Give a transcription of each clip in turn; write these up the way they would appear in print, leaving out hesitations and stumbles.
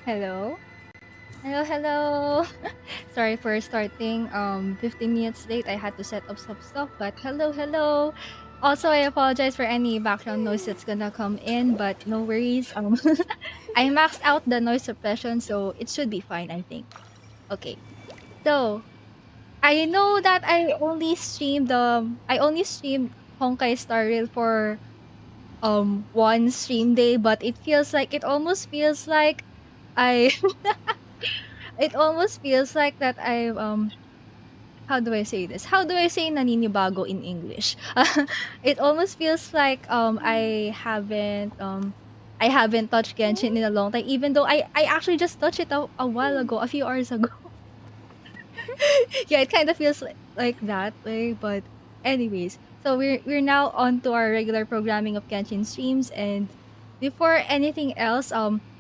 Hello? Hello, hello. Sorry for starting 15 minutes late. I had to set up some stuff, but hello, hello. Also, I apologize for any background noise that's gonna come in, but no worries. I maxed out the noise suppression, so it should be fine, I think. Okay. So, I know that I only streamed Honkai Star Rail for one stream day, but it almost feels like I it almost feels like that I how do I say this? How do I say naninibago in English? It almost feels like I haven't touched Genshin in a long time, even though I actually just touched it a while ago, a few hours ago. Yeah, it kind of feels like that way, but anyways, so we're now on to our regular programming of Genshin streams, and before anything else,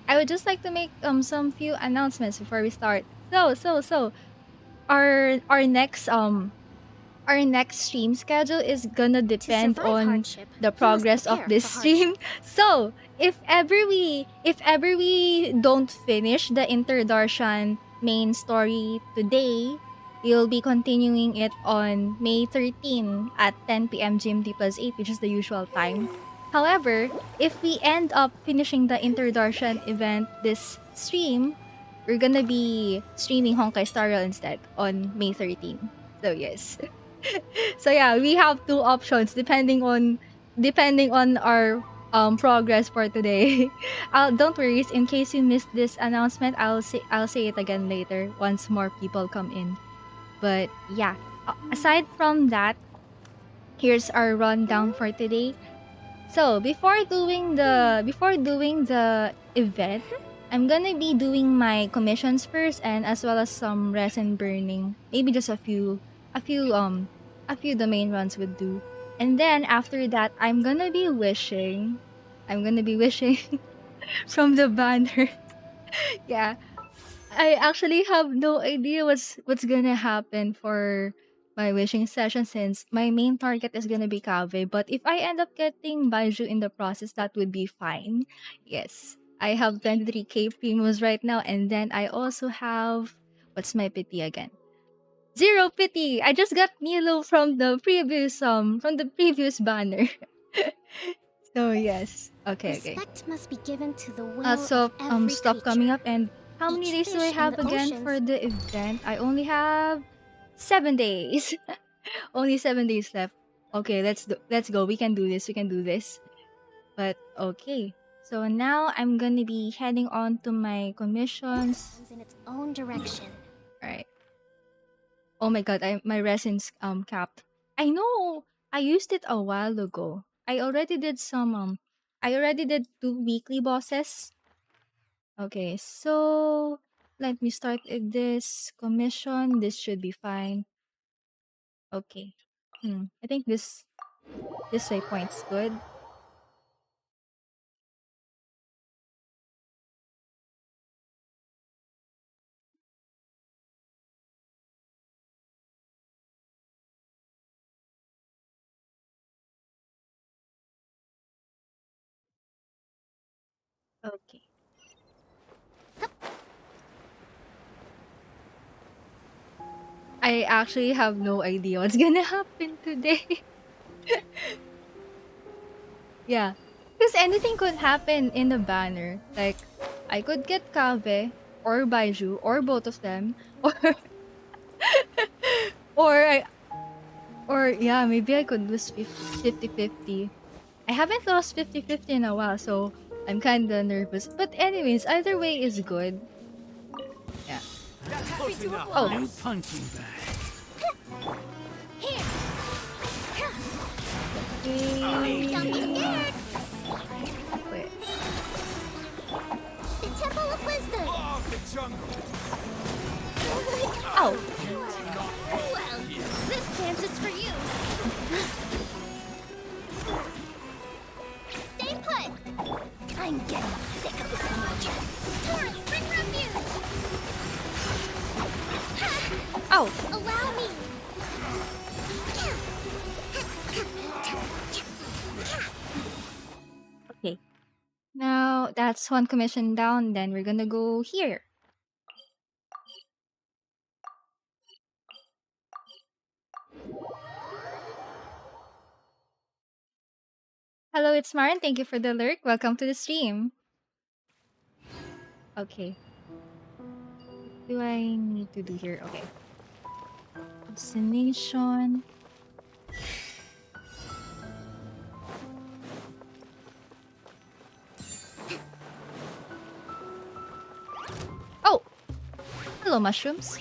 I would just like to make some few announcements before we start. So our next stream schedule is gonna To depend survive on hardship, the we must progress of prepare this for stream. hardship. So if ever we don't finish the Inter-Darshan main story today, we'll be continuing it on May 13 at 10 p.m. GMT plus 8, which is the usual time. However, if we end up finishing the Inter-Darshan event this stream, we're gonna be streaming Honkai Star Rail instead on May 13. So yes. So yeah, we have two options depending on our progress for today. Don't worry, in case you missed this announcement, I'll say it again later once more people come in. But yeah, aside from that, here's our rundown for today. So before doing the event, I'm gonna be doing my commissions first, and as well as some resin burning. Maybe just a few um a few domain runs would do. And then after that, I'm gonna be wishing. I'm gonna be wishing from the banner. Yeah, I actually have no idea what's gonna happen for my wishing session, since my main target is gonna be Kaveh. But if I end up getting Baizhu in the process, that would be fine. Yes. I have 23k primos right now, and then I also have, what's my pity again? Zero pity. I just got Nilo from the previous banner. So yes. Okay, okay. Respect must be given to the will of So every stop coming creature. up, and how many Each days do I fish in have the again oceans. for the event? I only have 7 days. Only 7 days left. Okay, let's go. We can do this. We can do this. But okay. So now I'm gonna be heading on to my commissions. Moves in its own direction. Alright. Oh my god, my resin's capped. I know. I used it a while ago. I already did 2 weekly bosses. Okay, so let me start with this commission. This should be fine. Okay. I think this waypoint's good. Okay. I actually have no idea what's gonna happen today. Yeah. Because anything could happen in the banner. Like, I could get Kaveh or Baizhu or both of them. Or or I or yeah, maybe I could lose 50-50. I haven't lost 50-50 in a while, so I'm kinda nervous. But anyways, either way is good. Yeah. Happy to Oh, oblige. New punching bag. Here. Don't be okay. scared. Wait. The Temple of Wisdom. Oh. Well, this dance is for you. Stay put. I'm getting sick of this emotion. Taurus, bring refuge. Oh. Allow me. Okay. Now that's one commission down. Then we're gonna go here. Hello, it's Maren. Thank you for the alert. Welcome to the stream. Okay. What do I need to do here? Okay. Destination. Oh! Hello, mushrooms.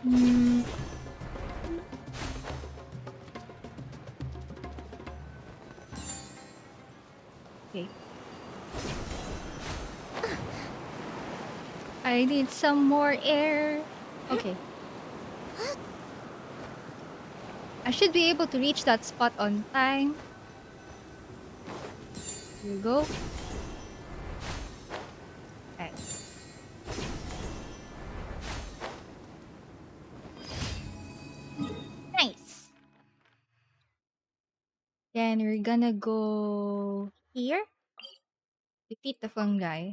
Hmm. Okay. I need some more air. Okay. I should be able to reach that spot on time. Here we go. Okay. Nice. Then we're gonna go here. Defeat the fungi.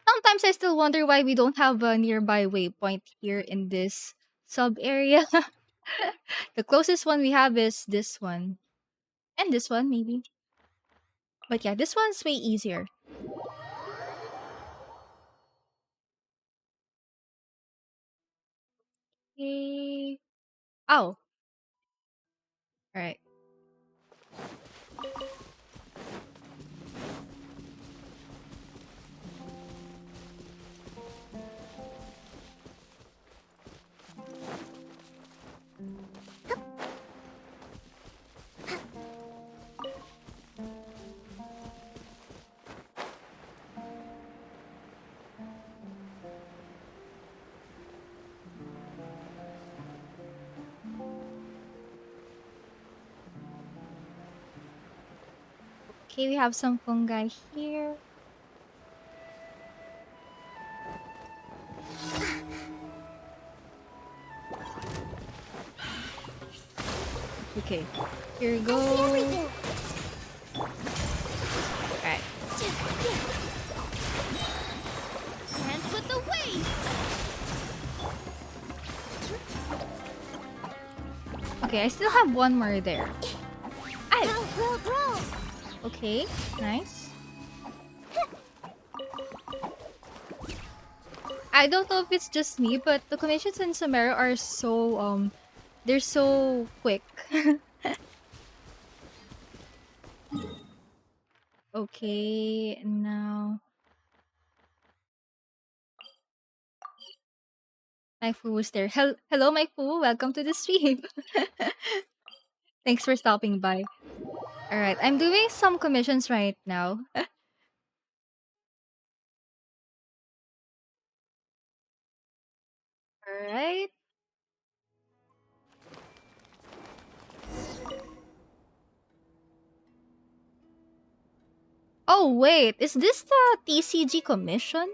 Sometimes I still wonder why we don't have a nearby waypoint here in this sub area. The closest one we have is this one. And this one, maybe. But yeah, this one's way easier. Okay. Oh, alright. Okay, we have some fungi here. Okay, here we go. I see everything. Alright. Dance with the waves. Okay, I still have one more there. Grow, grow, grow. Okay, nice. I don't know if it's just me, but the commissions in Samara are so they're so quick. Okay, now my Fu is there. Hello, my Fu. Welcome to the stream. Thanks for stopping by. All right, I'm doing some commissions right now. All right. Oh wait, is this the TCG commission?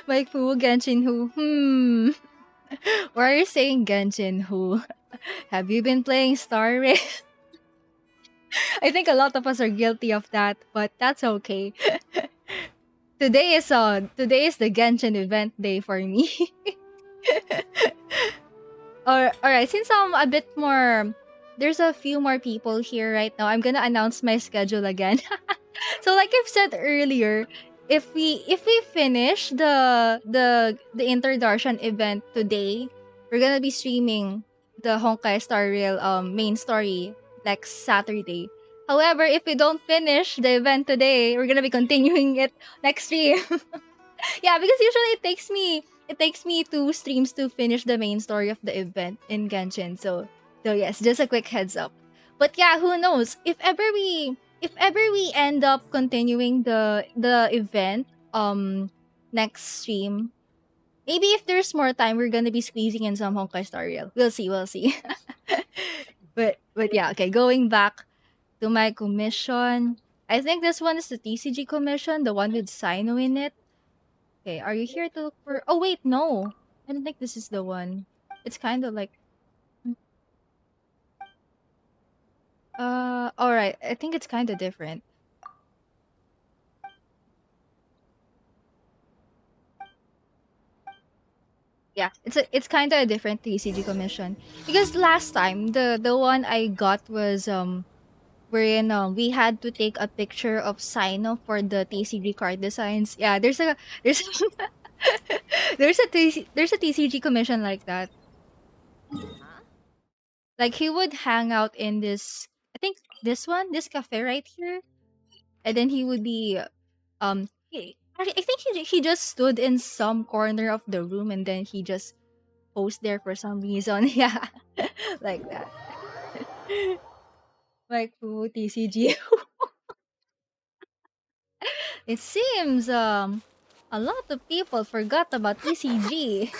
My Fu Genshin who? Why are you saying Genshin who? Have you been playing Star Rail? I think a lot of us are guilty of that, but that's okay. Today is the Genshin event day for me. All right, since I'm a bit more, there's a few more people here right now. I'm gonna announce my schedule again. So, like I've said earlier, if we finish the Inter-Darshan event today, we're gonna be streaming the Honkai Star Rail main story next Saturday. However, if we don't finish the event today, we're gonna be continuing it next stream. Yeah, because usually it takes me 2 streams to finish the main story of the event in Genshin. So yes, just a quick heads up. But yeah, who knows? If ever we end up continuing the event next stream, maybe if there's more time, we're gonna be squeezing in some Honkai Star Rail. We'll see. But yeah, okay, going back to my commission. I think this one is the TCG commission, the one with Sino in it. Okay, are you here to look for... Oh, wait, no. I don't think this is the one. It's kind of like all right. I think it's kind of different. Yeah, it's kind of a different TCG commission because last time the one I got was wherein we had to take a picture of Sino for the TCG card designs. Yeah, there's there's a TCG commission like that. Huh? Like he would hang out in this, I think this cafe right here, and then he would be I think he just stood in some corner of the room and then he just posed there for some reason. Yeah, like that. Like who TCG? It seems a lot of people forgot about TCG.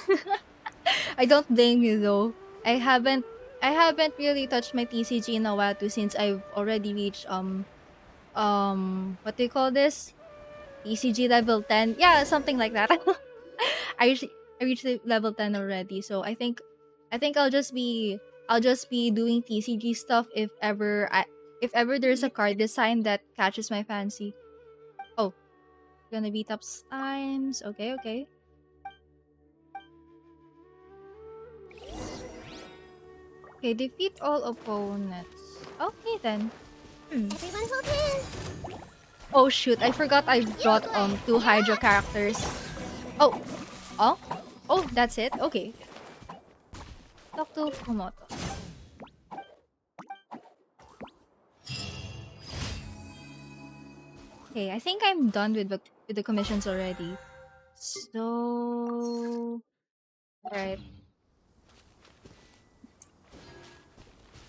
I don't blame you though. I haven't I haven't really touched my TCG in a while too since I've already reached what do you call this? TCG level 10. Yeah, something like that. I reached the level 10 already. So I think I'll just be doing TCG stuff if ever there's a card design that catches my fancy. Oh, gonna beat up times. Okay, okay. Okay, defeat all opponents. Okay then. Everyone hold hands. Oh shoot, I forgot I brought two Hydra characters. Oh. Oh? Oh, that's it? Okay. Talk to Komoto. Okay, I think I'm done with the commissions already. So alright.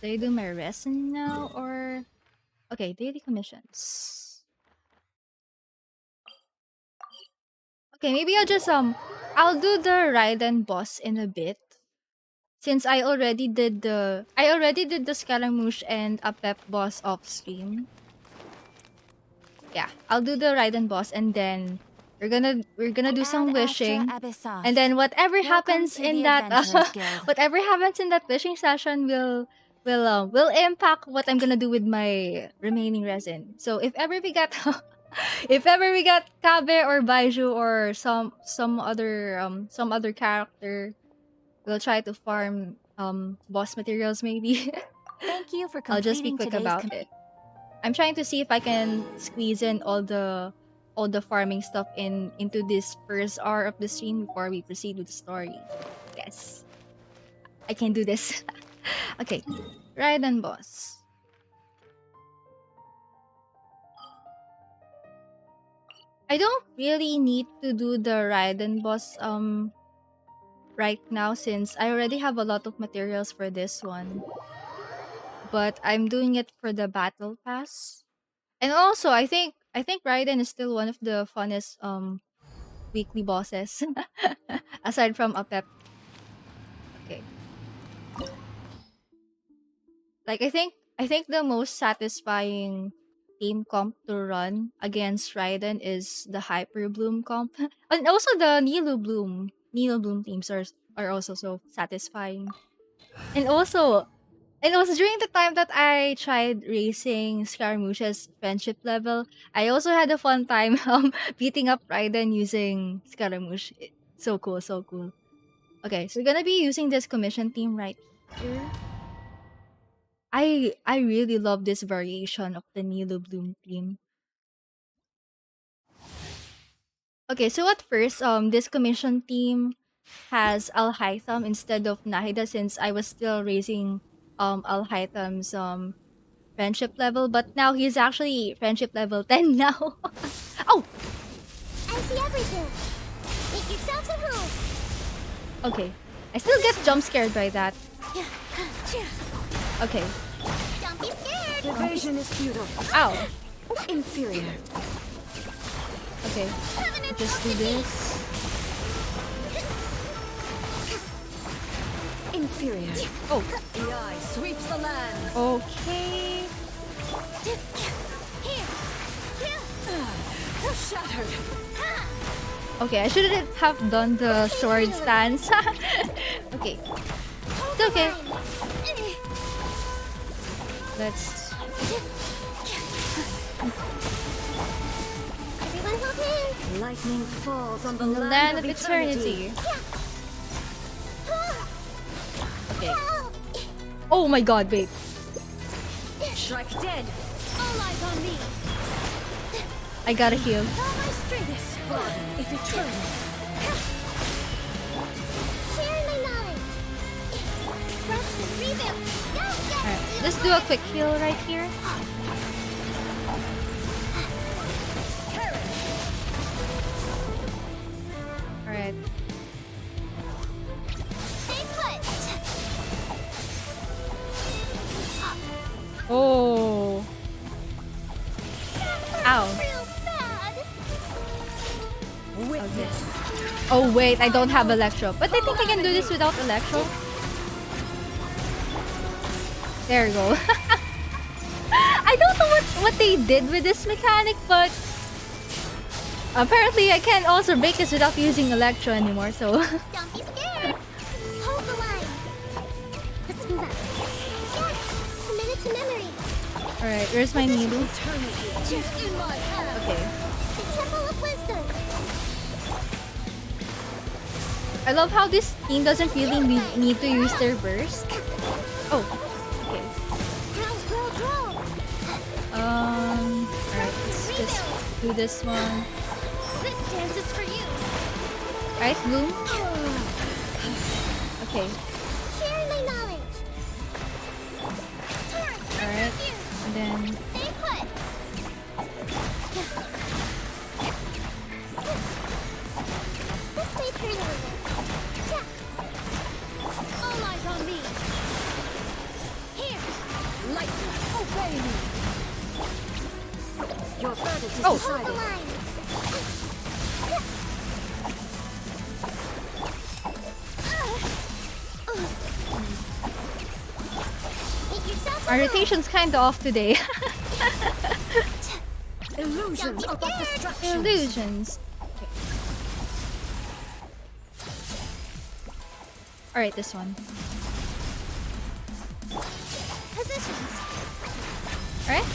Do I do my lesson now or okay, daily commissions. Okay, maybe I'll do the Raiden boss in a bit. Since I already did the Scaramouche and a pep boss off stream. Yeah, I'll do the Raiden boss and then we're gonna do some wishing. And then whatever happens in that whatever happens in that wishing session will impact what I'm gonna do with my remaining resin. So if ever we get if ever we got Kaveh or Baizhu or some other character, we'll try to farm boss materials maybe. Thank you for I'll just be completing quick today's about it. I'm trying to see if I can squeeze in all the farming stuff into this first hour of the stream before we proceed with the story. Yes, I can do this. Okay, Raiden boss. I don't really need to do the Raiden boss right now since I already have a lot of materials for this one. But I'm doing it for the battle pass. And also I think Raiden is still one of the funnest weekly bosses. Aside from a pep. Okay. Like I think the most satisfying team comp to run against Raiden is the Hyper Bloom comp. And also the Nilo Bloom. Nilo Bloom teams are also so satisfying. And also and it was during the time that I tried racing Scaramouche's friendship level. I also had a fun time beating up Raiden using Scaramouche. So cool, so cool. Okay, so we're gonna be using this commission team right here. I really love this variation of the Nilo Bloom theme. Okay, so at first, this commission team has Alhaitham instead of Nahida since I was still raising Alhaitham's friendship level, but now he's actually friendship level 10 now. Oh, I see everything. Make yourselves at home. okay. I still get jump scared by that. Okay. Don't be scared. Evasion is futile. Ow. Inferior. Okay. Just do this. Inferior. Oh, The eye sweeps the land. okay. Here. Shattered. Okay, I shouldn't have done the sword stance. Okay, it's okay. Let's. Everyone hold hands. Lightning falls on the In the land of eternity. Okay. Oh my god, wait. Strike dead. All eyes on me. I gotta heal. All my strength. This body is eternal. Share my knowledge. Rest and rebuild. Go, go. Alright, let's do a quick heal right here. Alright. Stay put. Oh. Ow. Real bad. Witness. Oh wait, I don't have Electro. But I think I can do this without Electro. There we go. I don't know what they did with this mechanic, but apparently I can also break this without using Electro anymore, so Don't be scared. Hold the line. Let's move up. Yes. Commit it to memory. alright, where's my needle? Eternity is in my hand. Okay. The Temple of Wisdom. I love how this team doesn't really need to use their burst. Oh, okay. Grow, grow, grow. Alright, let's just do this one. This dance is for you. Alright, Bloom. Okay, Share my knowledge. alright. And then, Stay put. This may turn a little. Check. All eyes on me. Here. Lightning, obey me. Your verdict is Oh. Hold the decided. line. Make yourself our alone. rotation's kinda off today. Illusions Don't of be scared. destruction. Illusions. Okay. Alright, this one. Positions. Alright?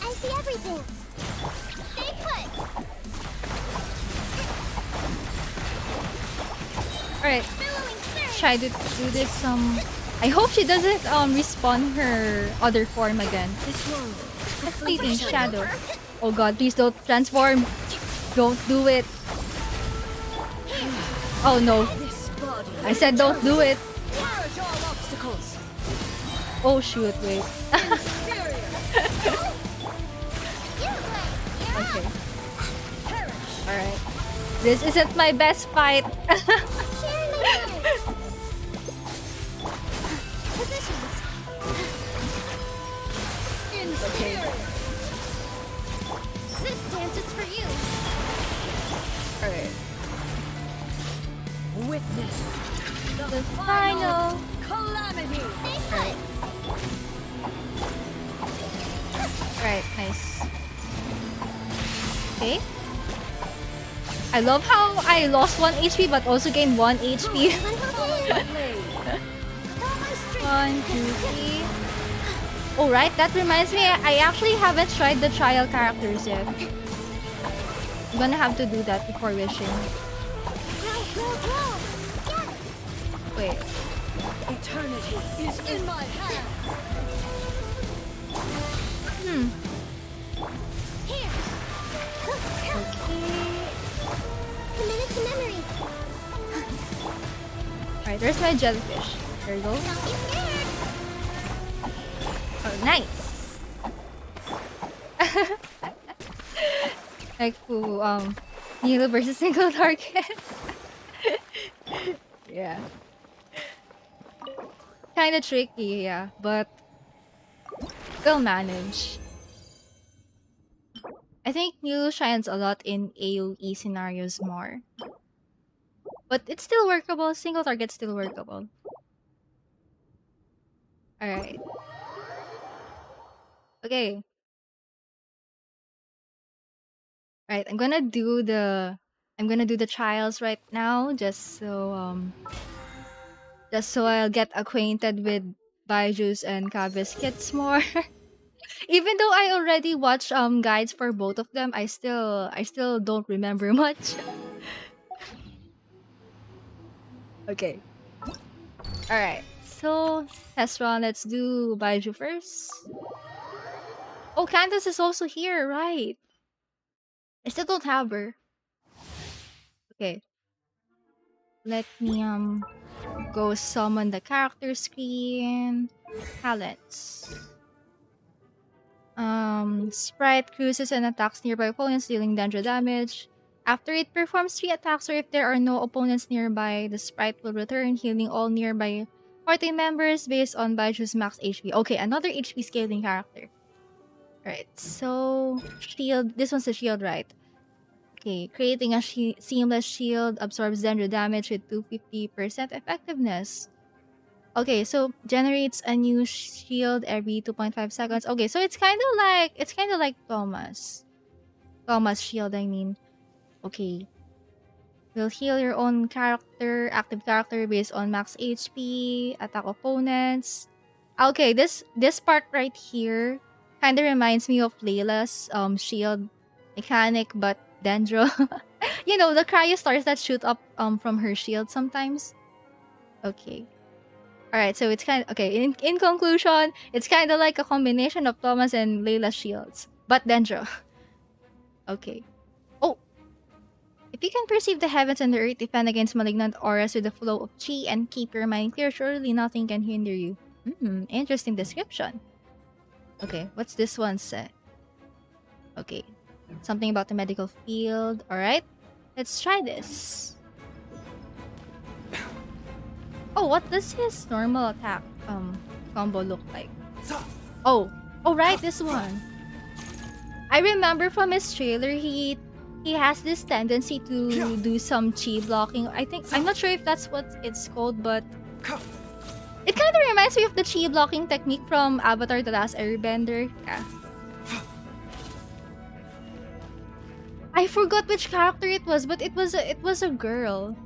I see everything. Stay put. Alright, Billowing surge. try to do this I hope she doesn't respawn her other form again. This world. Fleeting shadow. Oh god, please don't transform. Don't do it. Oh no. This body. I said don't do it. Purge all obstacles. Oh shoot, wait. Inferior. You play. You're Okay. Perish. Alright. This isn't my best fight. up. Share my knowledge. Positions. Inferior. This dance is for you. Alright. Witness. The final. Calamity. Stay put. Alright, nice. Okay. I love how I lost 1 HP but also gained 1 HP. Everyone hold hands. Blade. All my strength. 1, 2, 3. Oh right, that reminds me, I actually haven't tried the trial characters yet. I'm gonna have to do that before wishing. Grow, grow, grow. Get it. Wait. Eternity is in my hand. Hmm. Here. Okay. Commit it to memory. Alright, there's my jellyfish. There you go. Don't be scared. Oh, nice. Like who, Nilo versus single target. Yeah. Kinda tricky, yeah, but we'll manage. I think Nilo shines a lot in AoE scenarios more. But it's still workable, single target's still workable. Alright. Okay. Alright, I'm gonna do the I'm gonna do the trials right now just so I'll get acquainted with Baiju's and Kaveh's kits more. Even though I already watched guides for both of them, I still don't remember much. Okay. Alright. So test run, let's do Baizhu first. Oh, Candace is also here, right? I still don't have her. Okay. Let me go summon the character screen. Talents. Sprite cruises and attacks nearby opponents, dealing danger damage. After it performs 3 attacks, or if there are no opponents nearby, the sprite will return, healing all nearby party members based on Baiju's max HP. Okay, another HP scaling character. Alright, so shield. This one's a shield, right? Okay, creating a seamless shield absorbs danger damage with 250% effectiveness. Okay, so generates a new shield every 2.5 seconds. Okay, so it's kind of like Thomas. Thomas shield, I mean. Okay. Will heal your own character, active character based on max HP, attack opponents. Okay, this part right here kind of reminds me of Layla's shield mechanic, but Dendro. You know, the cryo stars that shoot up from her shield sometimes. Okay. Alright, so it's kind of okay. In conclusion, it's kind of like a combination of Thomas and Layla's shields, but Dendro. Okay. Oh, if you can perceive the heavens and the earth, defend against malignant auras with the flow of chi and keep your mind clear, surely nothing can hinder you. Interesting description. Okay, what's this one say? Okay, something about the medical field. Alright, let's try this. Oh, what does his normal attack combo look like? Oh, right, this one. I remember from his trailer, he has this tendency to do some chi blocking. I'm not sure if that's what it's called, but it kind of reminds me of the chi blocking technique from Avatar: The Last Airbender. Yeah. I forgot which character it was, but it was a girl.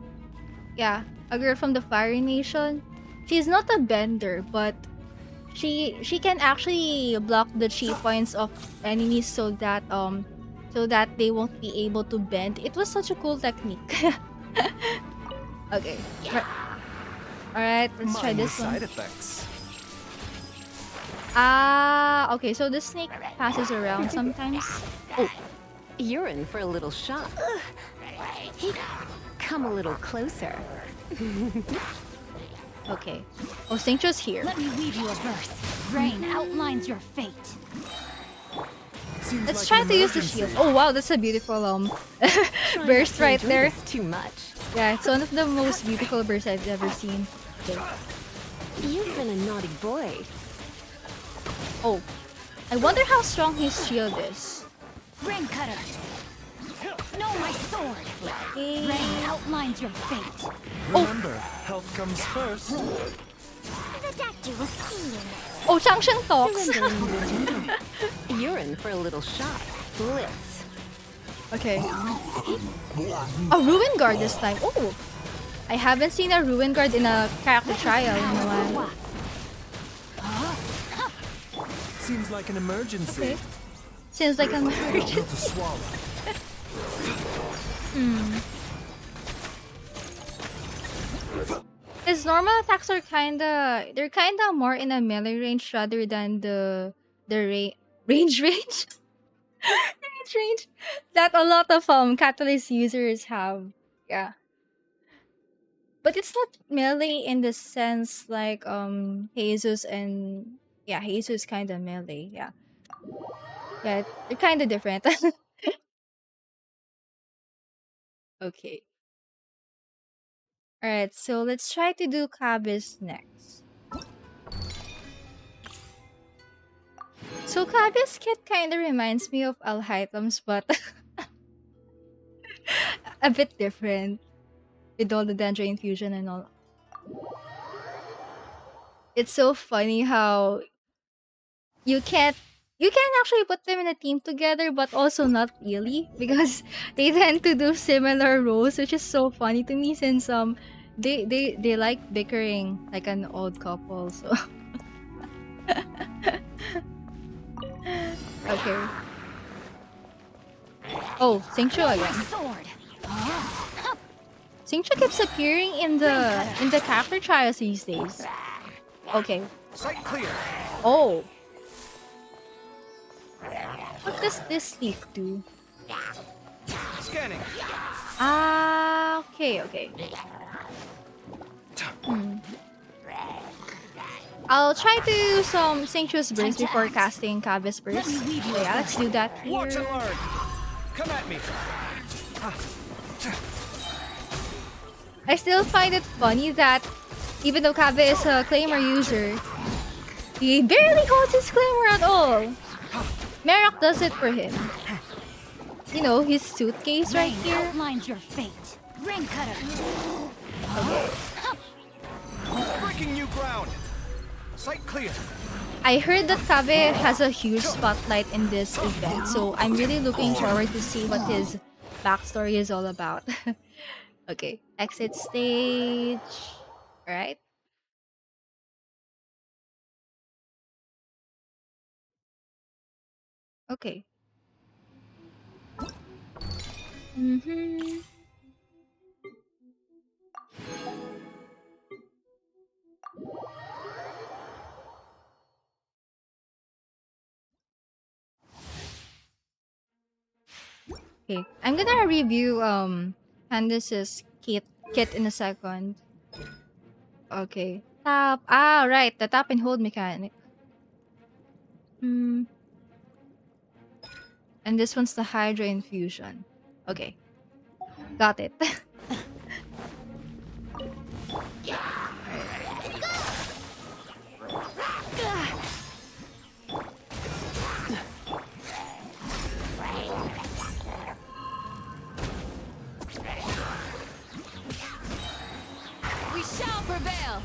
Yeah, a girl from the Fire Nation. She's not a bender, but she can actually block the chi points of enemies so that they won't be able to bend. It was such a cool technique. Okay. Alright, let's try this one. Side effects. Okay, so the snake passes around sometimes. Oh, You're in for a little shock. Come a little closer. okay. Oh, Saintio's here. Let me weave you a verse. Rain outlines your fate. Seems Let's like try an to use the emergency. shield. Oh wow, that's a beautiful Try burst not to right enjoy there. this too much. Yeah, it's one of the most beautiful bursts I've ever seen. Okay. You've been a naughty boy. Oh, I wonder how strong his shield is. Rain cutter. Know my sword. Okay. Rain outlines your fate. Remember, health comes first. The doctor will see you. Oh, Changshan talks. You're in for a little shock. Blitz. Okay. A Ruin Guard this time. Oh, I haven't seen a Ruin Guard in a character trial in a while. Seems like an emergency. Okay. Seems like an emergency. To swallow. His normal attacks are they're kinda more in a melee range rather than the range range range that a lot of Catalyst users have. Yeah. But it's not melee in the sense like Jesus and yeah, Jesus kinda melee, yeah. Yeah, they're kinda different. Okay. Alright, so let's try to do Kaveh's next. So Kaveh's kit kind of reminds me of Alhaitam's, but a bit different with all the Dendro infusion and all. It's so funny how you can't You can actually put them in a team together, but also not really because they tend to do similar roles, which is so funny to me since they like bickering like an old couple. So okay. Oh, Singchu again. Sword. Singchu keeps appearing in the character trials these days. Okay. Sight clear. Oh. What does this leaf do? Scanning. Ah, okay, okay. I'll try to use some Singchu's burst before casting Kaveh's burst. So yeah, let's do that Watch and here. learn. Come at me. I still find it funny that even though Kaveh is a claimer user, he barely holds his claimer at all. Merak does it for him. You know, his suitcase right here. Outlines your fate. Rain cutter. Breaking new ground. Sight clear. I heard that Kaveh has a huge spotlight in this event, so I'm really looking forward to see what his backstory is all about. Okay, exit stage. Alright. Okay. Mm-hmm. Okay, I'm gonna review Candace's kit in a second. Okay. Tap. Ah, right. The tap and hold mechanic. Hmm. And this one's the Hydra infusion. Okay. Got it. We shall prevail.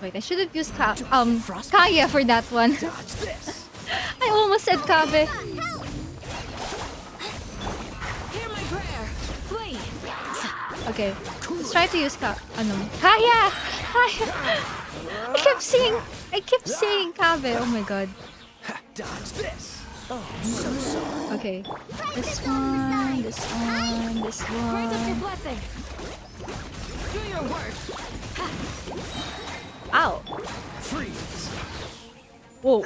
Wait, I should have used Kaya for that one. Dodge this. I almost said Kaveh. Hear my prayer. Flee. Okay. Let's try to use Kaya. Kaya! I kept saying Kaveh. Oh my god. Dodge this. Okay. This one, this one, this Raise up your one. blessing. Do your work. Ow. Freeze. Whoa.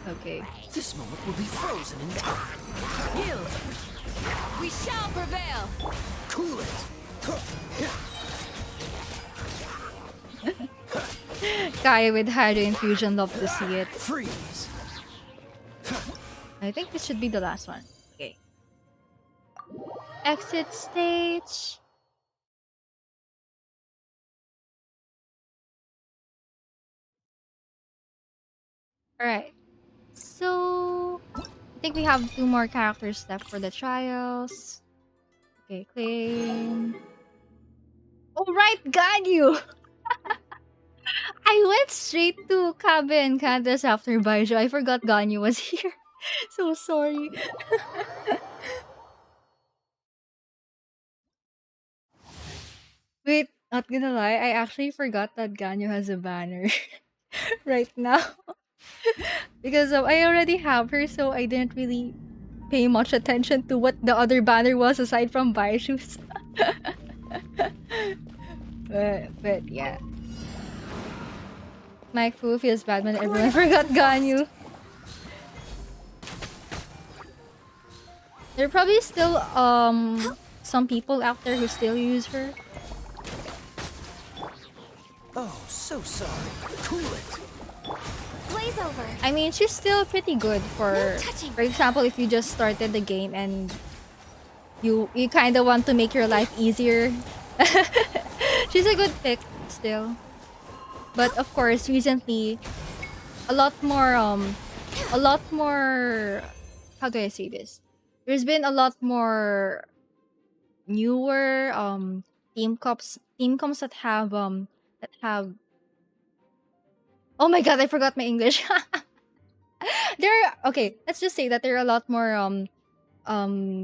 Okay. This moment will be frozen in time. Yield. We shall prevail. Cool it. Kaya with Hydra infusion, love to see it. Freeze. I think this should be the last one. Okay. Exit stage. Alright. So I think we have 2 more characters left for the trials. Okay, claim. Alright, Ganyu! I went straight to Kaveh and Candace after Baizhu. I forgot Ganyu was here. So sorry. Wait, not gonna lie, I actually forgot that Ganyu has a banner right now. Because I already have her, so I didn't really pay much attention to what the other banner was aside from Baizhu's. but yeah. My Fu feels bad when everyone forgot Ganyu. There are probably still some people out there who still use her. Oh, so sorry. Cool it. Blaze over. I mean, she's still pretty good No touching. for example, if you just started the game and you kind of want to make your life easier. She's a good pick still. But of course, recently a lot more how do I say this? There's been a lot more newer team comps that have oh my god, I forgot my English. There are, okay, let's just say that there are a lot more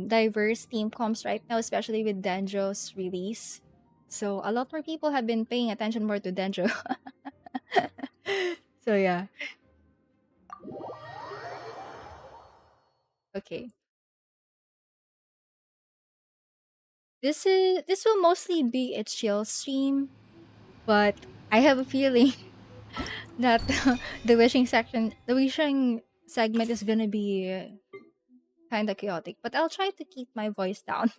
diverse team comps right now, especially with Denjo's release. So a lot more people have been paying attention more to Denjo. So yeah. Okay. This will mostly be a chill stream, but I have a feeling that the wishing segment is gonna be kind of chaotic. But I'll try to keep my voice down.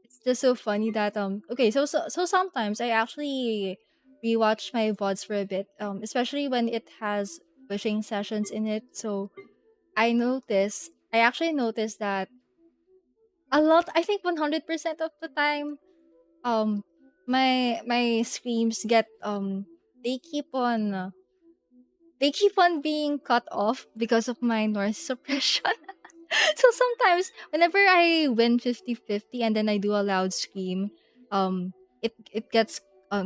It's just so funny that okay, so sometimes I actually rewatch my VODs for a bit, especially when it has wishing sessions in it. So I actually noticed that a lot, I think 100% of the time, um my screams get they keep on uh, they keep on being cut off because of my noise suppression. So sometimes whenever I win 50-50 and then I do a loud scream, it gets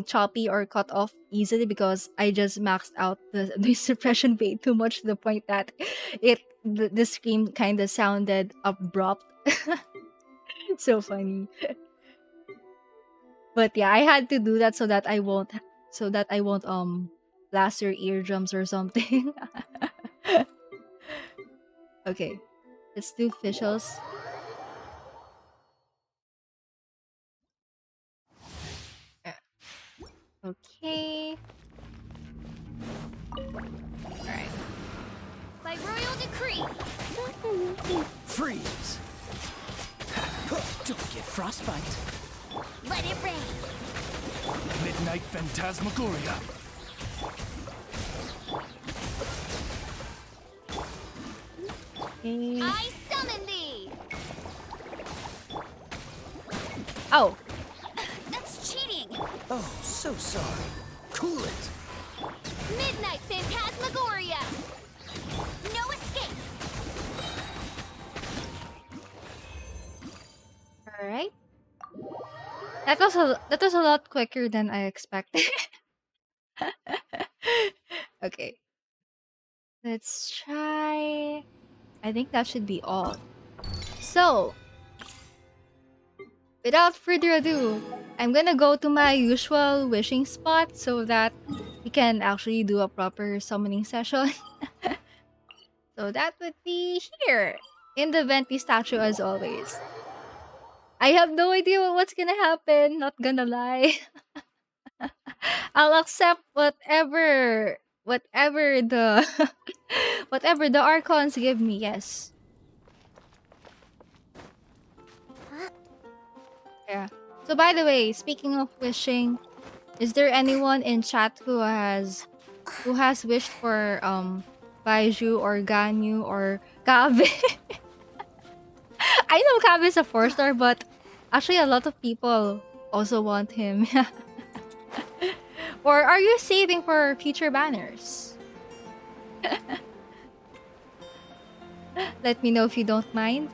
choppy or cut off easily because I just maxed out the suppression way too much to the point that the scream kind of sounded abrupt. So funny. But yeah, I had to do that so that I won't blast your eardrums or something. Okay, let's do Fischls. Yeah. Okay. Alright. By royal decree. Freeze! Don't get frostbite. Let it rain. Midnight Phantasmagoria. Okay. I summon thee. Oh, That's cheating. Oh, so sorry. Cool it. Midnight Phantasmagoria. No escape. alright. That was a lot quicker than I expected. Okay. Let's try. I think that should be all. So, without further ado, I'm gonna go to my usual wishing spot so that we can actually do a proper summoning session. So that would be here in the Venti statue as always. I have no idea what's gonna happen, not gonna lie. I'll accept whatever the whatever the archons give me, yes. Yeah. So by the way, speaking of wishing, is there anyone in chat who has wished for Baizhu or Ganyu or Kaveh? I know Kaveh is a 4-star, but actually a lot of people also want him. Or are you saving for future banners? Let me know if you don't mind.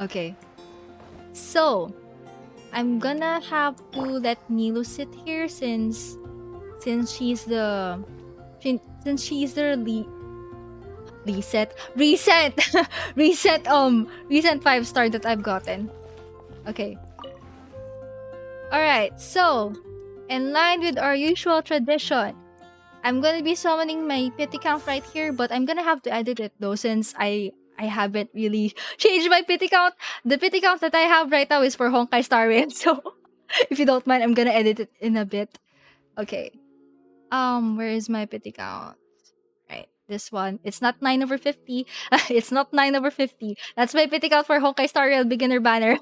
Okay. So, I'm gonna have to let Nilu sit here since she's the since she's the reset recent 5-star that I've gotten. Okay. Alright, so in line with our usual tradition, I'm gonna be summoning my pity count right here, but I'm gonna have to edit it though since I haven't really changed my pity count. The pity count that I have right now is for Honkai Star Rail, so if you don't mind, I'm gonna edit it in a bit. Okay. Where is my pity count? Right, this one. It's not 9/50. It's not 9/50. That's my pity count for Honkai Star Rail beginner banner.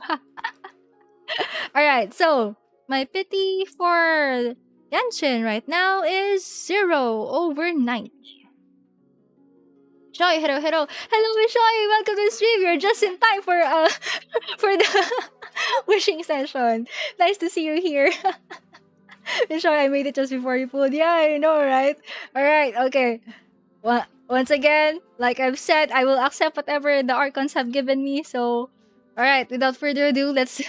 Alright, so my pity for Genshin right now is 0/90. Shoy, hello, hello. Hello, Shoy! Welcome to the stream. You're just in time for for the wishing session. Nice to see you here. Shoy, I made it just before you pulled. Yeah, I know, right? Alright, okay. Once again, like I've said, I will accept whatever the Archons have given me. So, alright, without further ado, let's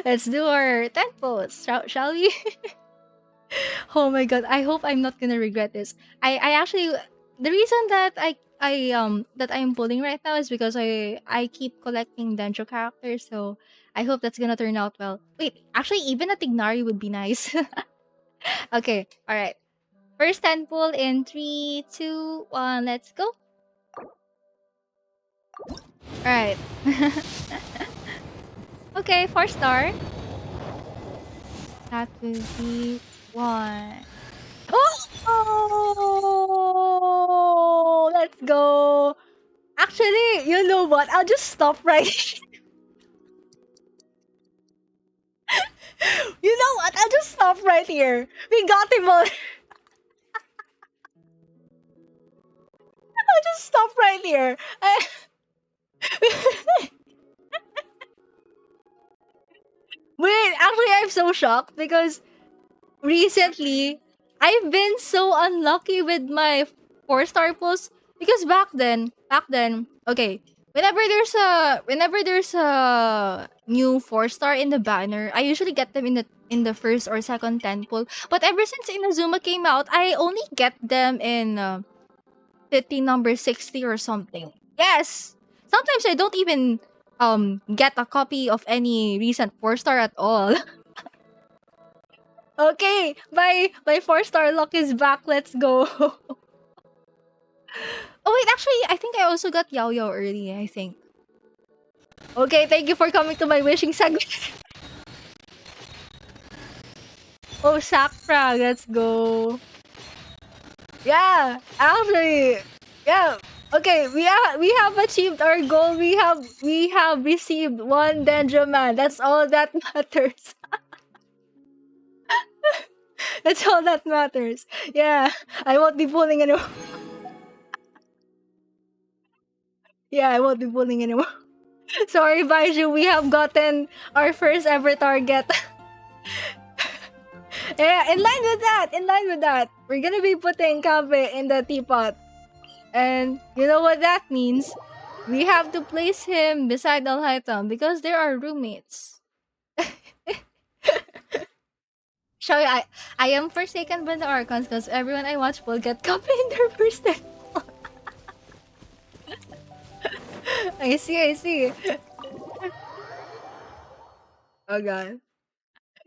let's do our 10 pose, shall we? Oh my god, I hope I'm not gonna regret this. I actually the reason that I am pulling right now is because I keep collecting Dendro characters, so I hope that's gonna turn out well. Wait, actually even a Tignari would be nice. Okay, alright. First 10 pull in 3, 2, 1, let's go. Alright. Okay, 4-star. That will be 1. Oh! Let's go! Actually, you know what? I'll just stop right You know what? I'll just stop right here. We got him all. I'll just stop right here. Wait, actually, I'm so shocked because recently I've been so unlucky with my 4-star pulls because back then, okay, whenever there's a new 4-star in the banner, I usually get them in the first or second 10 pull. But ever since Inazuma came out, I only get them in 50 number 60 or something. Yes. Sometimes I don't even get a copy of any recent 4-star at all. Okay, my 4-star luck is back. Let's go. Oh wait, actually, I think I also got Yao Yao early. I think. Okay, thank you for coming to my wishing segment. Oh, Sakra, let's go. Yeah, actually, yeah. Okay, we have achieved our goal. We have received one Dendro man. That's all that matters. That's all that matters. Yeah, I won't be pulling anymore. Yeah, I won't be pulling anymore. Sorry, Baizhu, we have gotten our first ever target. Yeah, in line with that, we're gonna be putting Kaveh in the teapot. And you know what that means? We have to place him beside Alhaitam because they are roommates. Sorry, I am forsaken by the Archons because everyone I watch will get Kaveh in their first day. I see. Oh god.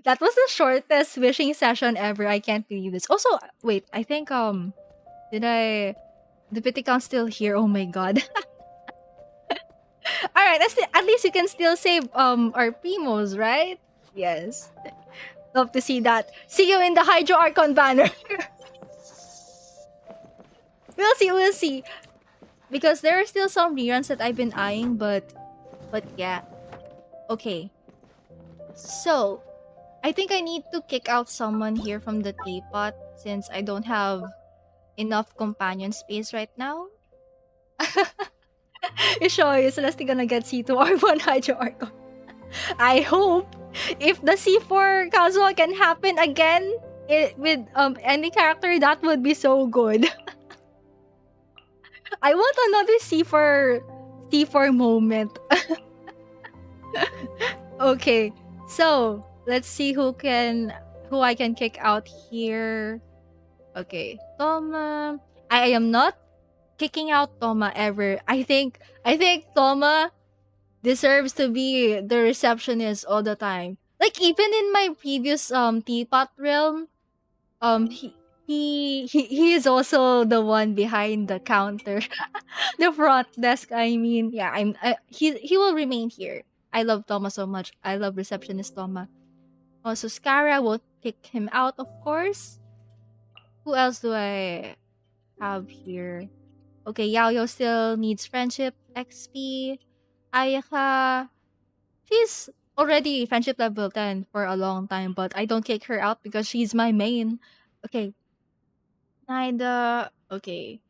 That was the shortest wishing session ever. I can't believe this. Also, wait, I think did I the pity count still here? Oh my god. Alright, at least you can still save our primos, right? Yes. Love to see that. See you in the Hydro Archon banner. We'll see. Because there are still some reruns that I've been eyeing, but yeah. Okay. So, I think I need to kick out someone here from the teapot since I don't have enough companion space right now. Ishoy is Celeste gonna get C2R1 Hydro Archon. I hope if the C4 Kazuha can happen again with any character, that would be so good. I want another C4 moment. Okay, so let's see who I can kick out here. Okay, Toma. I am not kicking out Toma ever. I think Toma deserves to be the receptionist all the time. Like even in my previous teapot realm, he is also the one behind the counter, the front desk. I mean, yeah, he will remain here. I love Toma so much. I love receptionist Toma. Also, Scara will kick him out, of course. Who else do I have here? Okay, Yaoyo still needs friendship XP. Ayaka, she's already friendship level 10 for a long time, but I don't kick her out because she's my main. Okay, Naida. Okay.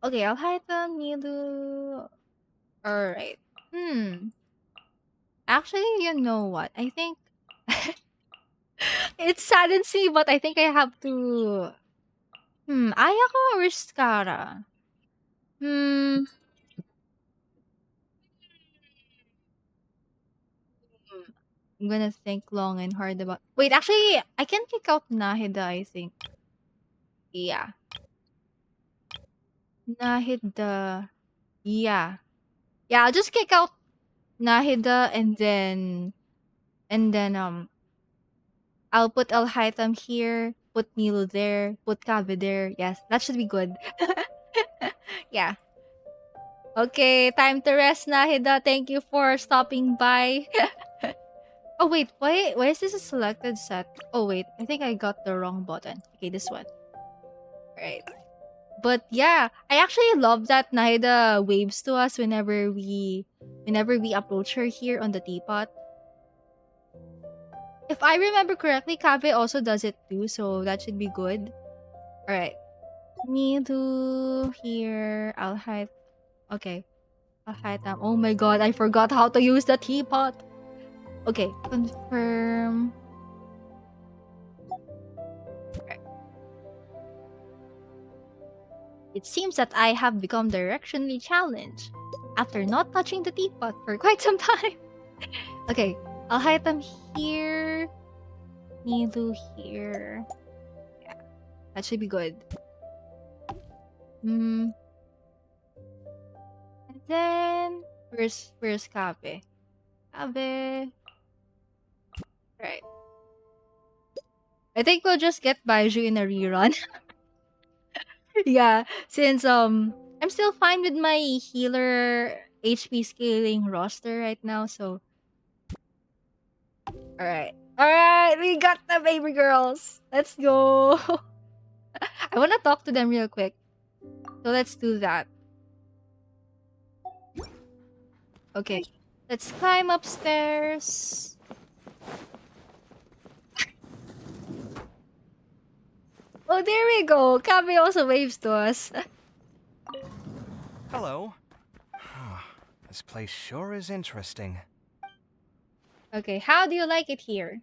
Okay, I'll hide the Milu. Alright. Actually, you know what? I think it saddens me, but I think I have to Ayako or Skara? Hmm, I'm gonna think long and hard about. Wait, actually, I can kick out Nahida, I think. Yeah. Nahida. Yeah. Yeah, I'll just kick out Nahida and then I'll put Al Haytham here, put Milo there, put Kaveh there. Yes, that should be good. Yeah. Okay, time to rest, Nahida. Thank you for stopping by. Oh wait, why is this a selected set? Oh wait, I think I got the wrong button. Okay, this one. Right. But yeah, I actually love that Nahida waves to us whenever we approach her here on the teapot. If I remember correctly, Kaveh also does it too, so that should be good. Alright. Me to here. I'll hide. Okay. I'll hide them. Oh my god, I forgot how to use the teapot. Okay, confirm. Right. It seems that I have become directionally challenged after not touching the teapot for quite some time. Okay, I'll hide them here. Nilu here. Yeah, that should be good. And then where's Kaveh? Kaveh. Right. I think we'll just get Baizhu in a rerun. Yeah, since I'm still fine with my healer HP scaling roster right now, so alright. Alright, we got the baby girls. Let's go. I wanna talk to them real quick. So let's do that. Okay. Let's climb upstairs. Oh, there we go. Kaveh also waves to us. Hello. This place sure is interesting. Okay, how do you like it here?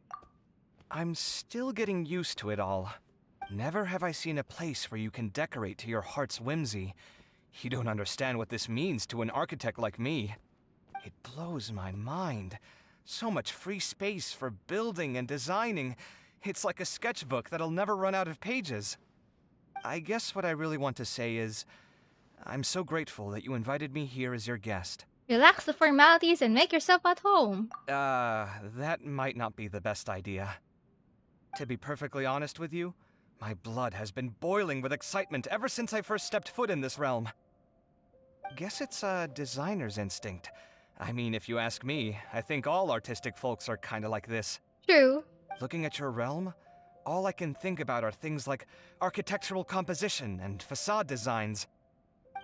I'm still getting used to it all. Never have I seen a place where you can decorate to your heart's whimsy. You don't understand what this means to an architect like me. It blows my mind. So much free space for building and designing. It's like a sketchbook that'll never run out of pages. I guess what I really want to say is, I'm so grateful that you invited me here as your guest. Relax the formalities and make yourself at home. That might not be the best idea. To be perfectly honest with you, my blood has been boiling with excitement ever since I first stepped foot in this realm. Guess it's a designer's instinct. I mean, if you ask me, I think all artistic folks are kinda like this. True. Looking at your realm, all I can think about are things like architectural composition and facade designs.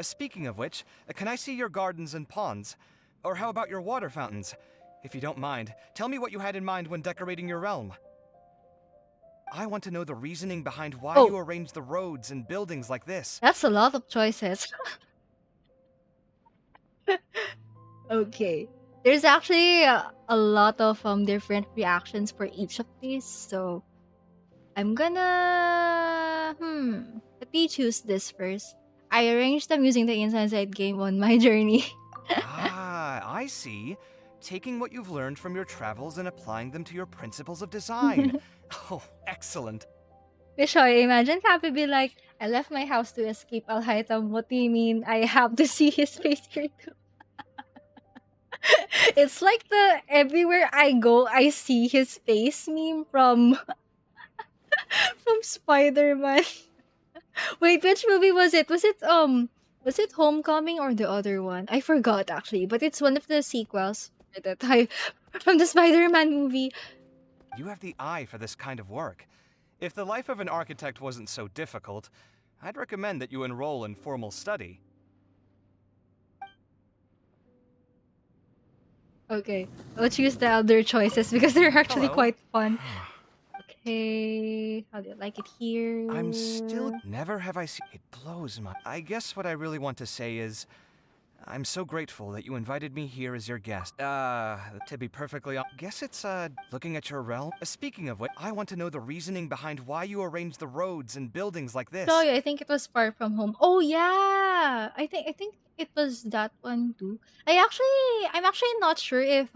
Speaking of which, can I see your gardens and ponds? Or how about your water fountains? If you don't mind, tell me what you had in mind when decorating your realm. I want to know the reasoning behind why you arranged the roads and buildings like this. That's a lot of choices. Okay. There's actually a lot of different reactions for each of these, so I'm gonna let me choose this first. I arranged them using the Inside Side game on my journey. I see. Taking what you've learned from your travels and applying them to your principles of design. Oh, excellent. Vishoy, imagine Happy be like, I left my house to escape Al Haytham. What do you mean? I have to see his face here too. It's like the everywhere I go, I see his face meme from from Spider-Man. Wait, which movie was it? Was it Homecoming or the other one? I forgot actually, but it's one of the sequels that I from the Spider-Man movie. You have the eye for this kind of work. If the life of an architect wasn't so difficult, I'd recommend that you enroll in formal study. Okay, I'll choose the other choices because they're actually Hello. quite fun. Okay, how do you like it here? I'm still... Never have I seen... It blows my... I guess what I really want to say is... I'm so grateful that you invited me here as your guest. To be perfectly honest, guess it's, looking at your realm. Speaking of which, I want to know the reasoning behind why you arrange the roads and buildings like this. Sorry, I think it was Far From Home. Oh yeah, I think it was that one too. I'm actually not sure if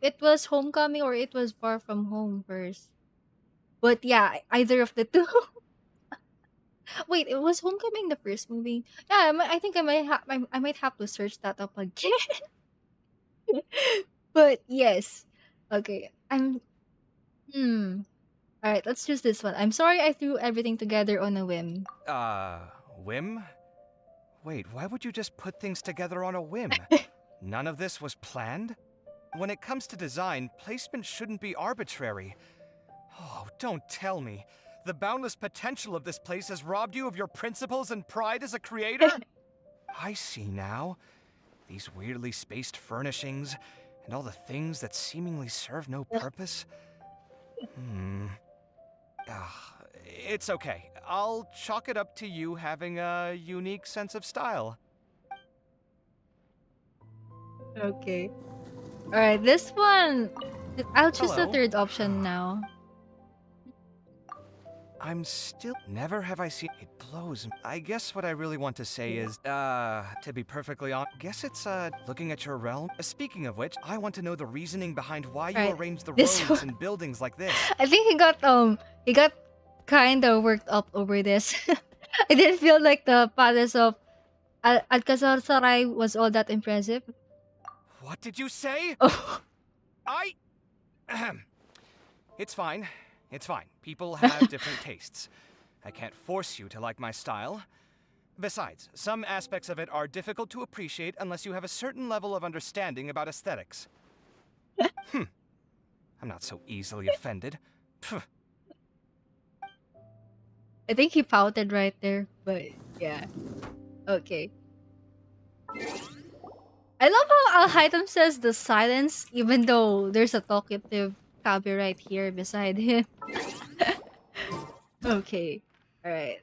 it was Homecoming or it was Far From Home first. But yeah, either of the two. Wait, it was Homecoming the first movie? Yeah, I think I might have to search that up again. But yes, okay. Hmm. All right, let's choose this one. I'm sorry I threw everything together on a whim. Whim? Wait, why would you just put things together on a whim? None of this was planned? When it comes to design, placement shouldn't be arbitrary. Oh, don't tell me. The boundless potential of this place has robbed you of your principles and pride as a creator? I see now. These weirdly spaced furnishings, and all the things that seemingly serve no purpose. It's okay. I'll chalk it up to you having a unique sense of style. Okay. All right, this one. I'll choose the Hello. third option now. I'm still. Never have I seen. It blows. I guess what I really want to say is, to be perfectly honest, guess it's, looking at your realm. Speaking of which, I want to know the reasoning behind why you Right. arrange the This roads one. and buildings like this. I think he got kind of worked up over this. I didn't feel like the palace of Alcazar Sarai was all that impressive. What did you say? Oh, I. Ahem. It's fine. It's fine. People have different tastes. I can't force you to like my style. Besides, some aspects of it are difficult to appreciate unless you have a certain level of understanding about aesthetics. I'm not so easily offended. Pff. I think he pouted right there, but yeah. Okay. I love how Al Haitham says the silence, even though there's a talkative Kaveh right here beside him. Okay. Alright.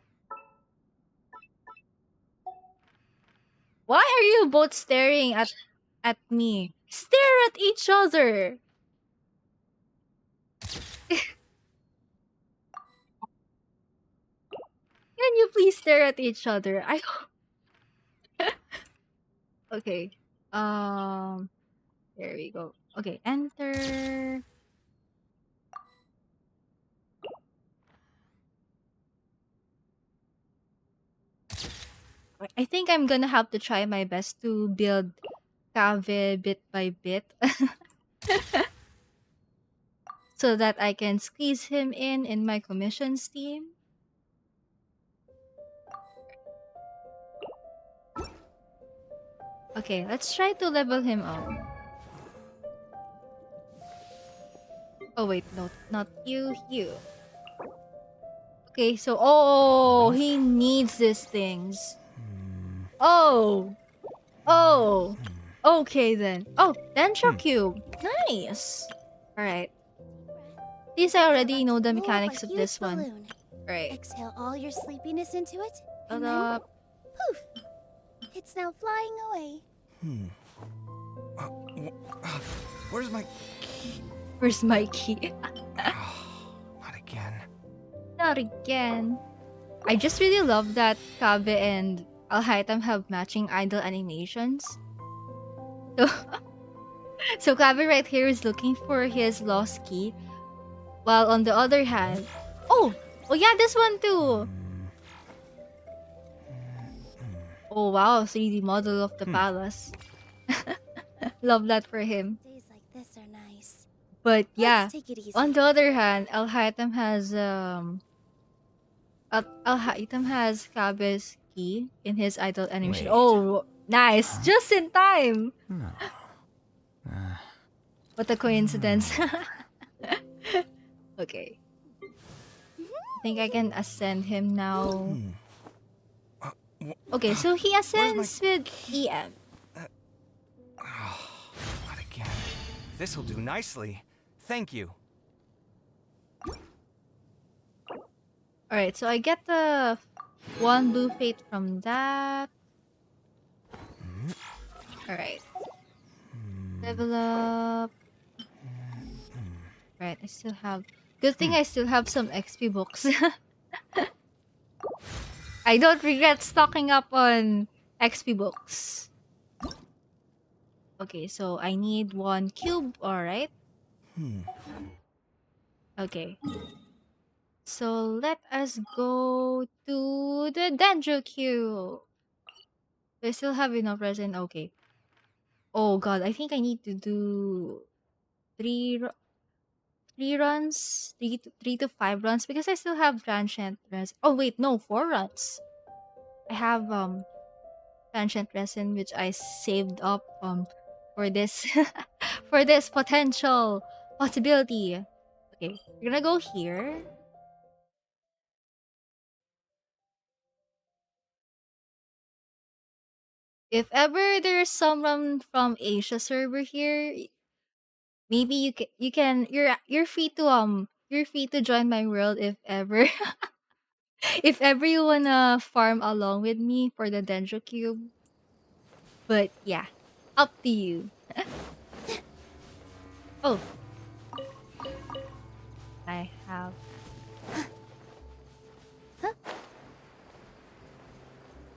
Why are you both staring at me? Stare at each other! Can you please stare at each other? I Okay. Um there we go. Okay, enter. I think I'm gonna have to try my best to build Kaveh bit by bit so that I can squeeze him in my commissions team. Okay, let's try to level him up. Oh wait, no, not you, you. Okay, so he needs these things. Oh, oh, okay then. Oh, Dendro Cube, nice. All right, these I already know the Blow up a mechanics of huge this one. balloon. Right, Exhale all your sleepiness into it, shut and then up. poof! It's now flying away. Where's my. Where's my key? Not again. Not again. I just really love that Kaveh and Alhaitham have matching idol animations. So, so Kaveh right here is looking for his lost key, while on the other hand, oh yeah, this one too. Oh wow, 3D model of the palace. Love that for him. Days like this are nice. But yeah, Let's take it easy. on the other hand, Alhaitham has Al-Haitham has Kaveh's key in his idol animation. Wait. Oh, nice. Just in time. What a coincidence. Okay. I think I can ascend him now. Okay, so he ascends with EM. Not again. This'll do nicely. Thank you. Alright, so I get the one blue fate from that. Alright. Level up. Right, I still have... Good thing I still have some XP books. I don't regret stocking up on XP books. Okay, so I need 1 cube, alright? Okay. So let us go to the Dendro Cube. Do I still have enough resin? Okay. Oh god, I think I need to do three ru- three runs, three to 5 runs because I still have transient resin. Oh wait, no, 4 runs. I have transient resin which I saved up for this for this potential possibility. Okay, we're gonna go here. If ever there's someone from Asia server here, maybe you're free to join my world if ever if ever you wanna farm along with me for the Dendro Cube. But yeah, up to you. Oh, I have.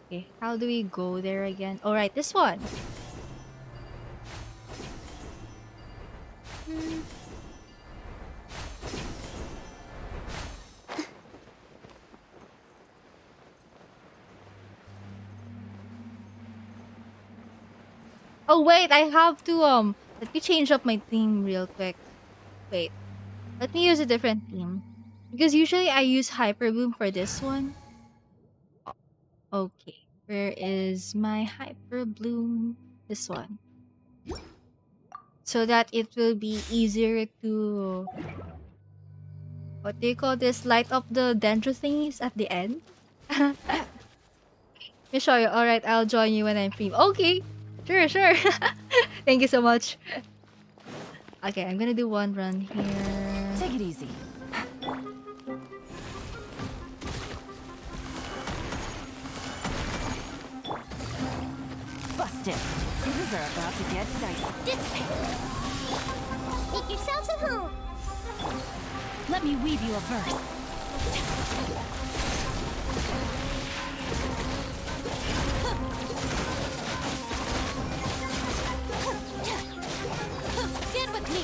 Okay, how do we go there again? All right, this one. Hmm. Oh wait, I have to let me change up my theme real quick. Wait, let me use a different theme because usually I use Hyper Bloom for this one. Okay, where is my Hyper Bloom? This one. So that it will be easier to, what do you call this? Light up the dendro thingies at the end. Let me show you. Alright, I'll join you when I'm free. Okay, sure. Thank you so much. Okay, I'm gonna do 1 run here. Take it easy. Busted. Things are about to get dicey. Dissipate. Make yourselves at home. Let me weave you a verse. Stand with me.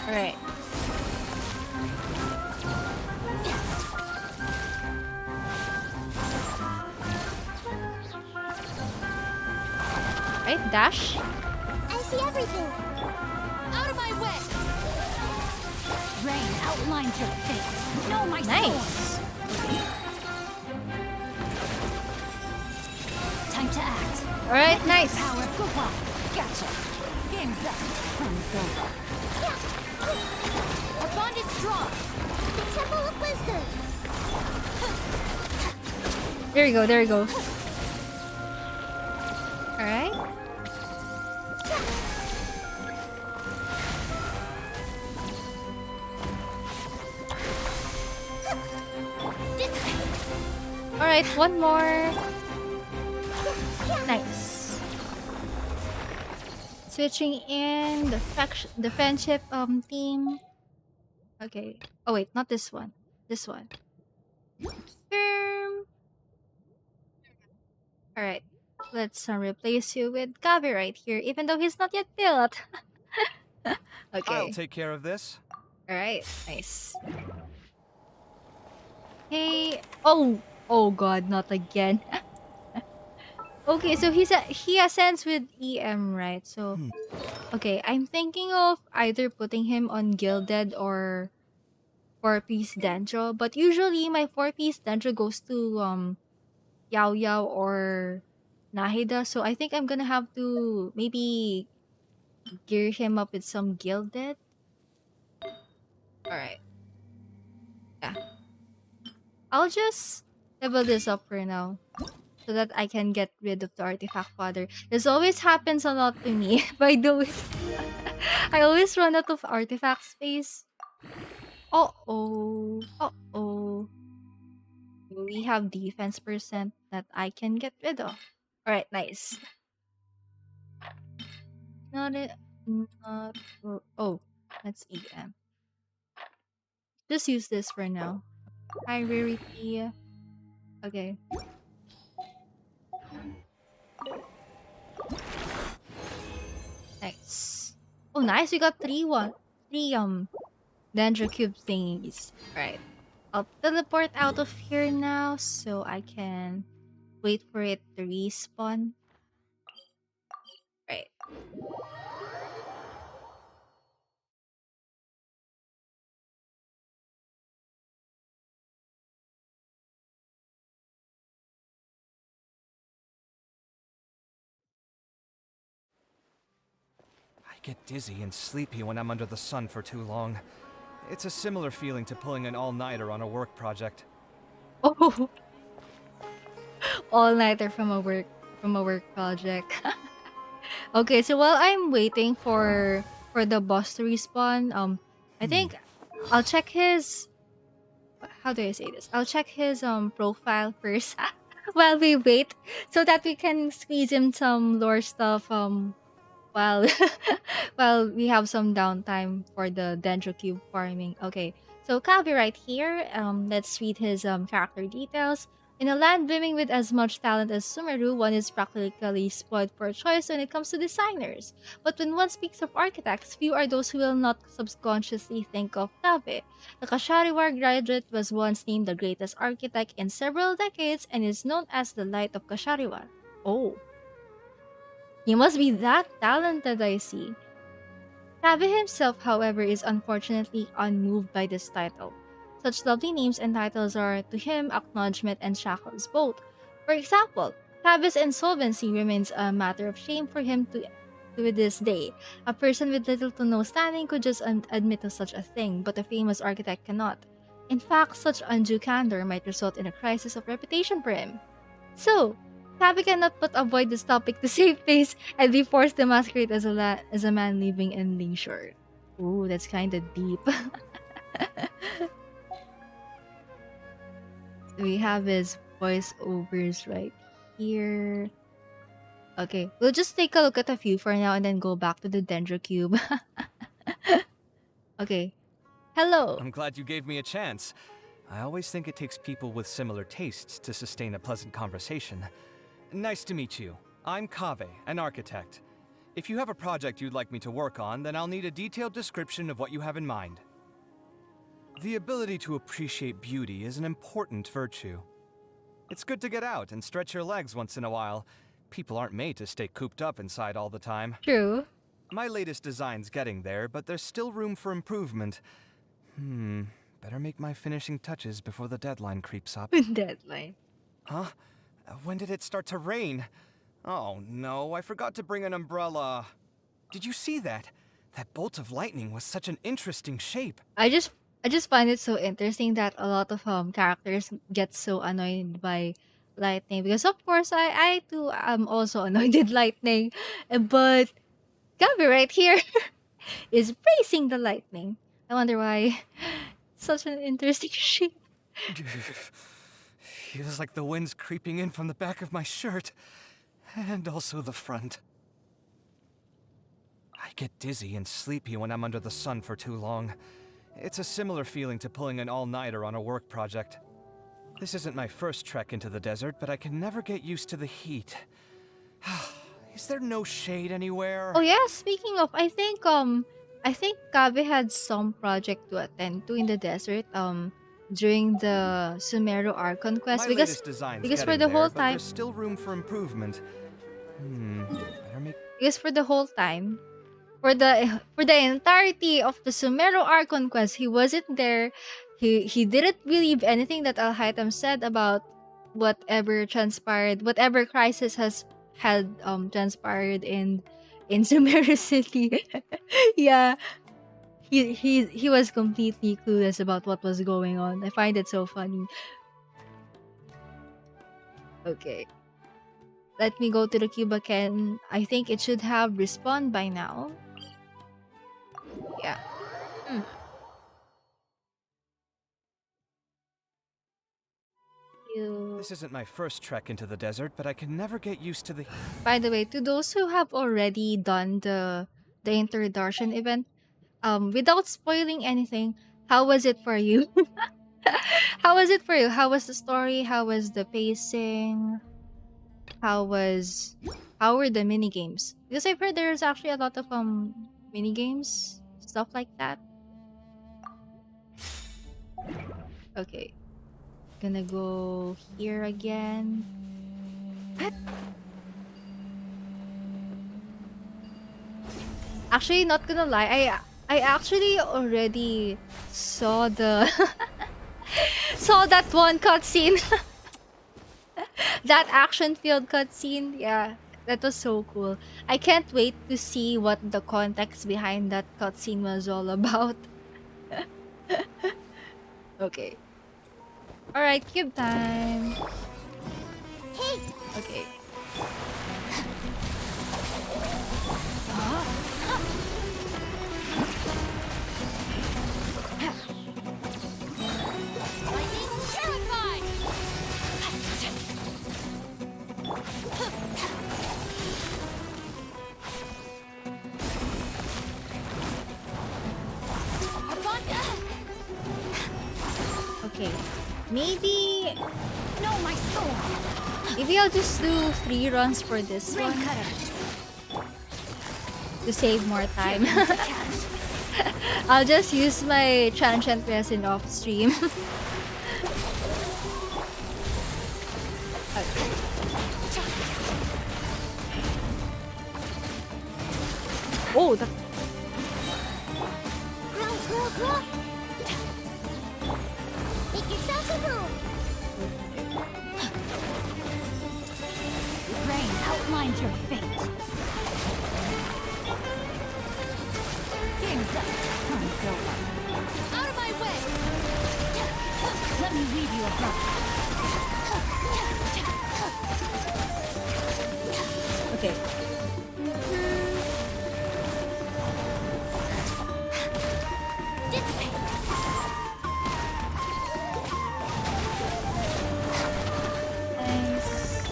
Alright. Right, dash. I see everything. Out of my way! Rain outlines your fate. Know my Nice. Time to act. Alright, nice. Power, goodbye. Gotcha. Game's up. Fun's over. Our bond is strong. The Temple of Wisdom. There we go. Alright. Alright, one more. Nice. Switching in the friendship team. Okay. Oh wait, not this one. This one. Firm. Alright. Let's replace you with Kaveh right here, even though he's not yet built. I'll Okay. take care of this. Alright, nice. Hey. Oh god, not again. Okay, so he ascends with EM, right? So okay, I'm thinking of either putting him on Gilded or 4-piece Dendro, but usually my 4-piece Dendro goes to Yao Yao or Nahida, so I think I'm gonna have to maybe gear him up with some Gilded. Alright. Yeah. I'll just level this up for now so that I can get rid of the artifact fodder. This always happens a lot to me, by the way. I always run out of artifact space. Uh-oh. We have defense percent that I can get rid of. Alright, nice. Not it. Not. Oh, that's EM. Just use this for now. Hi, Rarity. Okay. Nice. Oh, nice. We got three Dendro cube thingies. Right. I'll teleport out of here now so I can wait for it to respawn. Right. I get dizzy and sleepy when I'm under the sun for too long. It's a similar feeling to pulling an all-nighter on a work project. Oh, all nighter from a work project. Okay, so while I'm waiting for the boss to respawn, I think I'll check his how do I say this? I'll check his profile first while we wait so that we can squeeze him some lore stuff while while we have some downtime for the Dendro Cube farming. Okay, so Kaveh right here. Let's read his character details. In a land brimming with as much talent as Sumeru, one is practically spoiled for choice when it comes to designers. But when one speaks of architects, few are those who will not subconsciously think of Kaveh. The Kashariwar graduate was once named the greatest architect in several decades and is known as the Light of Kashariwar. Oh, he must be that talented, I see. Kaveh himself, however, is unfortunately unmoved by this title. Such lovely names and titles are, to him, acknowledgement and shackles both. For example, Kaveh's insolvency remains a matter of shame for him to this day. A person with little to no standing could just admit to such a thing, but a famous architect cannot. In fact, such undue candor might result in a crisis of reputation for him. So, Tabi cannot but avoid this topic to save face and be forced to masquerade as as a man living in leisure. Ooh, that's kind of deep. We have his voiceovers right here. Okay, we'll just take a look at a few for now and then go back to the Dendro Cube. Okay. Hello. I'm glad you gave me a chance. I always think it takes people with similar tastes to sustain a pleasant conversation. Nice to meet you. I'm Kaveh, an architect. If you have a project you'd like me to work on, then I'll need a detailed description of what you have in mind. The ability to appreciate beauty is an important virtue. It's good to get out and stretch your legs once in a while. People aren't made to stay cooped up inside all the time. True. My latest design's getting there, but there's still room for improvement. Better make my finishing touches before the deadline creeps up. Deadline. Huh? When did it start to rain? Oh no, I forgot to bring an umbrella. Did you see that? That bolt of lightning was such an interesting shape. I just find it so interesting that a lot of characters get so annoyed by lightning because of course I too am also annoyed with lightning, but Gabby right here is praising the lightning. I wonder why. Such an interesting shape. Feels like the wind's creeping in from the back of my shirt. And also the front. I get dizzy and sleepy when I'm under the sun for too long. It's a similar feeling to pulling an all-nighter on a work project. This isn't my first trek into the desert, but I can never get used to the heat. Is there no shade anywhere? Oh yeah, speaking of, I think Kaveh had some project to attend to in the desert during the Sumeru Arc Conquest My because latest design's because for getting the there, whole but time there's still room for improvement. Better make... because for the whole time for the entirety of the Sumeru Arc Conquest, he wasn't there. He didn't believe anything that Al-Haytham said about whatever transpired, whatever crisis had transpired in Sumeru City. Yeah, he was completely clueless about what was going on. I find it so funny. Okay. Let me go to the cube again. I think it should have respawned by now. Yeah. you. This isn't my first trek into the desert, but I can never get used to the. By the way, to those who have already done the Inter-Darshan event, without spoiling anything, how was it for you? How was it for you? How was the story? How was the pacing? How was how were the mini games? Because I've heard there's actually a lot of mini games, stuff like that. Okay, gonna go here again. Actually, not gonna lie, I actually already saw the saw that one cutscene. That action-filled cutscene. Yeah, that was so cool. I can't wait to see what the context behind that cutscene was all about. Okay. Alright, cube time. Hey, Okay. lightning, terrify! Okay. Maybe No, my soul. maybe I'll just do 3 runs for this Ring one cutter. to save more time. Here comes the catch. I'll just use my transient resin off stream. Okay. Oh, that Grow, grow, grow! Make yourselves at home! Rain outlines your fate. Game's up. Time's over. Out of my way! Let me weave you a brother. okay. Dissipate! Nice.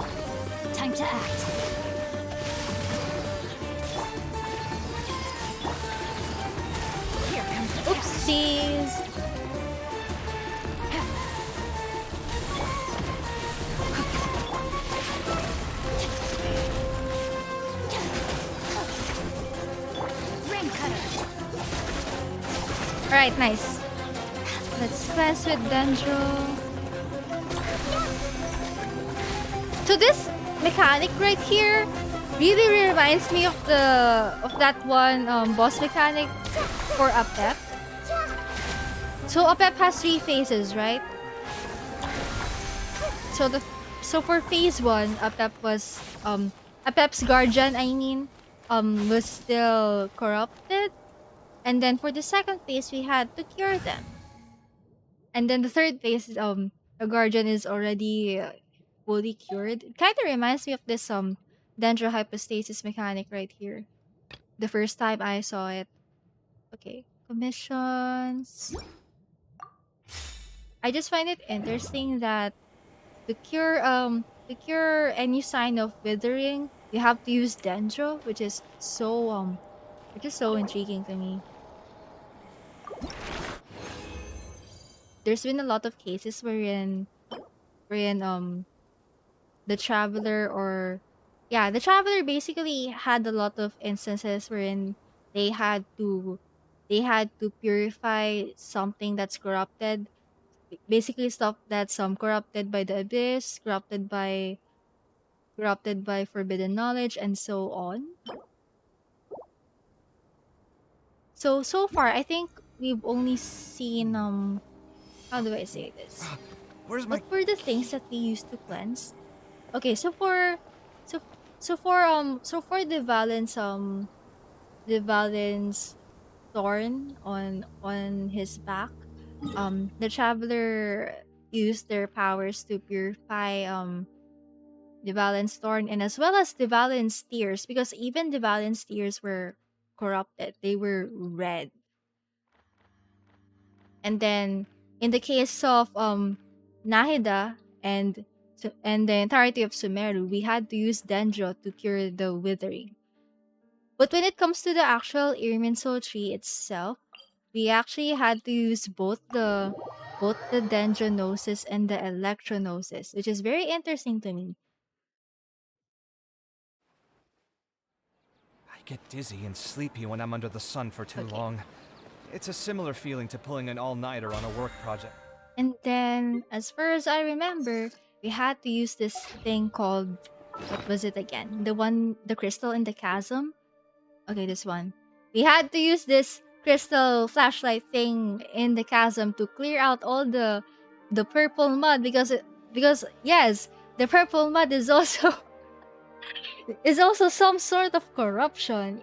Time to act. Here comes the Oopsies. ring cutter. Alright, nice. Let's cleanse with Dendro. So this mechanic right here really reminds me of that one boss mechanic for Apep. So Apep has 3 phases, right? So for phase 1, Apep's guardian, I mean, was still corrupted. And then for the second phase, we had to cure them. And then the third phase, the guardian is already fully cured. It kind of reminds me of this dendrohypostasis mechanic right here. The first time I saw it. Okay, commissions. I just find it interesting that to cure any sign of withering, you have to use dendro, which is so intriguing to me. There's been a lot of cases wherein the traveler or yeah, the traveler basically had a lot of instances wherein they had to they had to purify something that's corrupted. Basically stuff that's corrupted by the abyss, corrupted by forbidden knowledge, and so on. So far I think we've only seen how do I say this? Where's my. What were the things that we used to cleanse? Okay, so so for the Valence thorn on his back, the traveler used their powers to purify the Valence thorn and as well as the Valence tears, because even the Valence tears were corrupted. They were red. And then in the case of Nahida, and the entirety of Sumeru, we had to use Dendro to cure the withering. But when it comes to the actual Irminsul tree itself, we actually had to use both the Dendronosis and the Electronosis, which is very interesting to me. I get dizzy and sleepy when I'm under the sun for too Okay. long. It's a similar feeling to pulling an all-nighter on a work project. And then, as far as I remember, we had to use this thing called, what was it again? The crystal in the chasm? Okay, this one. We had to use this crystal flashlight thing in the chasm to clear out all the purple mud because yes, the purple mud is also is also some sort of corruption.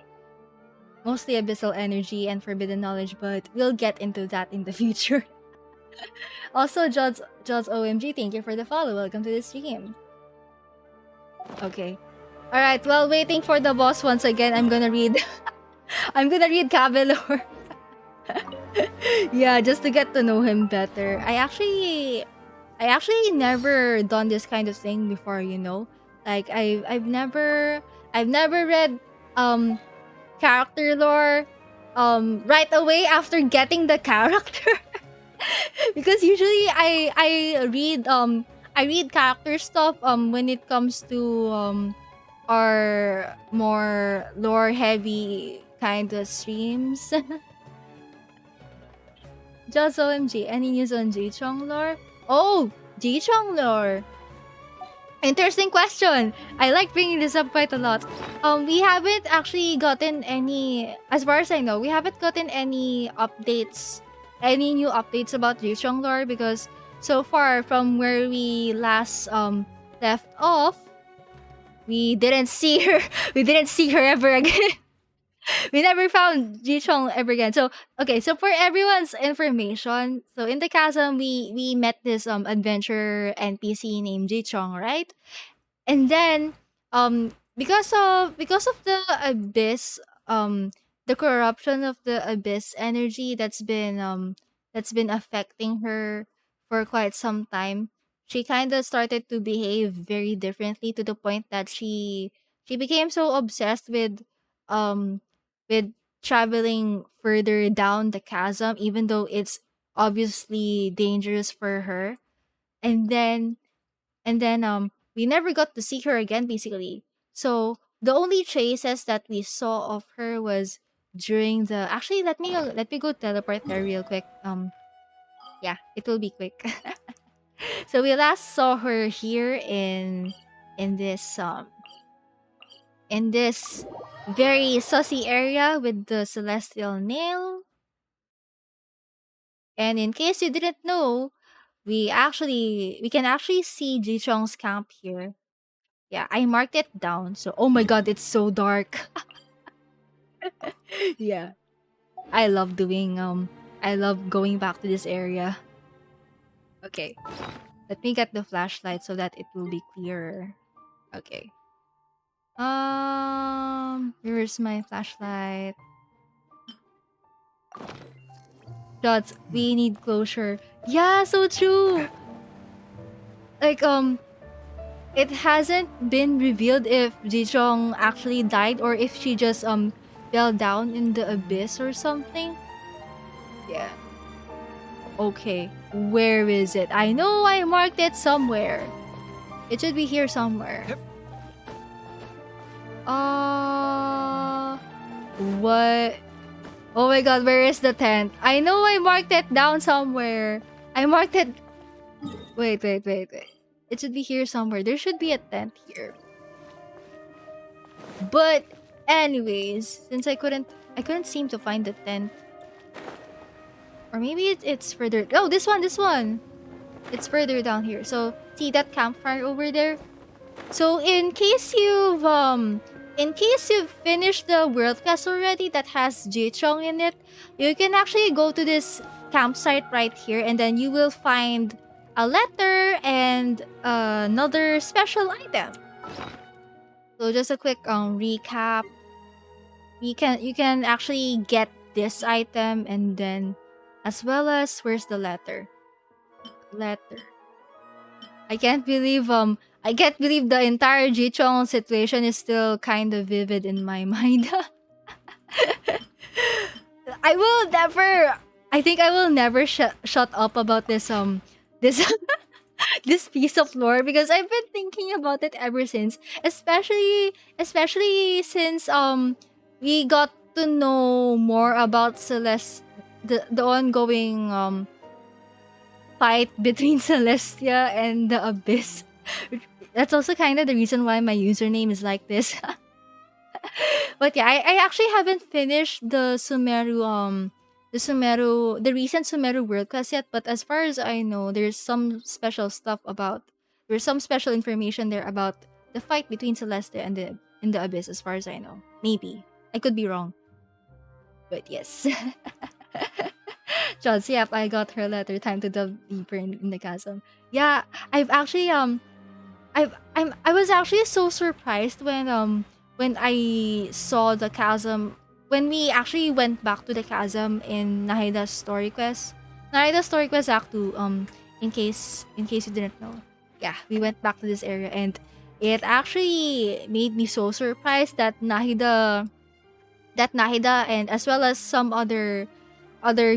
Mostly abyssal energy and forbidden knowledge, but we'll get into that in the future. Also, Jods OMG, thank you for the follow. Welcome to the stream. Okay. Alright, while waiting for the boss once again, I'm gonna read I'm gonna read Kaveh lore. Yeah, just to get to know him better. I actually never done this kind of thing before, you know? Like I've never read character lore right away after getting the character. Because usually I read character stuff when it comes to our more lore heavy kind of streams. Just OMG, any news on Jichong lore? Oh, Jichong lore. Interesting question. I like bringing this up quite a lot. We haven't actually gotten any, as far as I know, we haven't gotten any updates, any new updates about Jichong lore because so far from where we last left off, we didn't see her. We didn't see her ever again. We never found Jichong ever again. So okay, so for everyone's information, so in the chasm we met this adventure NPC named Jichong, right? And then because of the abyss, the corruption of the abyss energy that's been affecting her for quite some time, she kind of started to behave very differently to the point that she became so obsessed um with traveling further down the chasm even though it's obviously dangerous for her. And then and then we never got to see her again basically. So the only traces that we saw of her was during the, actually, let me go teleport there real quick. Yeah, it will be quick. So we last saw her here in this in this very sussy area with the celestial nail. And in case you didn't know, we can actually see Jichong's camp here. Yeah, I marked it down. So, oh my god, it's so dark. Yeah. I love going back to this area. Okay. Let me get the flashlight so that it will be clearer. Okay. Here's my flashlight. Shots, we need closure. Yeah, so true. Like it hasn't been revealed if Jichong actually died or if she just fell down in the abyss or something. Yeah. Okay, where is it? I know I marked it somewhere. It should be here somewhere. What? Oh my god, where is the tent? I know I marked it down somewhere. I marked it. Wait. It should be here somewhere. There should be a tent here. But anyways, since I couldn't seem to find the tent. Or maybe it's further. Oh, this one. It's further down here. So, see that campfire over there? So, in case you've finished the world quest already that has Jichong in it, you can actually go to this campsite right here and then you will find a letter and another special item. So just a quick recap. You can actually get this item and then as well as, where's the letter? I can't believe the entire Jichong situation is still kind of vivid in my mind. I will never I think I will never shut up about this this piece of lore because I've been thinking about it ever since. Especially since we got to know more about Celeste, the ongoing fight between Celestia and the Abyss. That's also kind of the reason why my username is like this. But yeah, I actually haven't finished the recent Sumeru World Quest yet, but as far as I know, there's some special information there about the fight between Celestia and the Abyss, as far as I know. Maybe. I could be wrong. But yes. John, yep, I got her letter. Time to delve deeper in the chasm. Yeah, I've actually I was actually so surprised when I saw the chasm when we actually went back to the chasm in Nahida's story quest. Nahida's story quest Act 2, in case you didn't know. Yeah, we went back to this area and it actually made me so surprised that Nahida and as well as some other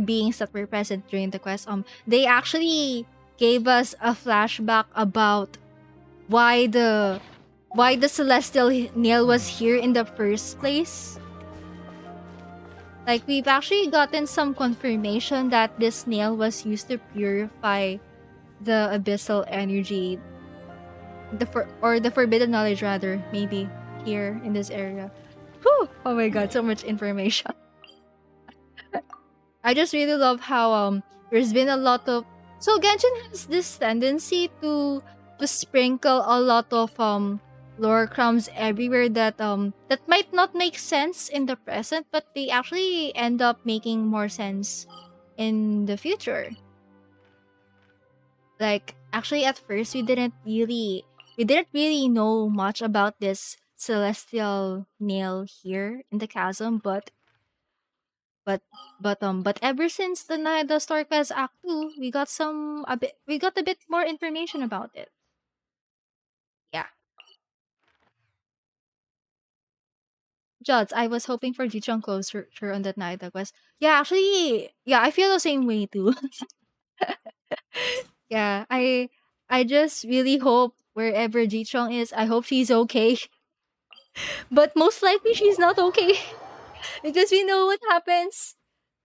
beings that were present during the quest, they actually gave us a flashback about why the celestial nail was here in the first place. Like, we've actually gotten some confirmation that this nail was used to purify the abyssal energy, the forbidden knowledge rather, maybe here in this area. Whew! Oh my god, so much information. I just really love how there's been a lot of Genshin has this tendency to sprinkle a lot of lore crumbs everywhere that might not make sense in the present, but they actually end up making more sense in the future. Like, actually at first we didn't really know much about this celestial nail here in the chasm, but ever since the Story Quest Act 2, we got a bit more information about it. Yeah. Jods, I was hoping for Jichong closure on that Naida quest. Yeah, actually, yeah, I feel the same way too. Yeah, I just really hope wherever Jichong is, I hope she's okay. But most likely she's not okay. Because we know what happens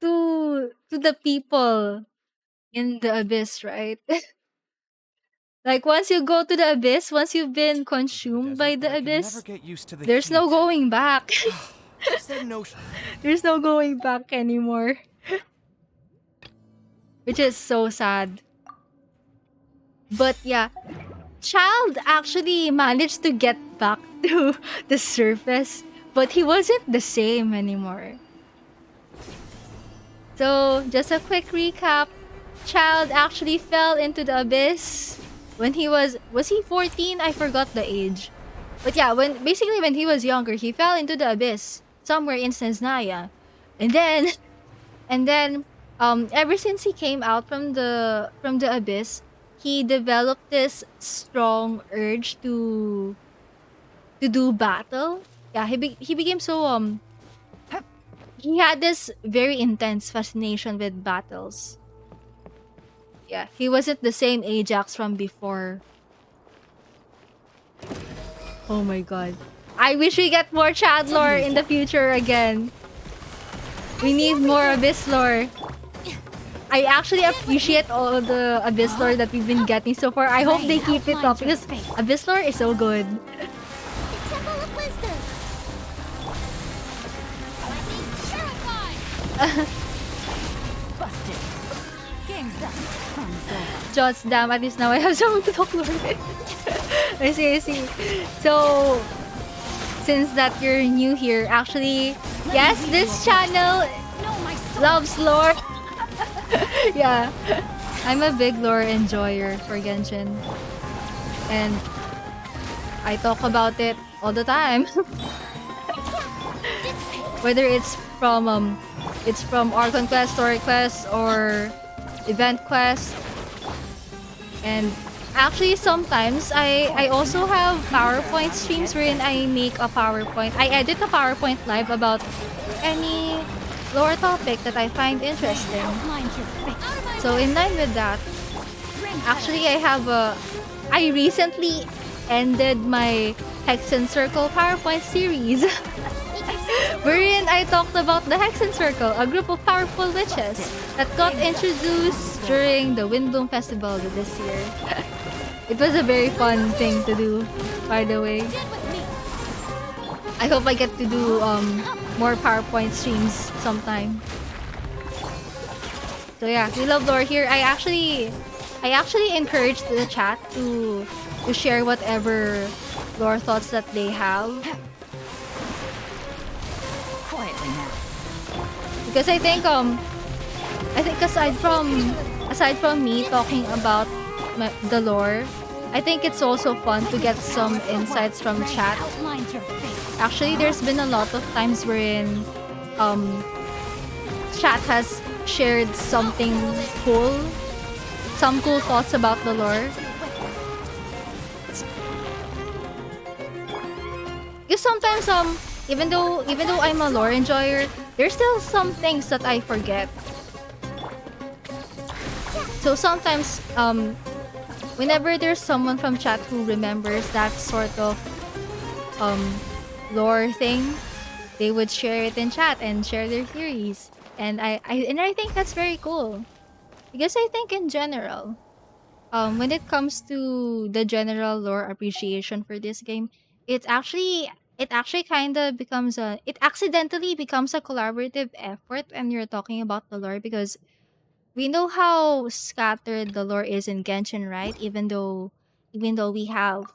to the people in the abyss, right? Like, once you go to the abyss, once you've been consumed by the abyss, there's no going back. There's no going back anymore. Which is so sad. But yeah, Child actually managed to get back to the surface, but he wasn't the same anymore. So, just a quick recap. Child actually fell into the abyss when he was he 14? I forgot the age. But yeah, when he was younger, he fell into the abyss somewhere in Snezhnaya. And then ever since he came out from the abyss, he developed this strong urge to do battle. Yeah, he became so he had this very intense fascination with battles. Yeah, he wasn't the same Ajax from before. Oh my god. I wish we get more Chad lore in the future again. We need more Abyss lore. I actually appreciate all the Abyss lore that we've been getting so far. I hope they keep it up because Abyss lore is so good. The Temple of Wisdom. Busted. Game's up. Fun's over. Jots, damn, at least now I have someone to talk lore with. I see. So, since that you're new here, actually, yes, this channel loves lore. Yeah, I'm a big lore enjoyer for Genshin, and I talk about it all the time. Whether it's from Archon Quest, Story Quest, or Event Quest, and Actually, sometimes I also have PowerPoint streams wherein I make a PowerPoint. I edit a PowerPoint live about any lore topic that I find interesting. Outlines your fate. So in line with that, actually I recently ended my Hexen Circle PowerPoint series wherein I talked about the Hexen Circle, a group of powerful witches that got introduced during the Windbloom Festival this year. It was a very fun thing to do, by the way. I hope I get to do more PowerPoint streams sometime. So yeah, we love lore here. I actually encouraged the chat to share whatever lore thoughts that they have, Quietly now. because I think aside from me talking about the lore, I think it's also fun to get some insights from chat. Outlines your fate. Actually, there's been a lot of times wherein chat has shared something cool, some cool thoughts about the lore. Because sometimes even though I'm a lore enjoyer, there's still some things that I forget. So sometimes whenever there's someone from chat who remembers that sort of lore thing, they would share it in chat and share their theories. And I think that's very cool. Because I think in general, when it comes to the general lore appreciation for this game, it actually kind of becomes it accidentally becomes a collaborative effort when you're talking about the lore, because we know how scattered the lore is in Genshin, right? Even though we have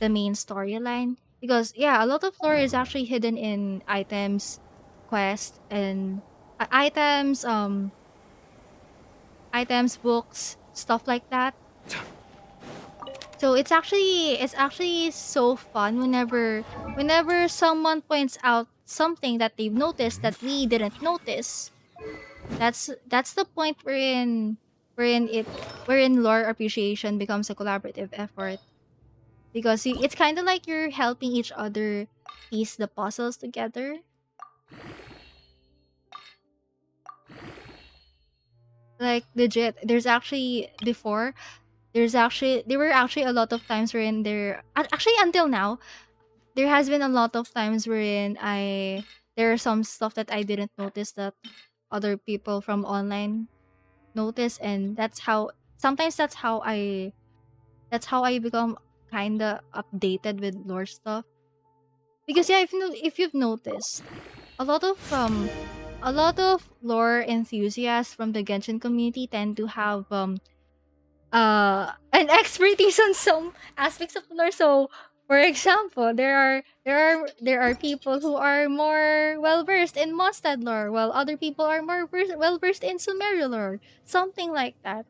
the main storyline, because yeah, a lot of lore is actually hidden in items, quests, and items, books, stuff like that. So it's actually so fun whenever someone points out something that they've noticed that we didn't notice. That's the point wherein lore appreciation becomes a collaborative effort, because it's kind of like you're helping each other piece the puzzles together. Like legit, there were actually a lot of times wherein actually until now there has been a lot of times wherein there are some stuff that I didn't notice that other people from online notice, and that's how I become kind of updated with lore stuff. Because yeah, if you've noticed, a lot of lore enthusiasts from the Genshin community tend to have an expertise on some aspects of lore. So for example, there are people who are more well versed in Mondstadt lore, while other people are more well versed in Sumeria lore, something like that.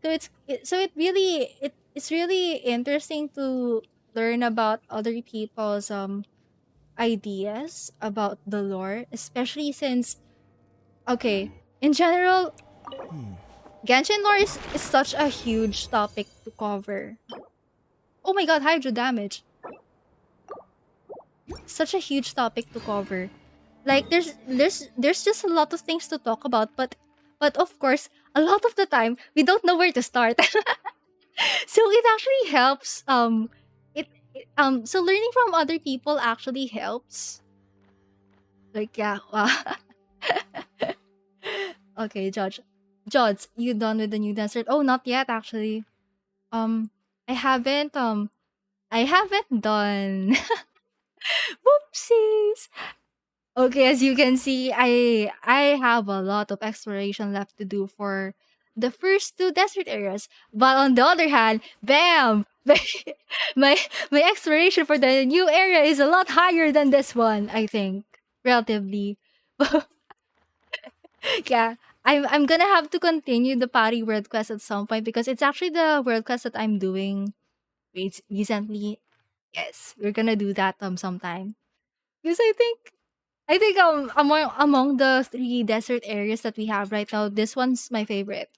So it's really interesting to learn about other people's ideas about the lore, especially since, okay, in general, Genshin lore is such a huge topic to cover. Oh my god, hydro damage. Such a huge topic to cover. Like there's just a lot of things to talk about, but of course, a lot of the time we don't know where to start. So it actually helps so learning from other people actually helps. Like yeah, wow. Okay, Judge, you done with the new desert? Oh, not yet actually. Um, I haven't done. Whoopsies. Okay, as you can see, I have a lot of exploration left to do for the first two desert areas. But on the other hand, bam, my my exploration for the new area is a lot higher than this one. I think relatively. Yeah, I'm gonna have to continue the party world quest at some point, because it's actually the world quest that I'm doing recently. Yes, we're gonna do that sometime. Because I think among the three desert areas that we have right now, this one's my favorite.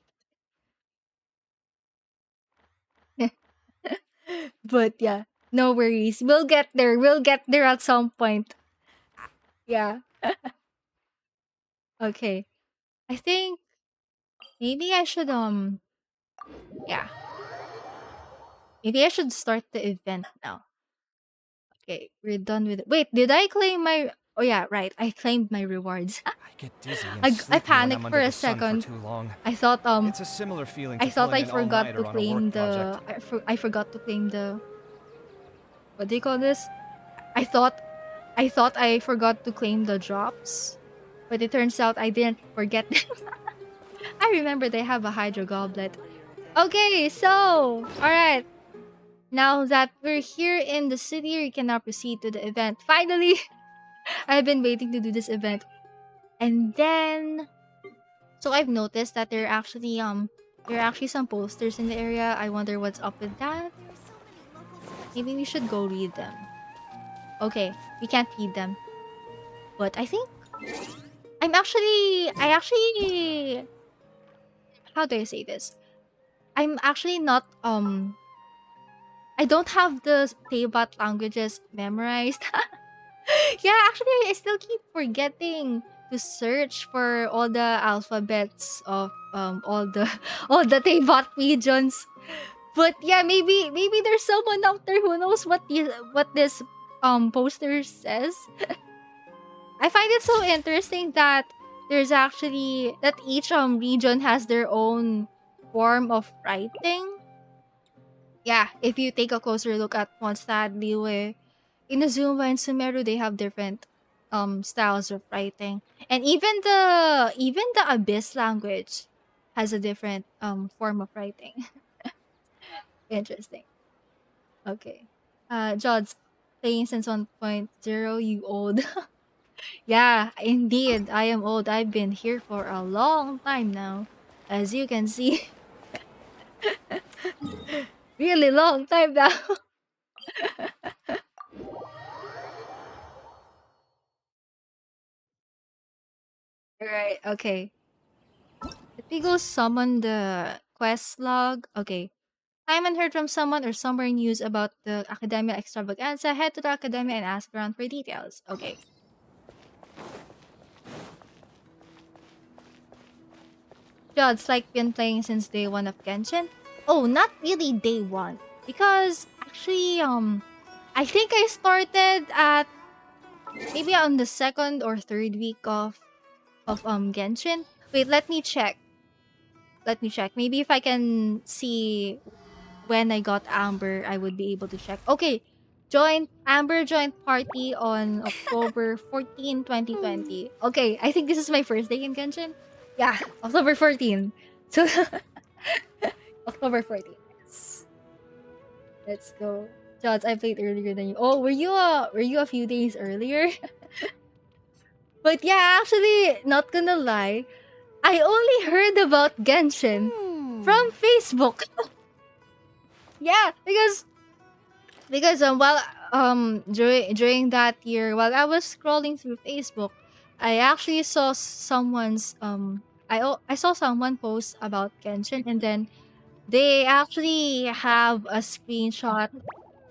But yeah, no worries. We'll get there. We'll get there at some point. Yeah. Okay. I think maybe I should yeah. Maybe I should start the event now. Okay, we're done with it. Wait, did I claim my Oh yeah, right. I claimed my rewards. I get dizzy and I sleepy when panicked I'm for under a the sun for second. too long. I thought It's a similar feeling to I thought pulling I an forgot to all-nighter on a claim work project. I forgot to claim the what do you call this? I thought I forgot to claim the drops, but it turns out I didn't forget them. I remember they have a hydro goblet. Okay, so all right. Now that we're here in the city, we can now proceed to the event. Finally, I've been waiting to do this event. And then so I've noticed that there are actually some posters in the area. I wonder what's up with that. Maybe we should go read them. Okay, we can't read them. But I think I actually how do I say this? I'm actually not I don't have the teapot languages memorized. Yeah, actually I still keep forgetting to search for all the alphabets of all the all the teapot regions. But yeah, maybe there's someone out there who knows what this poster says. I find it so interesting that there's actually that each region has their own form of writing. Yeah, if you take a closer look at Mondstadt, Liyue, Inazuma, and Sumeru, they have different styles of writing. And even the Abyss language has a different form of writing. Interesting. Okay. Jods, playing since 1.0, you old. Yeah, indeed, I am old. I've been here for a long time now. As you can see, really long time now. Alright, okay. Let me go summon the quest log. Okay. Simon heard from someone or somewhere news about the Academia Extravaganza. Head to the Academia and ask around for details. Okay. Jod's like been playing since day one of Genshin. Oh, not really day one. Because actually, I think I started at maybe on the second or third week of Genshin. Wait, let me check. Let me check. Maybe if I can see when I got Amber, I would be able to check. Okay. Amber joined party on October 14, 2020. Okay, I think this is my first day in Genshin. Yeah, October 14. So October 14. Yes. Let's go. Jods, I played earlier than you. Oh, were you a few days earlier? But yeah, actually, not gonna lie, I only heard about Genshin from Facebook. Yeah, because while during that year while I was scrolling through Facebook, I actually saw someone's I saw someone post about Genshin, and then they actually have a screenshot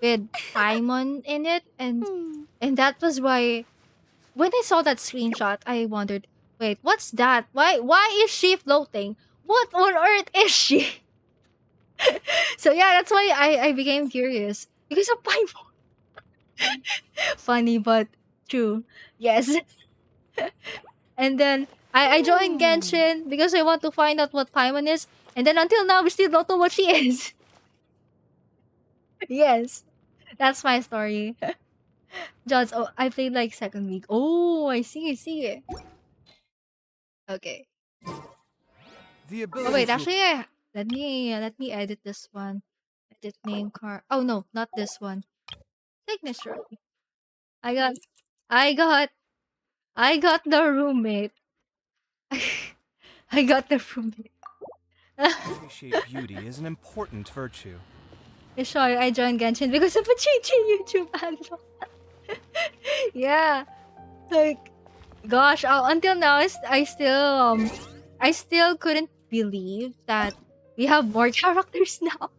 with Paimon in it, and that was why when I saw that screenshot I wondered, wait, what's that? Why is she floating? What on earth is she? So yeah, that's why I became curious because of Paimon. Funny but true. Yes. And then I joined Genshin because I want to find out what Paimon is. And then until now, we still don't know what she is. Yes. That's my story. Jods, oh, I played like second week. Oh, I see. Okay. The Oh ability wait, to actually, let me edit this one. Edit name card. Oh no, not this one. Signature. I got, I got, I got the roommate. I got the roommate. appreciate beauty is an important virtue. Sure, I joined Genshin because of a Chi YouTube handle. Yeah, like, gosh, until now, I still couldn't believe that we have more characters now.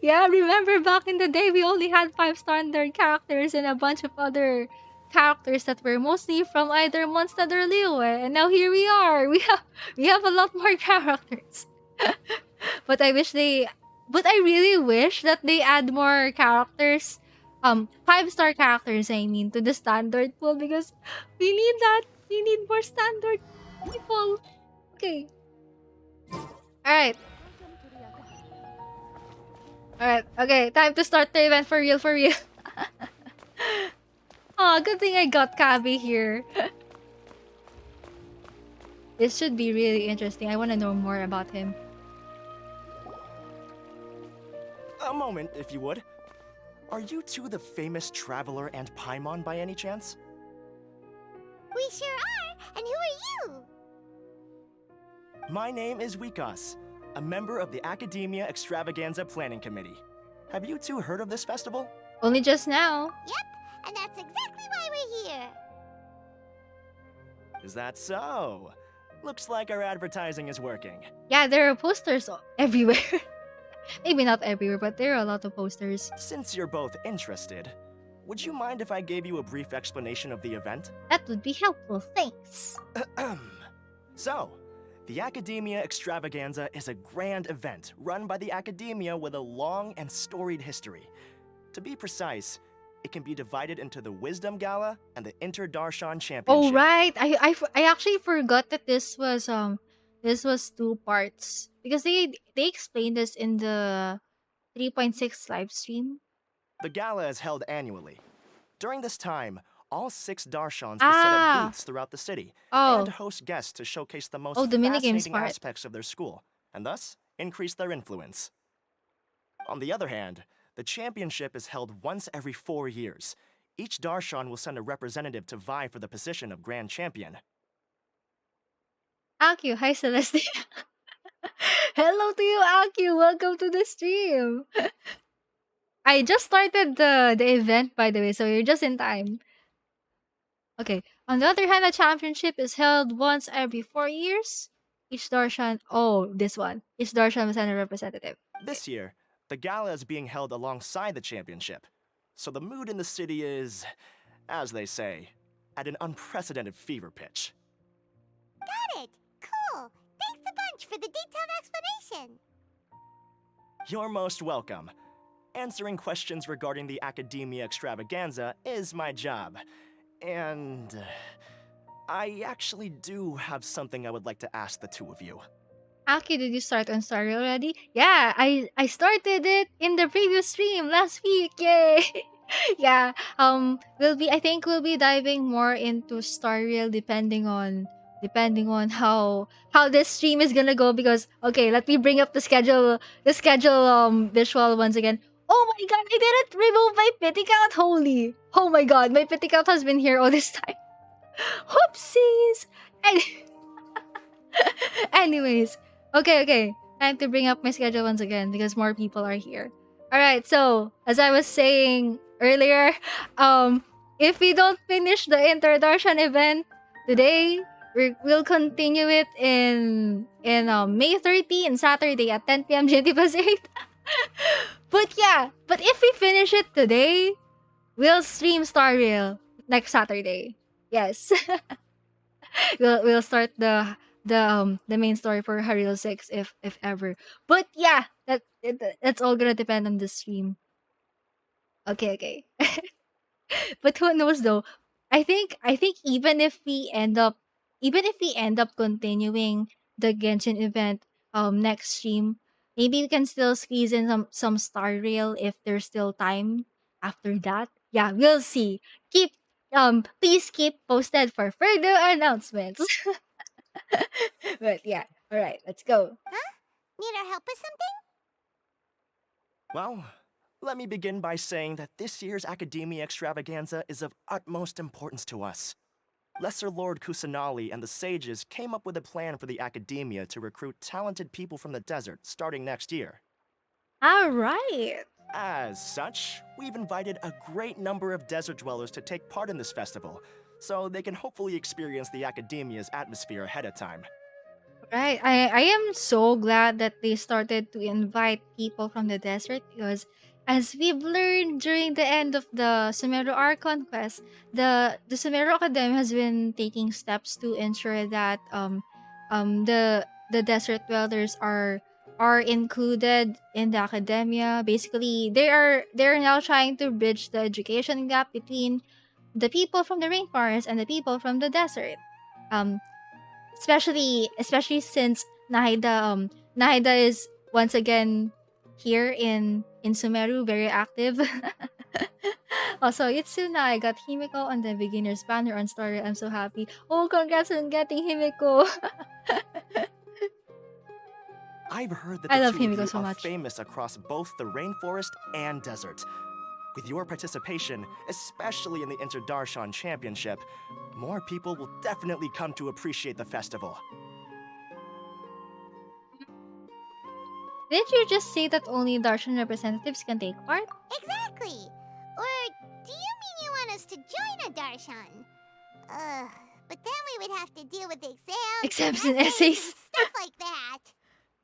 Yeah, remember back in the day, we only had 5 standard characters and a bunch of other characters that were mostly from either Mondstadt or Liyue, and now here we are. We have a lot more characters. but I wish they, but I really wish that they add more characters, 5-star characters. I mean, to the standard pool because we need that. We need more standard people. Okay. All right. Alright, okay, time to start the event for real, for real. Oh, good thing I got Kaveh here. This should be really interesting. I want to know more about him. A moment, if you would. Are you two the famous traveler and Paimon by any chance? We sure are. And who are you? My name is Wikas, a member of the Academia Extravaganza Planning Committee. Have you two heard of this festival? Only just now. Yep, and that's exactly why we're here. Is that so? Looks like our advertising is working. Yeah, there are posters everywhere. Maybe not everywhere, but there are a lot of posters. Since you're both interested, would you mind if I gave you a brief explanation of the event? That would be helpful, thanks. So, the Academia Extravaganza is a grand event run by the Academia with a long and storied history. To be precise, it can be divided into the Wisdom Gala and the Inter-Darshan Championship. Oh right, I actually forgot that this was 2 parts because they explained this in the 3.6 live stream. The gala is held annually. During this time, all 6 Darshans will set up booths throughout the city and host guests to showcase the most the minigames fascinating part. aspects of their school, and thus increase their influence. On the other hand, the championship is held once every 4 years. Each Darshan will send a representative to vie for the position of Grand Champion. Akio, hi Celeste. Hello to you, Akio. Welcome to the stream. I just started the event, by the way, so you're just in time. Okay. On the other hand, the championship is held once every 4 years. Each Darshan, this one. Each Darshan will send a representative. This year, the gala is being held alongside the championship, so the mood in the city is, as they say, at an unprecedented fever pitch. Got it. Cool. Thanks a bunch for the detailed explanation. You're most welcome. Answering questions regarding the Academia Extravaganza is my job. And I actually do have something I would like to ask the two of you. Aki, did you start on Story already? Yeah, I started it in the previous stream last week. Yay! Yeah. I think we'll be diving more into Star Rail depending on how this stream is gonna go, because okay, let me bring up the schedule visual once again. Oh my god, I didn't remove my pity count. Holy. Oh my god, my pity count has been here all this time. Whoopsies. Anyways, okay. Time to bring up my schedule once again because more people are here. Alright, so as I was saying earlier, if we don't finish the Inter-Darshan event today, we'll continue it in May 13, Saturday at 10 p.m. GMT plus 8. But if we finish it today, we'll stream Star Rail next Saturday. Yes. we'll start the main story for Haril 6 if ever. But yeah, that's all gonna depend on the stream. Okay. But who knows though? I think even if we end up continuing the Genshin event next stream, maybe we can still squeeze in some Star Rail if there's still time after that. Yeah, we'll see. Please keep posted for further announcements. But yeah, all right, let's go. Need our help with something? Well, let me begin by saying that this year's Academia Extravaganza is of utmost importance to us. Lesser Lord Kusanali and the sages came up with a plan for the Academia to recruit talented people from the desert starting next year. All right. As such, we've invited a great number of desert dwellers to take part in this festival, so they can hopefully experience the Academia's atmosphere ahead of time. Right. I am so glad that they started to invite people from the desert because as we've learned during the end of the Sumeru Archon quest, the Sumeru Academy has been taking steps to ensure that the desert dwellers are included in the academia. Basically, they're now trying to bridge the education gap between the people from the rainforest and the people from the desert. Um, especially since Nahida is once again here in Sumeru, very active. Also, Itsuna, I got Himiko on the beginner's banner on story. I'm so happy. Oh, congrats on getting Himiko. I've heard that I the love two of Himiko you so are much. famous across both the rainforest and desert. With your participation, especially in the Inter-Darshan Championship, more people will definitely come to appreciate the festival. Didn't you just say that only Darshan representatives can take part? Exactly. Or do you mean you want us to join a Darshan? But then we would have to deal with exams, Exams and essays, essays. and stuff like that.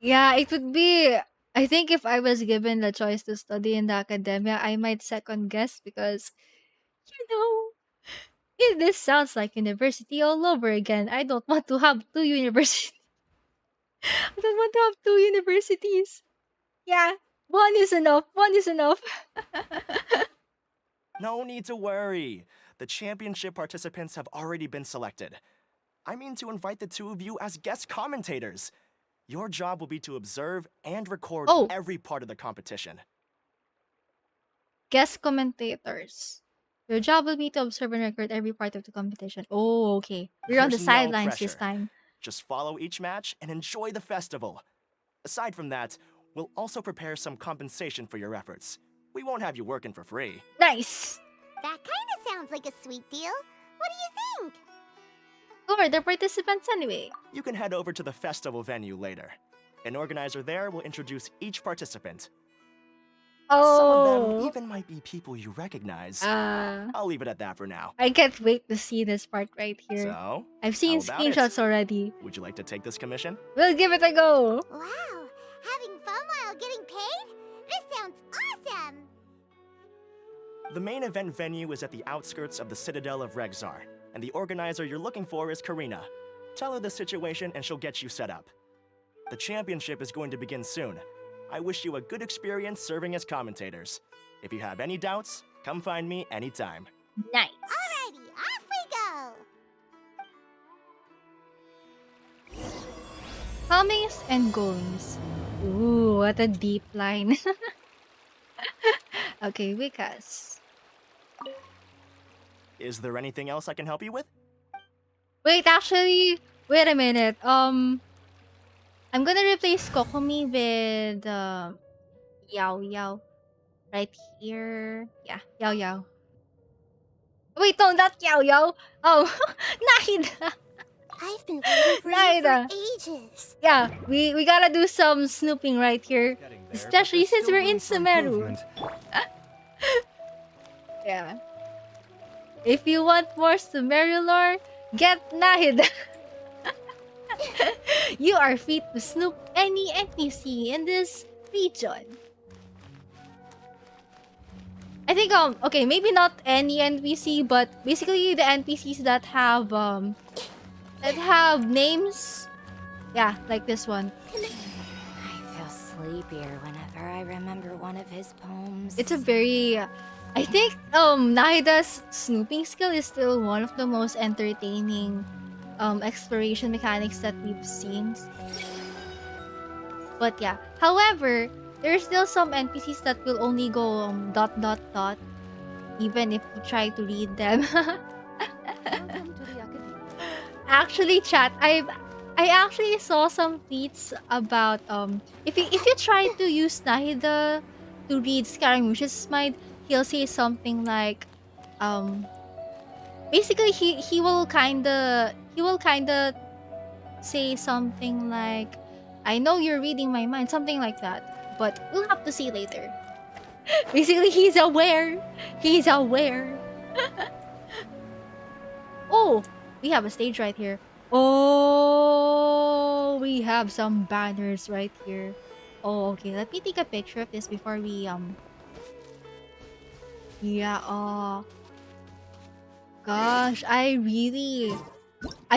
Yeah, it would be. I think if I was given the choice to study in the academia, I might second guess because, you know, this sounds like university all over again. I don't want to have two universities. I don't want to have two universities. Yeah, one is enough. One is enough. No need to worry. The championship participants have already been selected. I mean to invite the two of you as guest commentators. Your job will be to observe and record Oh, every part of the competition. guest commentators. Your job will be to observe and record every part of the competition. Oh, okay. We're on the There's no sidelines this pressure. time. Just follow each match and enjoy the festival. Aside from that, we'll also prepare some compensation for your efforts. We won't have you working for free. Nice. That kind of sounds like a sweet deal. What do you think? Who are the participants anyway? You can head over to the festival venue later. An organizer there will introduce each participant. Some of them Oh. even might be people you recognize. Uh, I'll leave it at that for now. I can't wait to see this part right here. So, I've seen how about it? screenshots already. Would you like to take this commission? We'll give it a go. Wow, having fun while getting paid? This sounds awesome! The main event venue is at the outskirts of the Citadel of Regzar, and the organizer you're looking for is Karina. Tell her the situation and she'll get you set up. The championship is going to begin soon. I wish you a good experience serving as commentators. If you have any doubts, come find me anytime. Nice. Alrighty, off we go! Comings and goings. Ooh, what a deep line. Okay, Wikas. Is there anything else I can help you with? Wait, actually, wait a minute. I'm gonna replace Kokomi with Yao Yao right here. Yeah, Yao Yao. Wait, no, not Yao Yao. Oh, Nahida. I've been waiting for you Nahida. for ages. Yeah, we gotta do some snooping right here, Getting there, but especially there's since still we're room in for Sumeru. improvement. Yeah. If you want more Sumeru lore, get Nahida. You are free to snoop any NPC in this region. I think okay, maybe not any NPC, but basically the NPCs that have names. Yeah, like this one. I feel sleepier whenever I remember one of his poems. It's a very I think Nahida's snooping skill is still one of the most entertaining exploration mechanics that we've seen. But yeah, however, there's still some NPCs that will only go dot dot dot even if you try to read them. Welcome to the academy. Actually, chat, I actually saw some tweets about if you try to use Nahida to read Scaramouche's mind, he'll say something like basically he will kinda say something like, I know you're reading my mind, something like that. But we'll have to see later. Basically, he's aware. He's aware. Oh, we have a stage right here. Oh, Oh, we have some banners right here. Oh, okay. Let me take a picture of this before we Yeah. Oh, gosh. I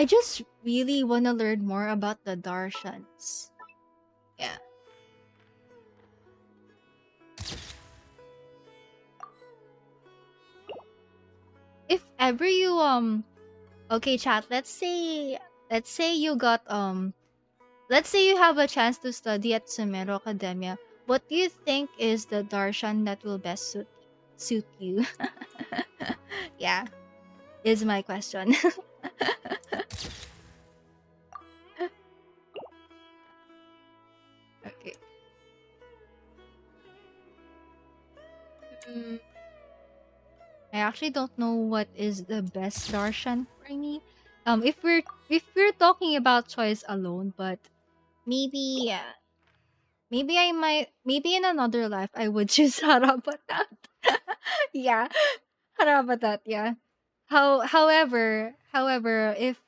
just really want to learn more about the Darshans. Yeah. If ever you okay, chat, let's say you got let's say you have a chance to study at Sumero Academia. What do you think is the darshan that will best suit you? Yeah, is my question. Okay. Mm, I actually don't know what is the best darshan for me. If we're talking about choice alone, but maybe maybe in another life I would choose Harabatat. Yeah, Harabatat. Yeah. However, if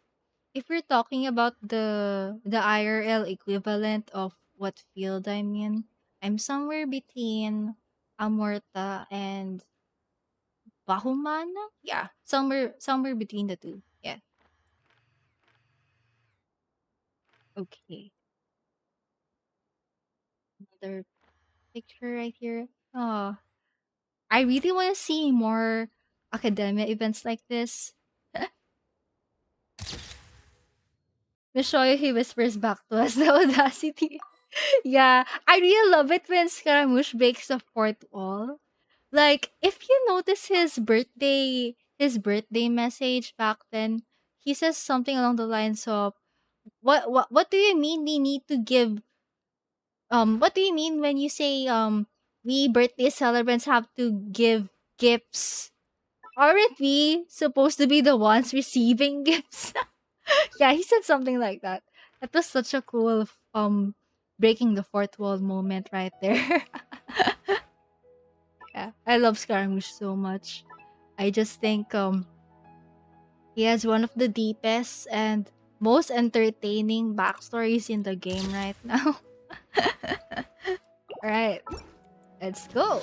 we're talking about the IRL equivalent of what field I'm in, I'm somewhere between Amorta and Bahumana. Yeah, somewhere between the two. Yeah. Okay. Another picture right here. Oh, I really want to see more academia events like this. Mishoyo, he whispers back to us the audacity. Yeah, I really love it when Scaramouche breaks the fourth wall. Like, if you notice his birthday message back then, he says something along the lines of, what do you mean we need to give what do you mean when you say we birthday celebrants have to give gifts? Aren't we supposed to be the ones receiving gifts? Yeah, he said something like that. That was such a cool breaking the fourth wall moment right there. Yeah, I love Scaramouche so much. I just think he has one of the deepest and most entertaining backstories in the game right now. Alright, let's go.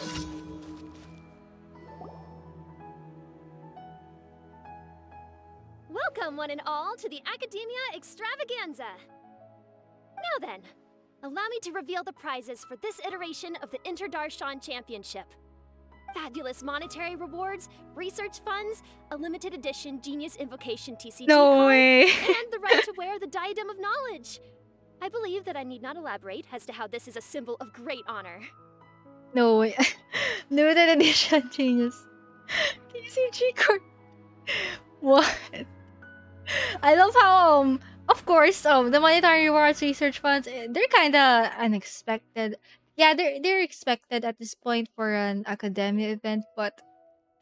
Welcome, one and all, to the Academia Extravaganza! Now then, allow me to reveal the prizes for this iteration of the Inter-Darshan Championship. Fabulous monetary rewards, research funds, a limited edition Genius Invocation TCG card, and the right to wear the Diadem of Knowledge. I believe that I need not elaborate as to how this is a symbol of great honor. No way. Limited edition genius. TCG card. What? I love how of course the monetary rewards research funds they're kind of unexpected. Yeah, they're expected at this point for an academia event, but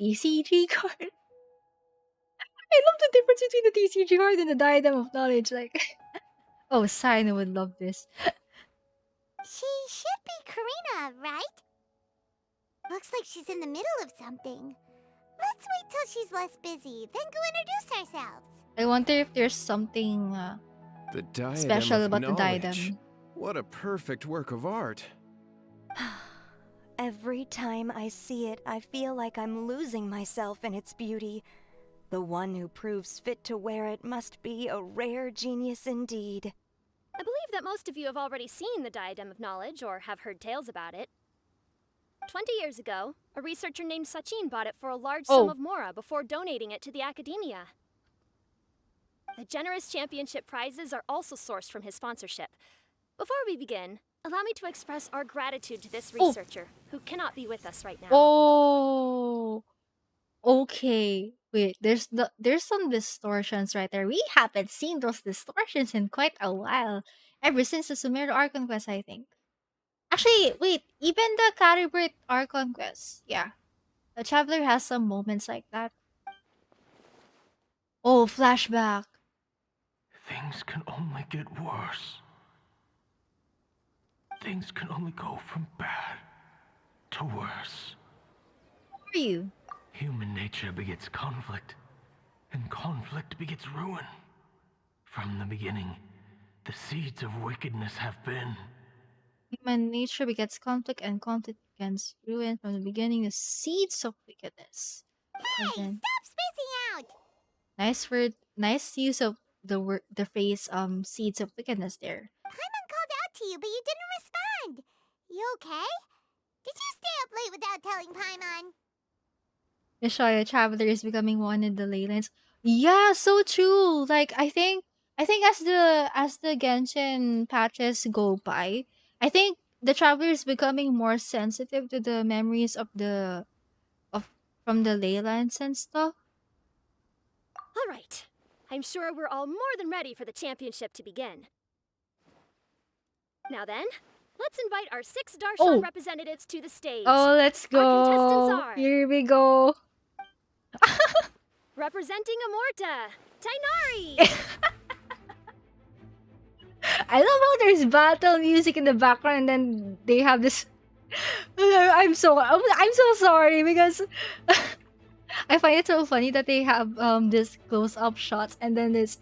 TCG card. I love the difference between the TCG card and the diadem of knowledge. Like, oh, Sino would love this. She should be Karina, right? Looks like she's in the middle of something. Let's wait till she's less busy, then go introduce ourselves. I wonder if there's something The diadem special of about the knowledge. diadem. What a perfect work of art. Every time I see it, I feel like I'm losing myself in its beauty. The one who proves fit to wear it must be a rare genius indeed. I believe that most of you have already seen the Diadem of Knowledge or have heard tales about it. 20 years ago, a researcher named Sachin bought it for a large sum of mora before donating it to the Academia. The generous championship prizes are also sourced from his sponsorship. Before we begin, allow me to express our gratitude to this researcher, who cannot be with us right now. Oh, okay. Wait, there's some distortions right there. We haven't seen those distortions in quite a while. Ever since the Sumeru Archon Quest, I think. Actually, wait, even the Calibrate Archon Quest. Yeah. The Traveler has some moments like that. Oh, flashback. Things can only get worse. Things can only go from bad to worse. Who are you? Human nature begets conflict, and conflict begets ruin. From the beginning, The seeds of wickedness have been. Human nature begets conflict, and conflict begets ruin. From the beginning, the seeds of wickedness. Hey, Again, stop spacing out! nice word, nice use of the phrase seeds of wickedness there. Paimon called out to you, but you didn't respond. You okay? Did you stay up late without telling Paimon? The Shoyo traveler is becoming one in the ley lines. Yeah, so true. Like I think as the Genshin patches go by, I think the traveler is becoming more sensitive to the memories of from the ley lines and stuff. All right. I'm sure we're all more than ready for the championship to begin. Now then, let's invite our 6 Darshan Oh. representatives to the stage. Oh, let's Our contestants go. are Here we go. representing Amorta, Tainari. I love how there's battle music in the background and then they have this I'm so sorry because I find it so funny that they have this close up shots and then this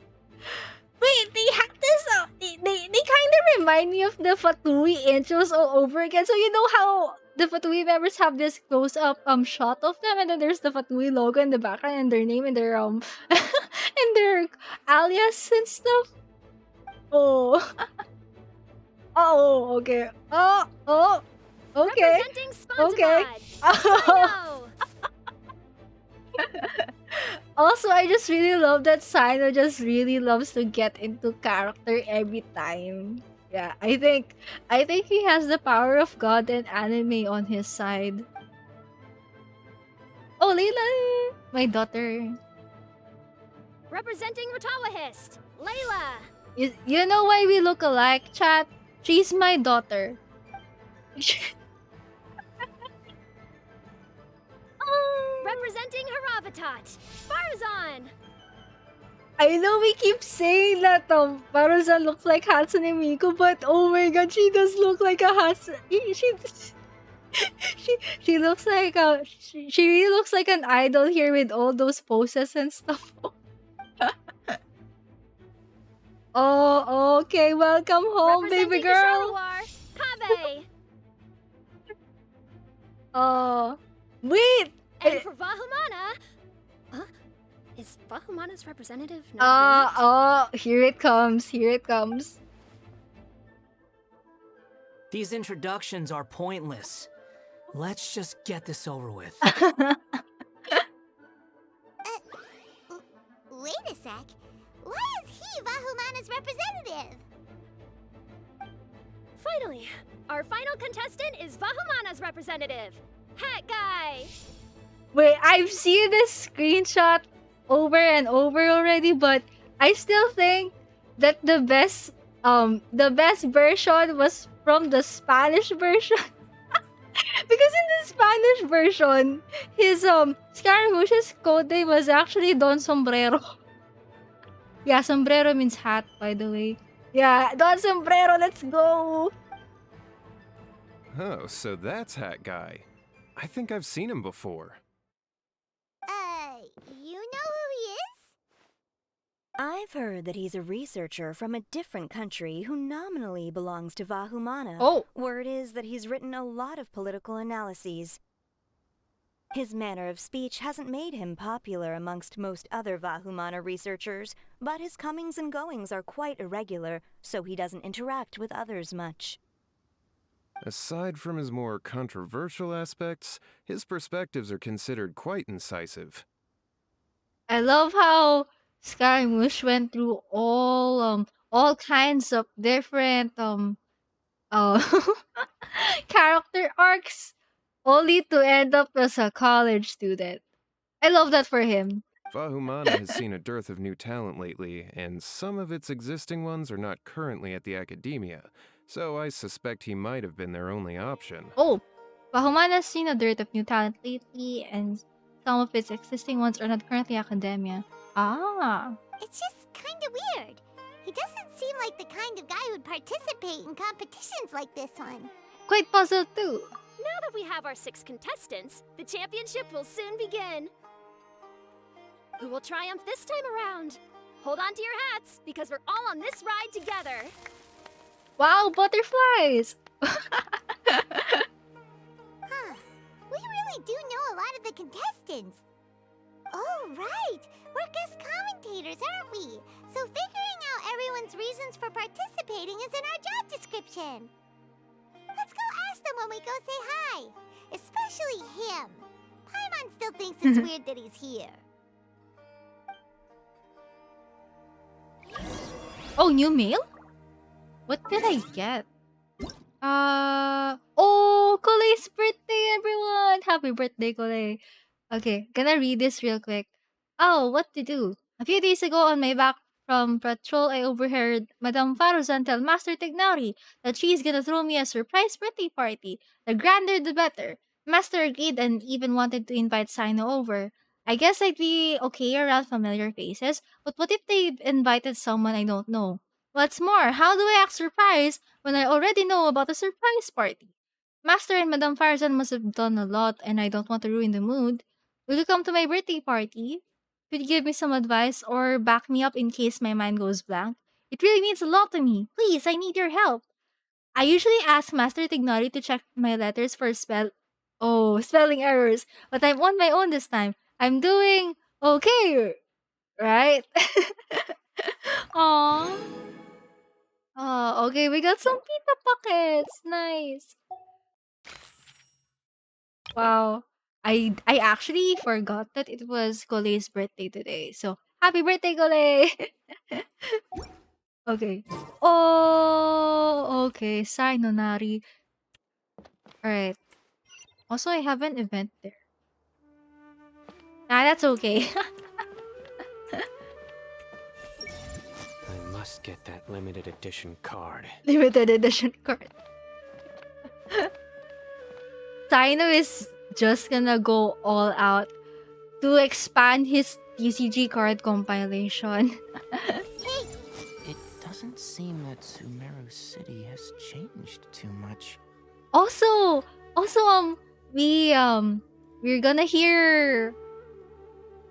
wait, they have this they kind of remind me of the Fatui intros all over again. So you know how the Fatui members have this close up shot of them and then there's the Fatui logo in the background and their name and their and their alias and stuff. Oh. Oh, okay. Oh, okay. Representing Okay. Spontanad, Sino. Also, I just really love that Sino just really loves to get into character every time. Yeah, I think he has the power of God and anime on his side. Oh, Layla, my daughter. Representing Ratawahist, Layla. You know why we look alike, chat? She's my daughter. Representing Haravatat, Farazan. I know we keep saying that Paruzan looks like Hatsune Miku, but oh my god, she does look like a Hatsune. She looks like she really looks like an idol here with all those poses and stuff. Oh, okay. Welcome home, baby Representing girl. Kaveh. Oh, wait. And for Vahumana, is Vahumana's representative not Oh, here it comes. Here it comes. These introductions are pointless. Let's just get this over with. Wait a sec. Why is he Vahumana's representative? Finally, our final contestant is Vahumana's representative, Hat Guy. Wait, I've seen this screenshot over and over already, but I still think that the best version was from the Spanish version. Because in the Spanish version, his Scaramouche's code name was actually Don Sombrero. Yeah, sombrero means hat, by the way. Yeah, Don Sombrero, let's go! Oh, so that's Hat Guy. I think I've seen him before. You know who he is? I've heard that he's a researcher from a different country who nominally belongs to Vahumana. Oh. Word is that he's written a lot of political analyses. His manner of speech hasn't made him popular amongst most other Vahumana researchers, but his comings and goings are quite irregular, so he doesn't interact with others much. Aside from his more controversial aspects, his perspectives are considered quite incisive. I love how Scaramouche went through all kinds of different character arcs only to end up as a college student. I love that for him. Vahumana has seen a dearth of new talent lately, and some of its existing ones are not currently at the academia, so I suspect he might have been their only option. Oh, Bahumana's seen a dearth of new talent lately, and some of its existing ones are not currently academia. Ah. It's just kinda weird. He doesn't seem like the kind of guy who'd participate in competitions like this one. Quite puzzled too. Now that we have our 6 contestants, the championship will soon begin. Who will triumph this time around? Hold on to your hats, because we're all on this ride together. Wow, butterflies! Huh. We really do know a lot of the contestants. Oh, right. We're guest commentators, aren't we? So figuring out everyone's reasons for participating is in our job description. Let's go ask them when we go say hi. Especially him. Paimon still thinks it's weird that he's here. Oh, new mail? What did I get? Oh, Kolei's birthday, everyone! Happy birthday, Kolei. Okay, gonna read this real quick. Oh, what to do? A few days ago on my back from patrol, I overheard Madame Faruzan tell Master Tignari that she's gonna throw me a surprise birthday party. The grander the better. Master agreed and even wanted to invite Sino over. I guess I'd be okay around familiar faces, but what if they invited someone I don't know? What's more, how do I act surprised when I already know about the surprise party? Master and Madame Farzan must have done a lot, and I don't want to ruin the mood. Will you come to my birthday party? Could you give me some advice or back me up in case my mind goes blank? It really means a lot to me. Please, I need your help. I usually ask Master Tignari to check my letters for spelling errors, but I'm on my own this time. I'm doing okay, right? Aww. Oh, okay, we got some pita pockets. Nice. Wow. I actually forgot that it was Kolei's birthday today. So, happy birthday, Kolei! Okay. Oh, okay. Sayonari. Alright. Also, I have an event there. Nah, that's okay. I must get that limited edition card. Limited edition card. Sino is just gonna go all out to expand his TCG card compilation. It doesn't seem that Sumeru City has changed too much. Also, we're gonna hear.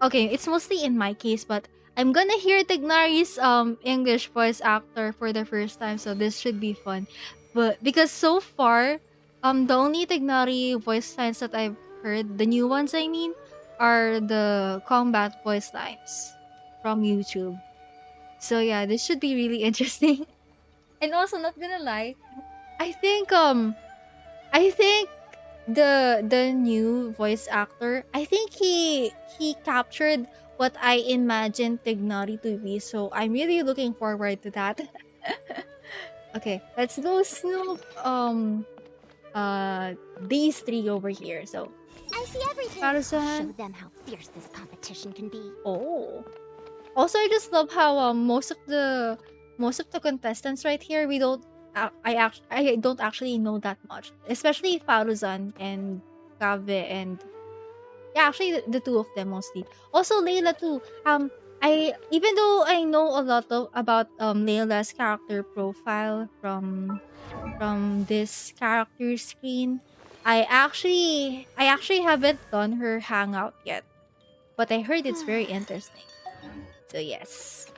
Okay, it's mostly in my case, but I'm gonna hear Tignari's English voice actor for the first time, so this should be fun. But because so far, the only Tignari voice lines that I've heard, the new ones I mean, are the combat voice lines from YouTube. So yeah, this should be really interesting. And also, not gonna lie, I think the new voice actor, I think he captured what I imagined Tignari to be, so I'm really looking forward to that. Okay, let's go snoop these three over here. So I see everything. Faruzan. Show them how fierce this competition can be. Oh. Also, I just love how most of the contestants right here, we don't I don't actually know that much, especially Faruzan and Kaveh and yeah, actually the two of them mostly. Also Layla too. I even though I know a lot about Layla's character profile from this character screen, I actually haven't done her hangout yet, but I heard it's very interesting. So yes.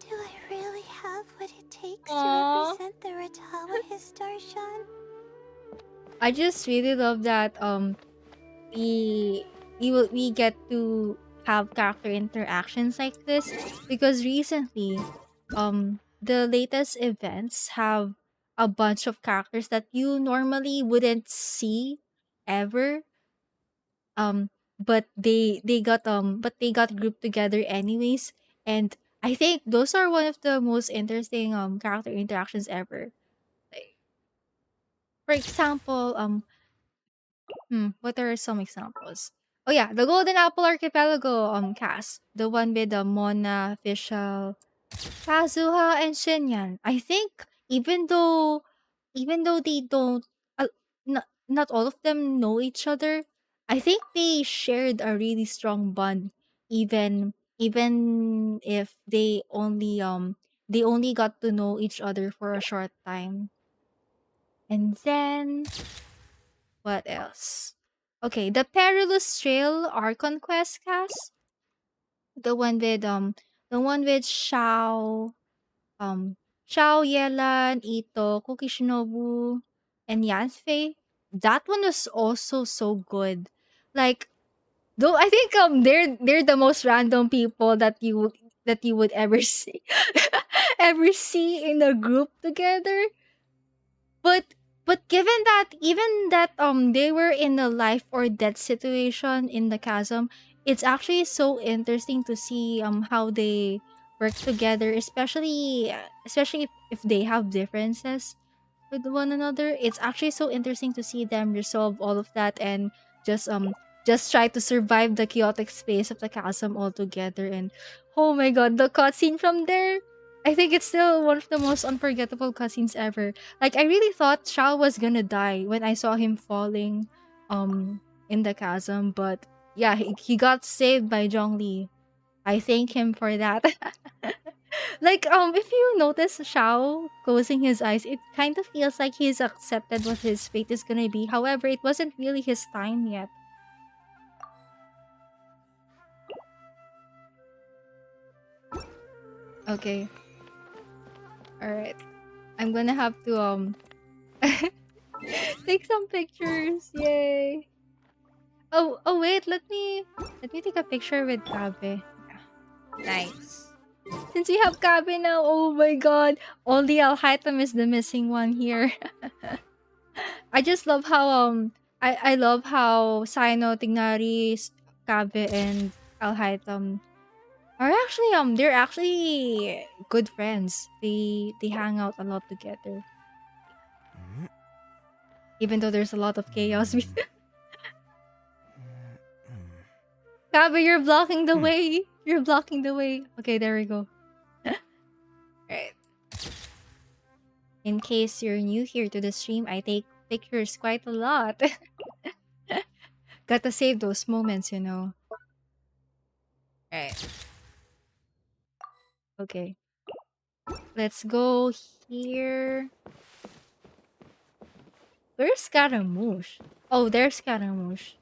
Do I really have what it takes Aww. to represent the Ratawa Darshan? I just really love that we get to have character interactions like this because recently the latest events have a bunch of characters that you normally wouldn't see ever, but they got grouped together anyways, and I think those are one of the most interesting character interactions ever. Like, for example, what are some examples? Oh yeah, the Golden Apple Archipelago cast, the one with Mona, Fischl, Kazuha, and Shinyan. I think even though they don't, not all of them know each other, I think they shared a really strong bond. Even if they only got to know each other for a short time. And then what else? Okay, the Perilous Trail Archon Quest cast. The one with Shao, um Yelan, Ito, Kukishinobu, and Yanfei. That one was also so good. Like, though I think they're the most random people that you would ever see ever see in a group together. But given that even that they were in a life or death situation in the chasm, it's actually so interesting to see how they work together, especially if they have differences with one another. It's actually so interesting to see them resolve all of that and just um just try to survive the chaotic space of the chasm altogether. And oh my god, the cutscene from there, I think it's still one of the most unforgettable cutscenes ever. Like, I really thought Shao was gonna die when I saw him falling in the chasm, but yeah, he got saved by Zhongli. I thank him for that. Like, if you notice Shao closing his eyes, it kind of feels like he's accepted what his fate is gonna be. However, it wasn't really his time yet. Okay. Alright. I'm gonna have to take some pictures. Yay. Oh wait, let me take a picture with Kaveh. Nice. Since we have Kaveh now, oh my god. Only Alhaitam is the missing one here. I just love how I love how Sino, Tignari, Kaveh, and Alhaitam are actually they're actually good friends. They hang out a lot together. Even though there's a lot of chaos with Kaveh, you're blocking the way. You're blocking the way. Okay, there we go. Right. In case you're new here to the stream, I take pictures quite a lot. Gotta save those moments, you know. Right. Okay. Let's go here. Where's Scaramouche? Oh, there's Scaramouche.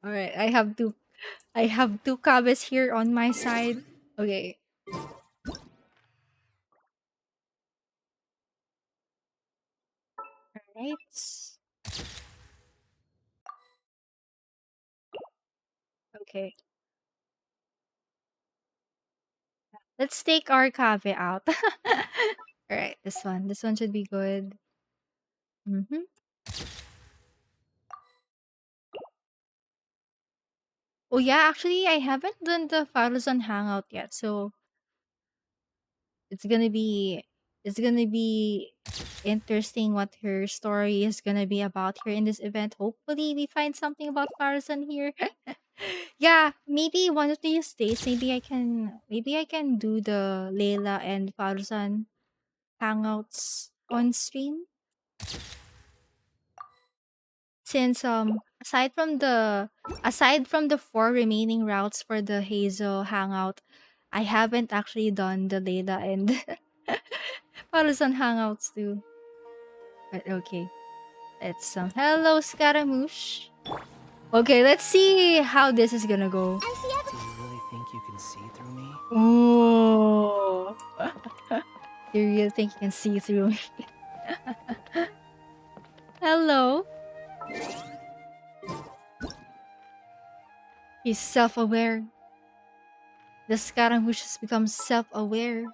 Alright, I have two Cabes here on my side. Okay. Alright. Okay. Let's take our Cave out. Alright, this one. This one should be good. Mm-hmm. Oh yeah, actually I haven't done the Faruzan hangout yet, so it's gonna be it's gonna be interesting what her story is gonna be about here in this event. Hopefully we find something about Faruzan here. Yeah, maybe one of these days maybe I can do the Layla and Faruzan hangouts on stream. Since aside from the four remaining routes for the Hazel hangout, I haven't actually done the Layla and Faruzan hangouts too. But okay. Let's hello Scaramouche. Okay, let's see how this is gonna go. Do you really think you can see through me? Oh. You really think you can see through me? Hello. He's self-aware. The Scaramouche has become self-aware.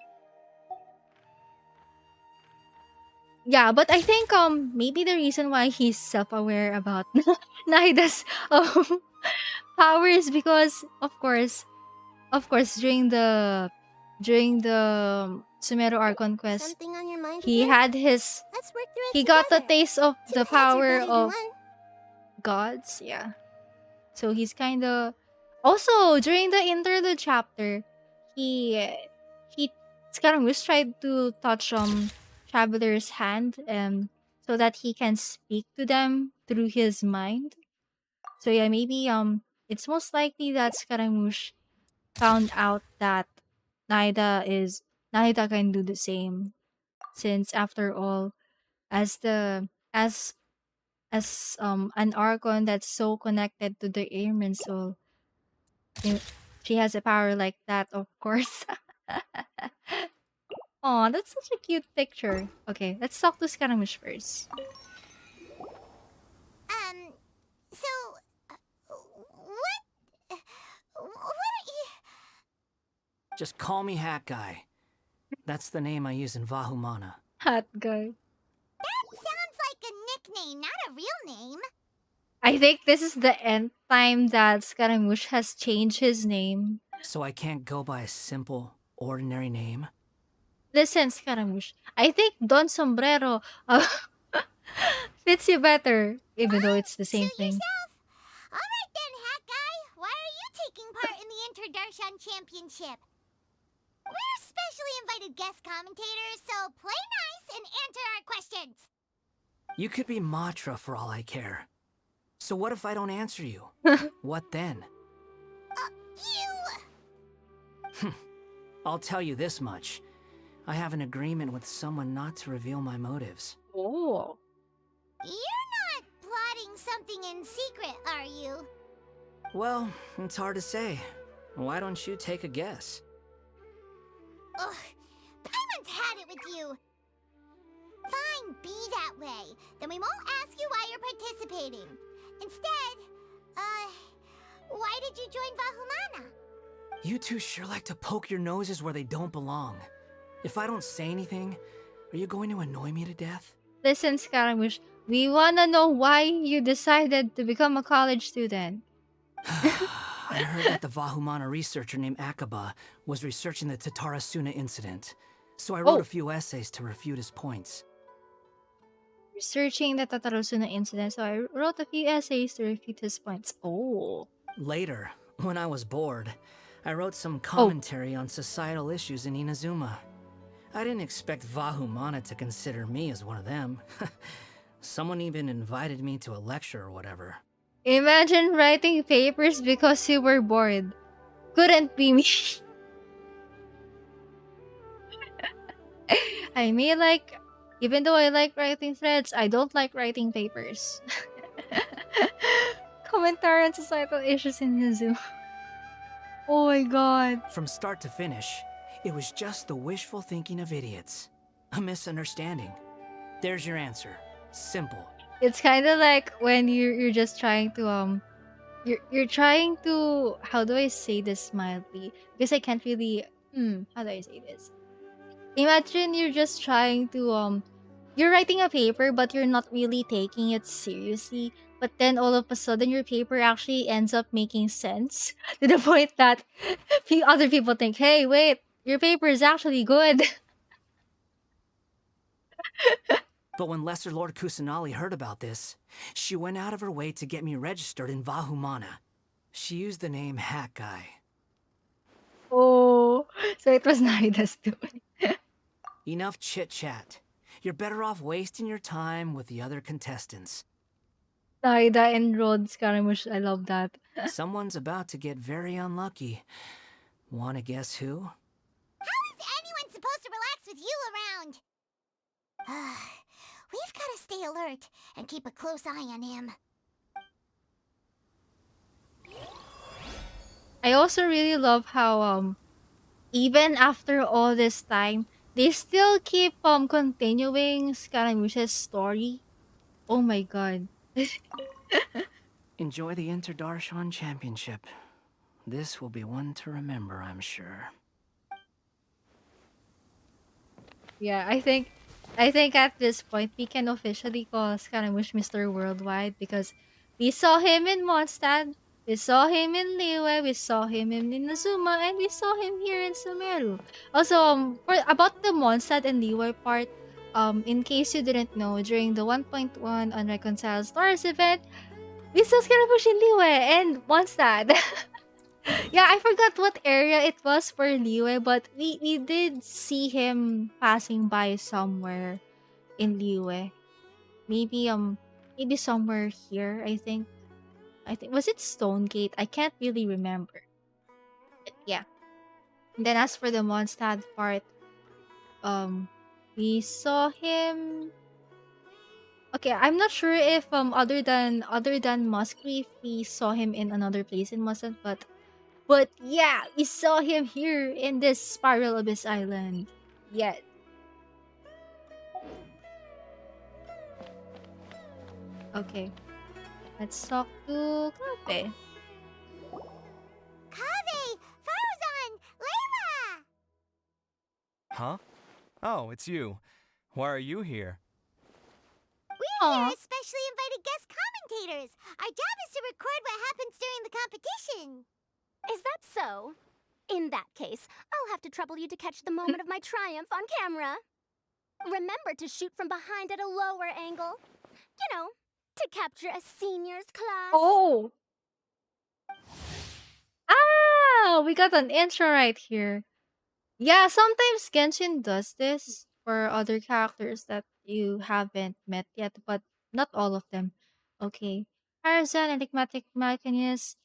Yeah, but I think maybe the reason why he's self-aware about Naida's power is because of course during the Sumeru Archon quest, Something on your mind he again? had his Let's work through it he got a together. taste of Two the heads are power better than of one. gods, yeah. So he's kind of also during the interlude chapter, he Scaramouche tried to touch Traveler's hand so that he can speak to them through his mind. So yeah, maybe it's most likely that Scaramouche found out that Naida can do the same, since after all, as the as an Archon that's so connected to the Airman soul, She she has a power like that, of course. Aw, that's such a cute picture. Okay, let's talk to Scaramouche first. So, what? What are you? Just call me Hat Guy. That's the name I use in Vahumana. Hot guy. That sounds like a nickname, not a real name. I think this is the nth time that Scaramouche has changed his name. So I can't go by a simple, ordinary name? Listen, Scaramouche, I think Don Sombrero fits you better, even though it's the same Suit thing. yourself. All right then, Hat Guy. Why are you taking part in the Inter-Darshan Championship? We're specially invited guest commentators, so play nice and answer our questions. You could be Matra for all I care. So what if I don't answer you? What then? You... I'll tell you this much. I have an agreement with someone not to reveal my motives. Oh. You're not plotting something in secret, are you? Well, it's hard to say. Why don't you take a guess? Ugh, Paimon's had it with you. Fine, be that way. Then we won't ask you why you're participating. Instead, why did you join Vahumana? You two sure like to poke your noses where they don't belong. If I don't say anything, are you going to annoy me to death? Listen, Scaramouche, we wanna know why you decided to become a college student. I heard that the Vahumana researcher named Akaba was researching the Tatarasuna incident, so I wrote a few essays to refute his points. Researching the Tatarasuna incident, so I wrote a few essays to refute his points. Oh. Later, when I was bored, I wrote some commentary on societal issues in Inazuma. I didn't expect Vahumana to consider me as one of them. Someone even invited me to a lecture or whatever. Imagine writing papers because you were bored. Couldn't be me. I mean, like, even though I like writing threads, I don't like writing papers. Commentary on societal issues in Inazuma. Oh my god. From start to finish, it was just the wishful thinking of idiots. A misunderstanding. There's your answer. Simple. It's kind of like when you're just trying to you're trying to, how do I say this mildly? Because I can't really how do I say this? Imagine you're just trying to you're writing a paper but you're not really taking it seriously, but then all of a sudden your paper actually ends up making sense to the point that other people think, "Hey, wait, your paper is actually good." But when Lesser Lord Kusanali heard about this, she went out of her way to get me registered in Vahumana. She used the name Hat Guy. Oh, so it was Naida's doing. Enough chit-chat. You're better off wasting your time with the other contestants. Naida and Rod Scaramouche, I love that. Someone's about to get very unlucky. Wanna guess who? How is anyone supposed to relax with you around? We've got to stay alert and keep a close eye on him. I also really love how even after all this time, they still keep continuing Scaramouche's story. Oh my god. Enjoy the Inter-Darshan Championship. This will be one to remember, I'm sure. Yeah, I think at this point we can officially call Scaramouche Mr. Worldwide because we saw him in Mondstadt, we saw him in Liyue, we saw him in Inazuma, and we saw him here in Sumeru. Also, for about the Mondstadt and Liyue part, in case you didn't know, during the 1.1 Unreconciled Stars event, we saw Scaramouche in Liyue and Mondstadt. Yeah, I forgot what area it was for Liyue, but we did see him passing by somewhere in Liyue. Maybe somewhere here, I think. Was it Stonegate? I can't really remember. But yeah. And then as for the Mondstadt part, we saw him. Okay, I'm not sure if other than Musgrave we saw him in another place in Mondstadt, but But yeah, we saw him here in this Spiral Abyss Island. Yeah. Okay. Let's talk to Kaveh. Kaveh! Farzan! Layla! Huh? Oh, it's you. Why are you here? We're here as specially invited guest commentators. Our job is to record what happens during the competition. Is that so? In that case, I'll have to trouble you to catch the moment of my triumph on camera. Remember to shoot from behind at a lower angle. You know, to capture a seniors class. Oh! Ah! We got an intro right here. Yeah, sometimes Genshin does this for other characters that you haven't met yet, but not all of them. Okay. Harazan, enigmatic machinist.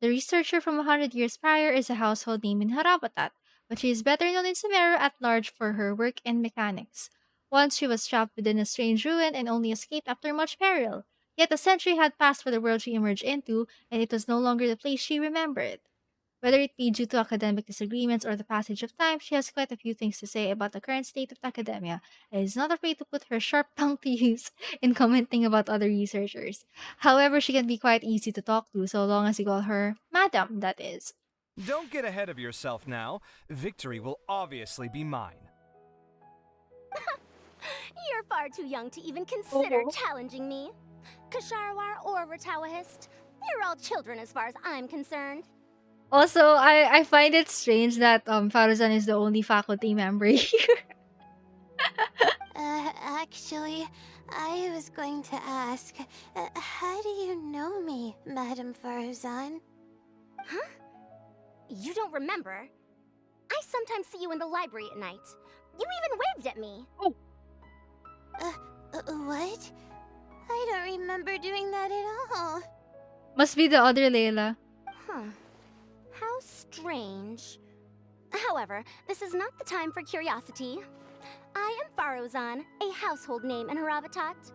The researcher from 100 years prior is a household name in Harabatat, but she is better known in Sumeru at large for her work in mechanics. Once she was trapped within a strange ruin and only escaped after much peril. Yet a century had passed for the world she emerged into, and it was no longer the place she remembered. Whether it be due to academic disagreements or the passage of time, she has quite a few things to say about the current state of academia and is not afraid to put her sharp tongue to use in commenting about other researchers. However, she can be quite easy to talk to so long as you call her Madam, that is. Don't get ahead of yourself now. Victory will obviously be mine. You're far too young to even consider challenging me. Kasharwar or Ratawahist, you're all children as far as I'm concerned. Also, I find it strange that Faruzan is the only faculty member here. Actually, I was going to ask, how do you know me, Madam Farzan? Huh? You don't remember? I sometimes see you in the library at night. You even waved at me. Oh. What? I don't remember doing that at all. Must be the other Layla. Huh. How strange. However, this is not the time for curiosity. I am Farozan, a household name in Haravatat.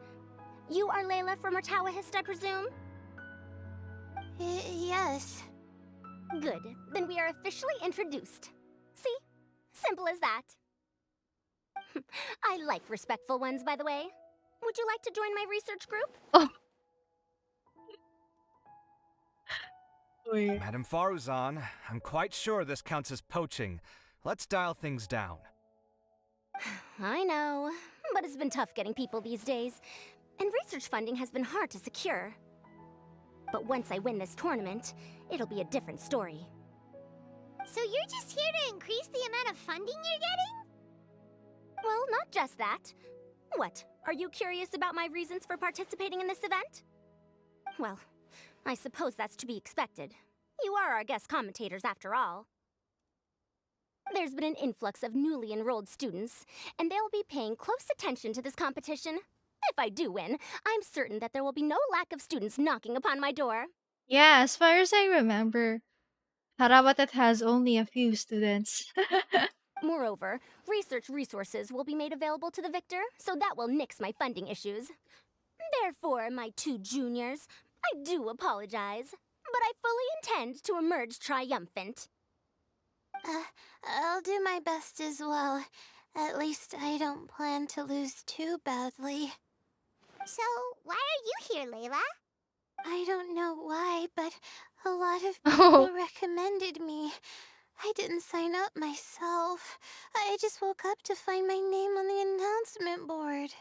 You are Layla from Ratawahist, I presume? Yes. Good. Then we are officially introduced. See? Simple as that. I like respectful ones, by the way. Would you like to join my research group? Oh. Madam Faruzan, I'm quite sure this counts as poaching. Let's dial things down. I know, but it's been tough getting people these days, and research funding has been hard to secure. But once I win this tournament, it'll be a different story. So you're just here to increase the amount of funding you're getting? Well, not just that. What, are you curious about my reasons for participating in this event? Well, I suppose that's to be expected. You are our guest commentators after all. There's been an influx of newly enrolled students, and they'll be paying close attention to this competition. If I do win, I'm certain that there will be no lack of students knocking upon my door. Yeah, as far as I remember, Harabatat has only a few students. Moreover, research resources will be made available to the victor, so that will nix my funding issues. Therefore, my two juniors, I do apologize, but I fully intend to emerge triumphant. I'll do my best as well. At least I don't plan to lose too badly. So, why are you here, Layla? I don't know why, but a lot of people recommended me. I didn't sign up myself. I just woke up to find my name on the announcement board.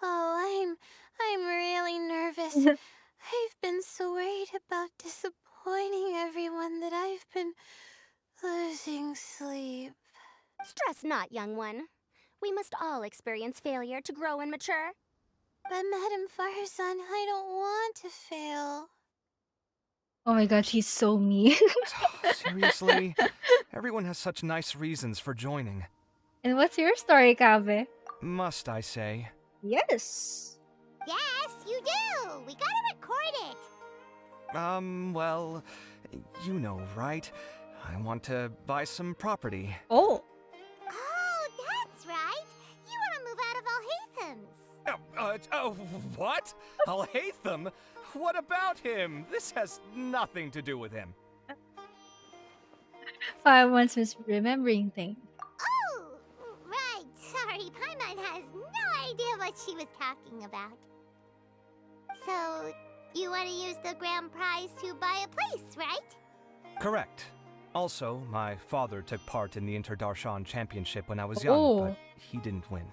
Oh, I'm really nervous. I've been so worried about disappointing everyone that I've been losing sleep. Stress not, young one. We must all experience failure to grow and mature. But Madam Farzan, I don't want to fail. Oh my god, she's so mean. Seriously? Everyone has such nice reasons for joining. And what's your story, Kaveh? Must I say? Yes. Yes, you do! We gotta record it! Well, you know, right? I want to buy some property. Oh. Oh, that's right! You want to move out of Alhatham's. What? Alhaitham? What about him? This has nothing to do with him. Paimon's misremembering things. Oh, right. Sorry, Paimon has no idea what she was talking about. So, you want to use the grand prize to buy a place, right? Correct. Also, my father took part in the Inter-Darshan championship when I was young, Oh. but he didn't win.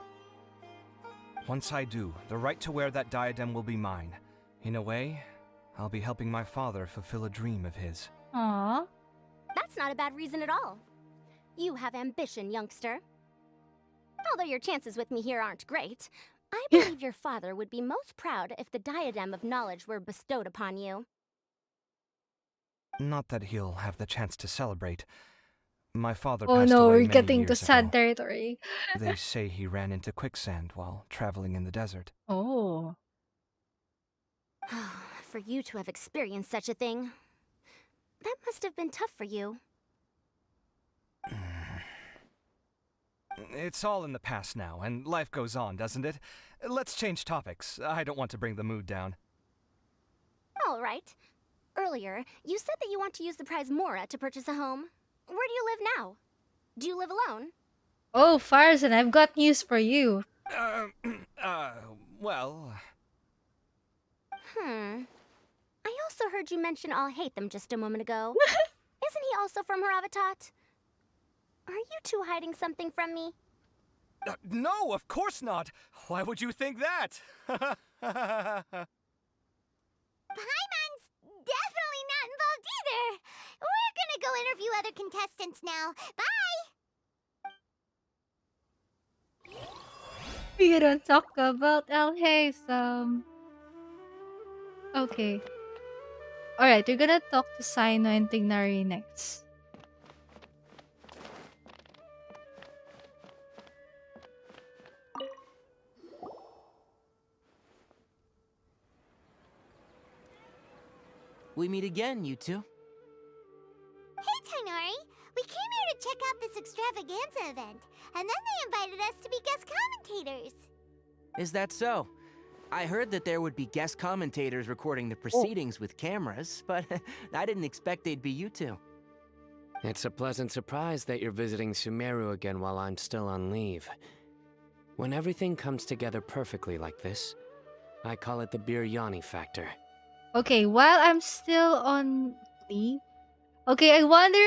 Once I do, the right to wear that diadem will be mine. In a way, I'll be helping my father fulfill a dream of his. Aww. That's not a bad reason at all. You have ambition, youngster. Although your chances with me here aren't great, I believe your father would be most proud if the diadem of knowledge were bestowed upon you. Not that he'll have the chance to celebrate. My father Oh passed no, away we're many getting to years sad ago. territory. They say he ran into quicksand while traveling in the desert. Oh. For you to have experienced such a thing, that must have been tough for you. It's all in the past now, and life goes on, doesn't it? Let's change topics. I don't want to bring the mood down. All right. Earlier, you said that you want to use the prize Mora to purchase a home. Where do you live now? Do you live alone? Oh, Fireson, I've got news for you. Well... I also heard you mention I'll hate them just a moment ago. Isn't he also from Haravatat? Are you two hiding something from me? No, of course not! Why would you think that? Paimon's definitely not involved either. We're gonna go interview other contestants now. Bye! We don't talk about El Haysam. Okay. Alright, we're gonna talk to Sino and Tignari next. We meet again, you two. Hey, Tainari. We came here to check out this extravaganza event, and then they invited us to be guest commentators. Is that so? I heard that there would be guest commentators recording the proceedings with cameras, but I didn't expect they'd be you two. It's a pleasant surprise that you're visiting Sumeru again while I'm still on leave. When everything comes together perfectly like this, I call it the Biryani factor. Okay, while I'm still on leave. Okay, I wonder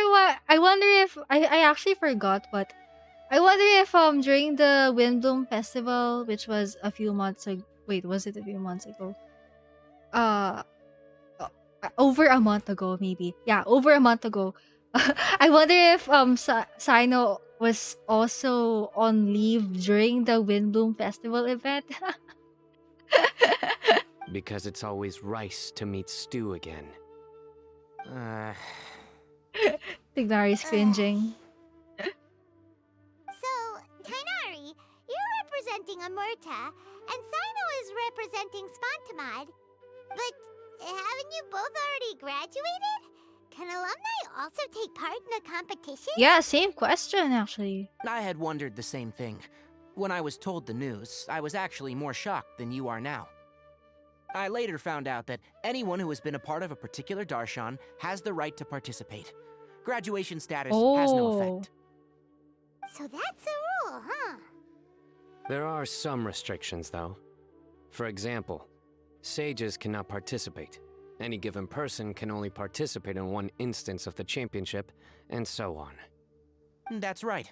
if I actually forgot, but I wonder if during the Windbloom Festival, which was a few months ago. Wait, was it a few months ago? Uh, over a month ago, maybe. Yeah, over a month ago. I wonder if Sino was also on leave during the Windbloom Festival event. Because it's always rice to meet stew again. Tignari's cringing. So, Tainari, you're representing Amurta, and Sino is representing Spontamod. But haven't you both already graduated? Can alumni also take part in a competition? Yeah, same question actually. I had wondered the same thing. When I was told the news, I was actually more shocked than you are now. I later found out that anyone who has been a part of a particular Darshan has the right to participate. Graduation status has no effect. So that's a rule, huh? There are some restrictions, though. For example, sages cannot participate. Any given person can only participate in one instance of the championship, and so on. That's right.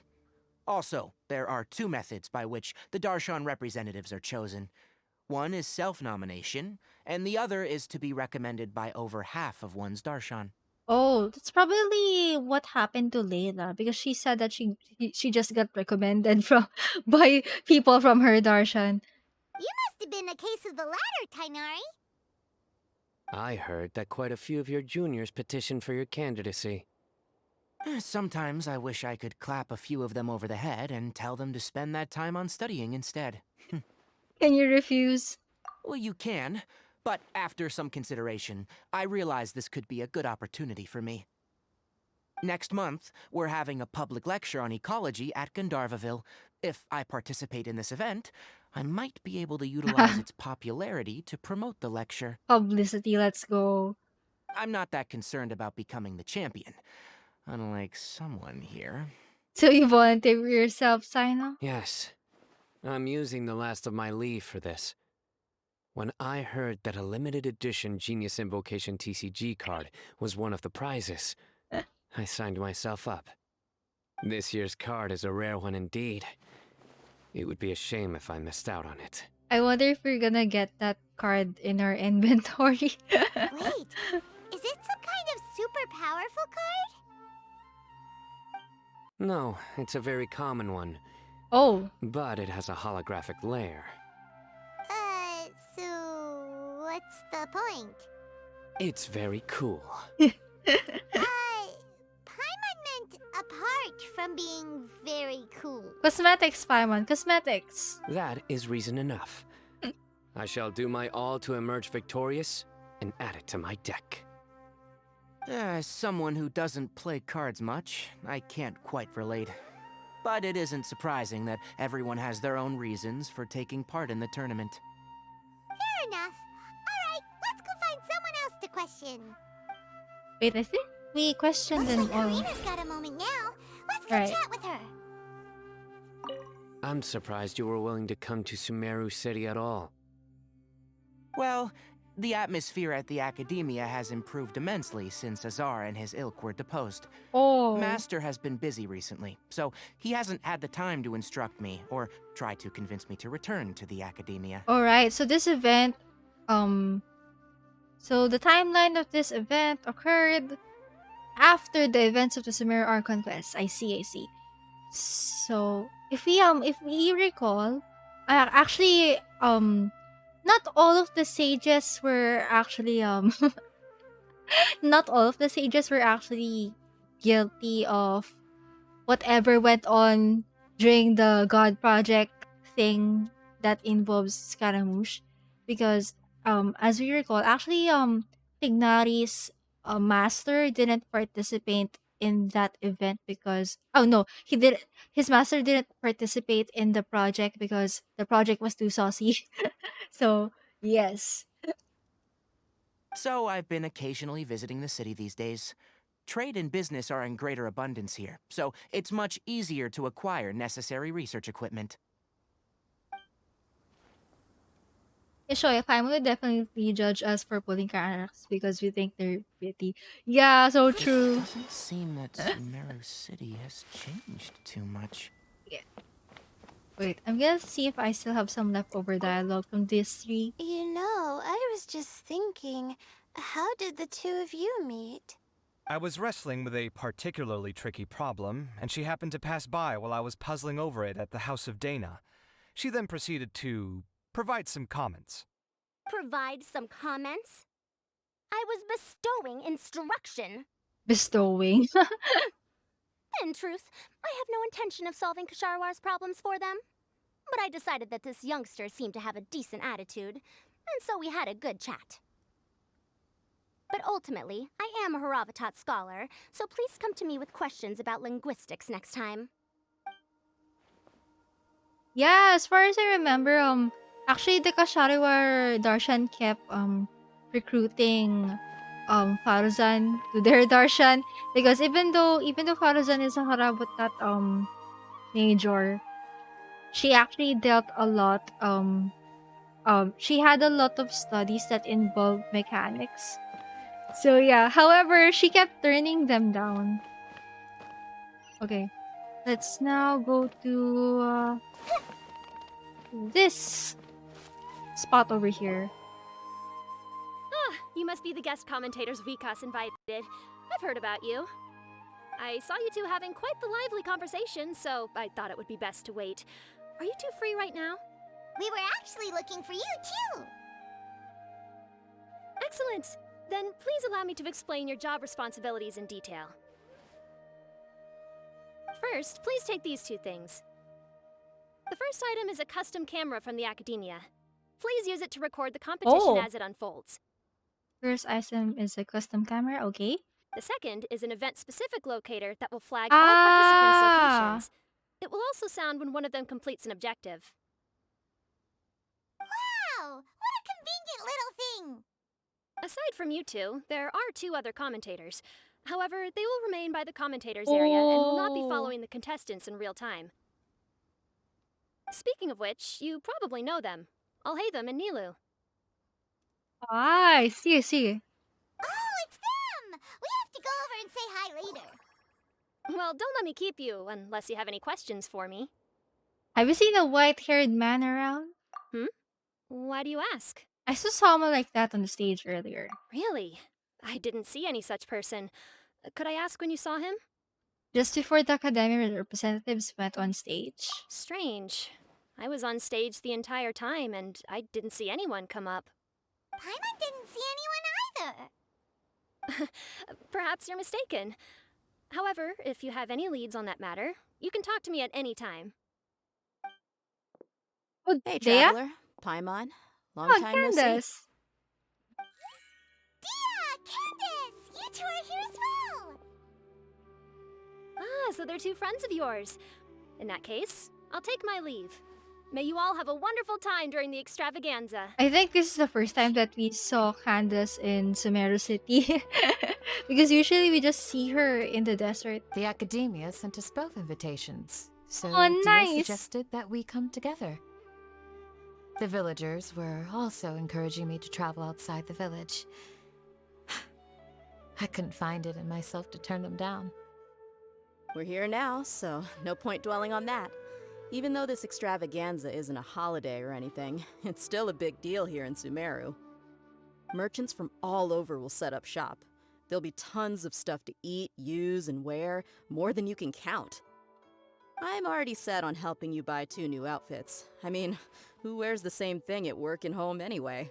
Also, there are two methods by which the Darshan representatives are chosen. One is self-nomination, and the other is to be recommended by over half of one's Darshan. Oh, that's probably what happened to Layla because she said that she just got recommended from by people from her darshan. You must have been a case of the latter, Tainari. I heard that quite a few of your juniors petitioned for your candidacy. Sometimes I wish I could clap a few of them over the head and tell them to spend that time on studying instead. Can you refuse? Well, you can, but after some consideration, I realize this could be a good opportunity for me. Next month, we're having a public lecture on ecology at Gandharvaville. If I participate in this event, I might be able to utilize its popularity to promote the lecture. Publicity, let's go. I'm not that concerned about becoming the champion. Unlike someone here. So you volunteer for yourself, Sino? Yes, I'm using the last of my leave for this. When I heard that a limited edition Genius Invocation TCG card was one of the prizes, I signed myself up. This year's card is a rare one indeed. It would be a shame if I missed out on it. I wonder if we're gonna get that card in our inventory. Wait, is it some kind of super powerful card? No, it's a very common one. Oh. But it has a holographic layer. So what's the point? It's very cool. Paimon meant apart from being very cool. Cosmetics, Paimon. Cosmetics. That is reason enough. I shall do my all to emerge victorious and add it to my deck. As someone who doesn't play cards much, I can't quite relate. But it isn't surprising that everyone has their own reasons for taking part in the tournament. Fair enough. Alright, let's go find someone else to question. Wait, I think we questioned them all. Karina's got a moment now. Let's go Right. chat with her. I'm surprised you were willing to come to Sumeru City at all. Well, the atmosphere at the Academia has improved immensely since Azar and his ilk were deposed. Oh. Master has been busy recently, so he hasn't had the time to instruct me or try to convince me to return to the Academia. Alright, so this event, so the timeline of this event occurred after the events of the Sumeru Archon Quest. I see. So, if we recall, actually, not all of the sages were actually, not all of the sages were actually guilty of whatever went on during the God Project thing that involves Scaramouche, because as we recall, actually Tignari's master didn't participate in that event because his master didn't participate in the project because the project was too saucy. So yes. So I've been occasionally visiting the city these days. Trade and business are in greater abundance here, so it's much easier to acquire necessary research equipment. Sure, Paimon would definitely judge us for pulling characters because we think they're pretty. Yeah, so true. It doesn't seem that Sumeru City has changed too much. Yeah. Wait, I'm gonna see if I still have some leftover dialogue from these three. You know, I was just thinking, how did the two of you meet? I was wrestling with a particularly tricky problem, and she happened to pass by while I was puzzling over it at the House of Dana. She then proceeded to provide some comments. Provide some comments? I was bestowing instruction. Bestowing. In truth, I have no intention of solving Kasharwar's problems for them. But I decided that this youngster seemed to have a decent attitude, and so we had a good chat. But ultimately, I am a Haravatat scholar, so please come to me with questions about linguistics next time. Yeah, as far as I remember, actually the Kashariwar Darshan kept recruiting Faruzan to their Darshan because even though Faruzan is a Harabutat major, she actually dealt a lot she had a lot of studies that involved mechanics. So yeah, however, she kept turning them down. Okay. Let's now go to this spot over here. Ah, you must be the guest commentators Vikas invited. I've heard about you. I saw you two having quite the lively conversation, so I thought it would be best to wait. Are you two free right now? We were actually looking for you, too! Excellent! Then please allow me to explain your job responsibilities in detail. First, please take these two things. The first item is a custom camera from the Academia. Please use it to record the competition as it unfolds. First item is a custom camera, okay. The second is an event-specific locator that will flag all participants' locations. It will also sound when one of them completes an objective. Wow! What a convenient little thing! Aside from you two, there are two other commentators. However, they will remain by the commentators area and will not be Oh. following the contestants in real time. Speaking of which, you probably know them. Alhaitham and Nilu. Ah, I see, I see. Oh, it's them! We have to go over and say hi later. Well, don't let me keep you, unless you have any questions for me. Have you seen a white-haired man around? Hmm? Why do you ask? I saw someone like that on the stage earlier. Really? I didn't see any such person. Could I ask when you saw him? Just before the academy representatives went on stage. Strange. I was on stage the entire time and I didn't see anyone come up. Paimon didn't see anyone either. Perhaps you're mistaken. However, if you have any leads on that matter, you can talk to me at any time. Oh, Hey, Dea? traveler. Paimon. Long Oh, time no see. Candace. Dea! Candace! You two are here as well! Ah, so they're two friends of yours. In that case, I'll take my leave. May you all have a wonderful time during the extravaganza. I think this is the first time that we saw Candace in Sumeru City. Because usually we just see her in the desert. The academia sent us both invitations, so Oh, Dia nice. suggested that we come together. The villagers were also encouraging me to travel outside the village. I couldn't find it in myself to turn them down. We're here now, so no point dwelling on that. Even though this extravaganza isn't a holiday or anything, it's still a big deal here in Sumeru. Merchants from all over will set up shop. There'll be tons of stuff to eat, use, and wear, more than you can count. I'm already set on helping you buy 2 new outfits. I mean, who wears the same thing at work and home anyway?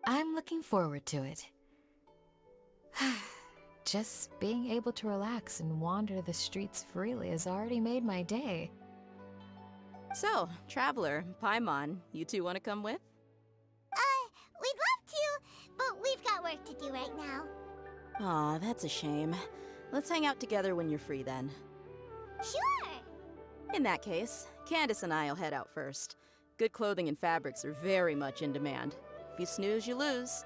I'm looking forward to it. Just being able to relax and wander the streets freely has already made my day. So, traveler, Paimon, you two want to come with? We'd love to, but we've got work to do right now. Aw, that's a shame. Let's hang out together when you're free then. Sure! In that case, Candace and I'll head out first. Good clothing and fabrics are very much in demand. If you snooze, you lose.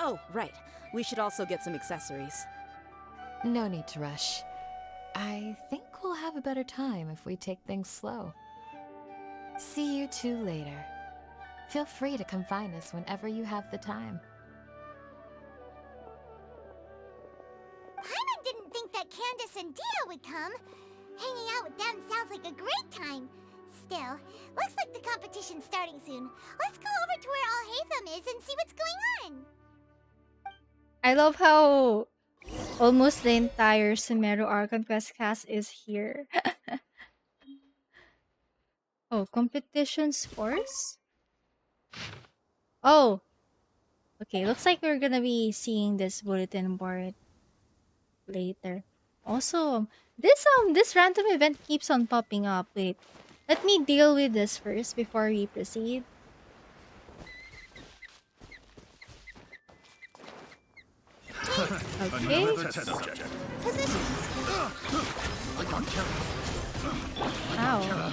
Oh, right. We should also get some accessories. No need to rush. I think we'll have a better time if we take things slow. See you two later. Feel free to come find us whenever you have the time. Paimon didn't think that Candace and Dea would come. Hanging out with them sounds like a great time. Still, looks like the competition's starting soon. Let's go over to where Alhaitham is and see what's going on. I love how almost the entire Sumeru Archon Quest cast is here. Oh, competition scores? Oh, okay. Looks like we're gonna be seeing this bulletin board later. Also, this random event keeps on popping up. Wait, let me deal with this first before we proceed. Okay. Ow.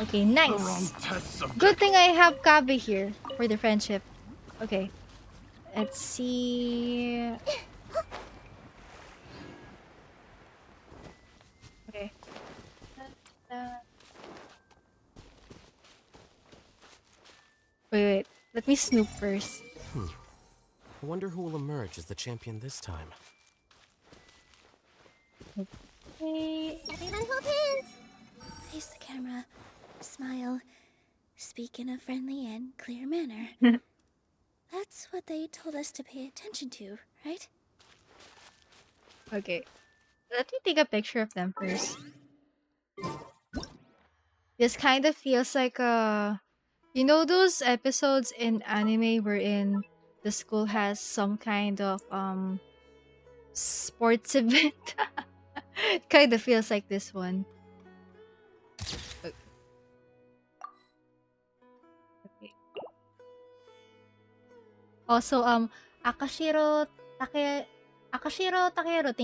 Okay, nice. Good thing I have Kaveh here for the friendship. Okay. Let's see. Okay. Wait. Let me snoop first. I wonder who will emerge as the champion this time. Okay. Everyone hold hands. Face the camera. Smile. Speak in a friendly and clear manner. That's what they told us to pay attention to, right? Okay. Let me take a picture of them first. This kind of feels like you know those episodes in anime wherein the school has some kind of sports event. Kind of feels like this one. Okay. Also, Akashiro Takero,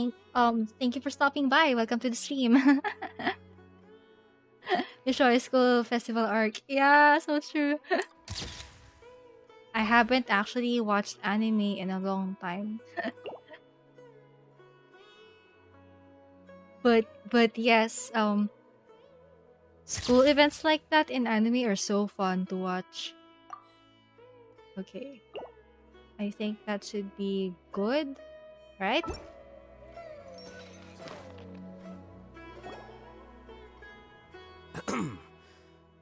thank you for stopping by. Welcome to the stream. Visual School Festival arc. Yeah, so true. I haven't actually watched anime in a long time. But yes, school events like that in anime are so fun to watch. Okay. I think that should be good, right?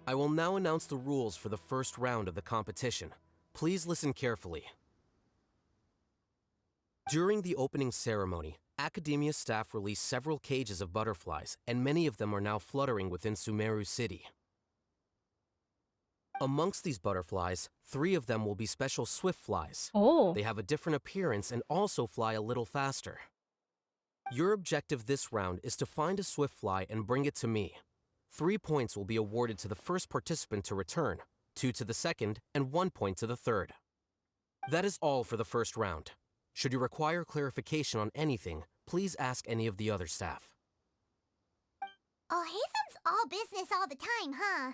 I will now announce the rules for the first round of the competition. Please listen carefully. During the opening ceremony, Academia staff released several cages of butterflies, and many of them are now fluttering within Sumeru City. Amongst these butterflies, 3 of them will be special swift flies. Oh. They have a different appearance and also fly a little faster. Your objective this round is to find a swift fly and bring it to me. 3 points will be awarded to the first participant to return, 2 to the second, and 1 point to the third. That is all for the first round. Should you require clarification on anything, please ask any of the other staff. Oh, Haytham's all business all the time, huh?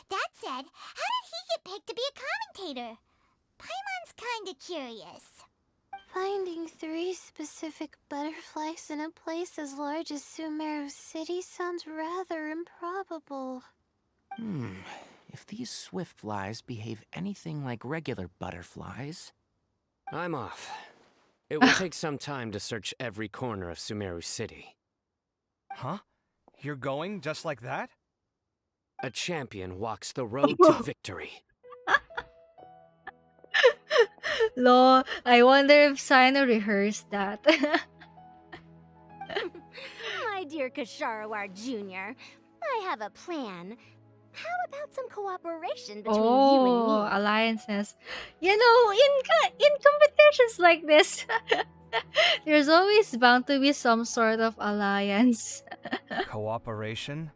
That said, how did he get picked to be a commentator? Paimon's kinda curious. Finding 3 specific butterflies in a place as large as Sumeru City sounds rather improbable. If these swift flies behave anything like regular butterflies... I'm off. It will take some time to search every corner of Sumeru City. Huh? You're going just like that? A champion walks the road to victory. Lol, I wonder if Sino rehearsed that. My dear Kasharawar Jr., I have a plan. How about some cooperation between you and me? Alliances. You know, in competitions like this, there's always bound to be some sort of alliance. Cooperation?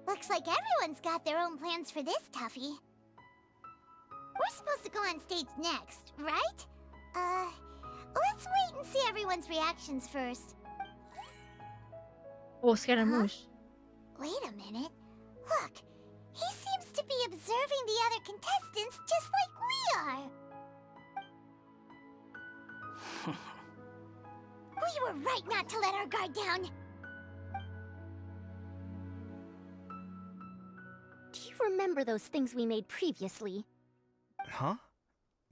Looks like everyone's got their own plans for this, Tuffy. We're supposed to go on stage next, right? Let's wait and see everyone's reactions first. Oh, Scaramouche. Wait a minute. Look, he seems to be observing the other contestants just like we are. We were right not to let our guard down. Do you remember those things we made previously? Huh?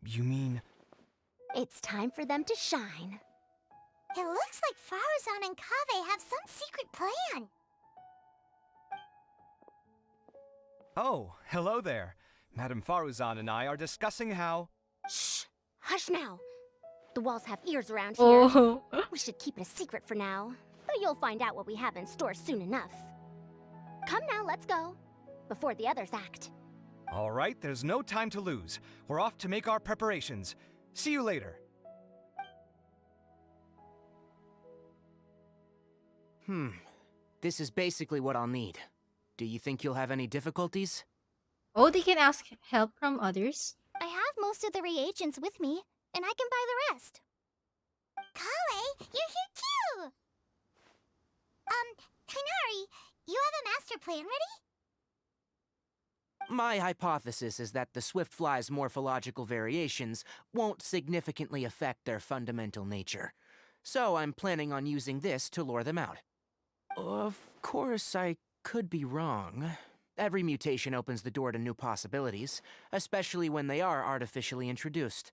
You mean... It's time for them to shine. It looks like Faruzan and Kaveh have some secret plan. Oh, hello there. Madame Faruzan and I are discussing how... Shh! Hush now! The walls have ears around here. Oh. We should keep it a secret for now, but you'll find out what we have in store soon enough. Come now, let's go. Before the others act. All right, there's no time to lose. We're off to make our preparations. See you later. This is basically what I'll need. Do you think you'll have any difficulties? Oh, they can ask help from others. I have most of the reagents with me, and I can buy the rest. Kale, you're here too! Kainari, you have a master plan ready? My hypothesis is that the swift fly's morphological variations won't significantly affect their fundamental nature. So I'm planning on using this to lure them out. Of course, I could be wrong. Every mutation opens the door to new possibilities, especially when they are artificially introduced.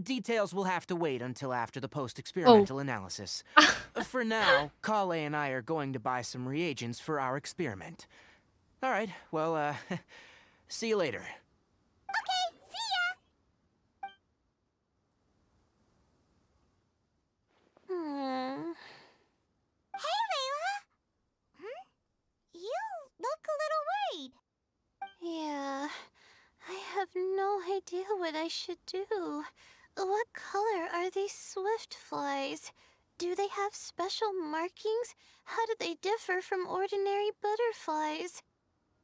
Details will have to wait until after the post-experimental analysis. For now, Kale and I are going to buy some reagents for our experiment. All right, well, see you later. Okay, see ya! Hey, Layla! You look a little worried. Yeah, I have no idea what I should do. What color are these swift flies? Do they have special markings? How do they differ from ordinary butterflies?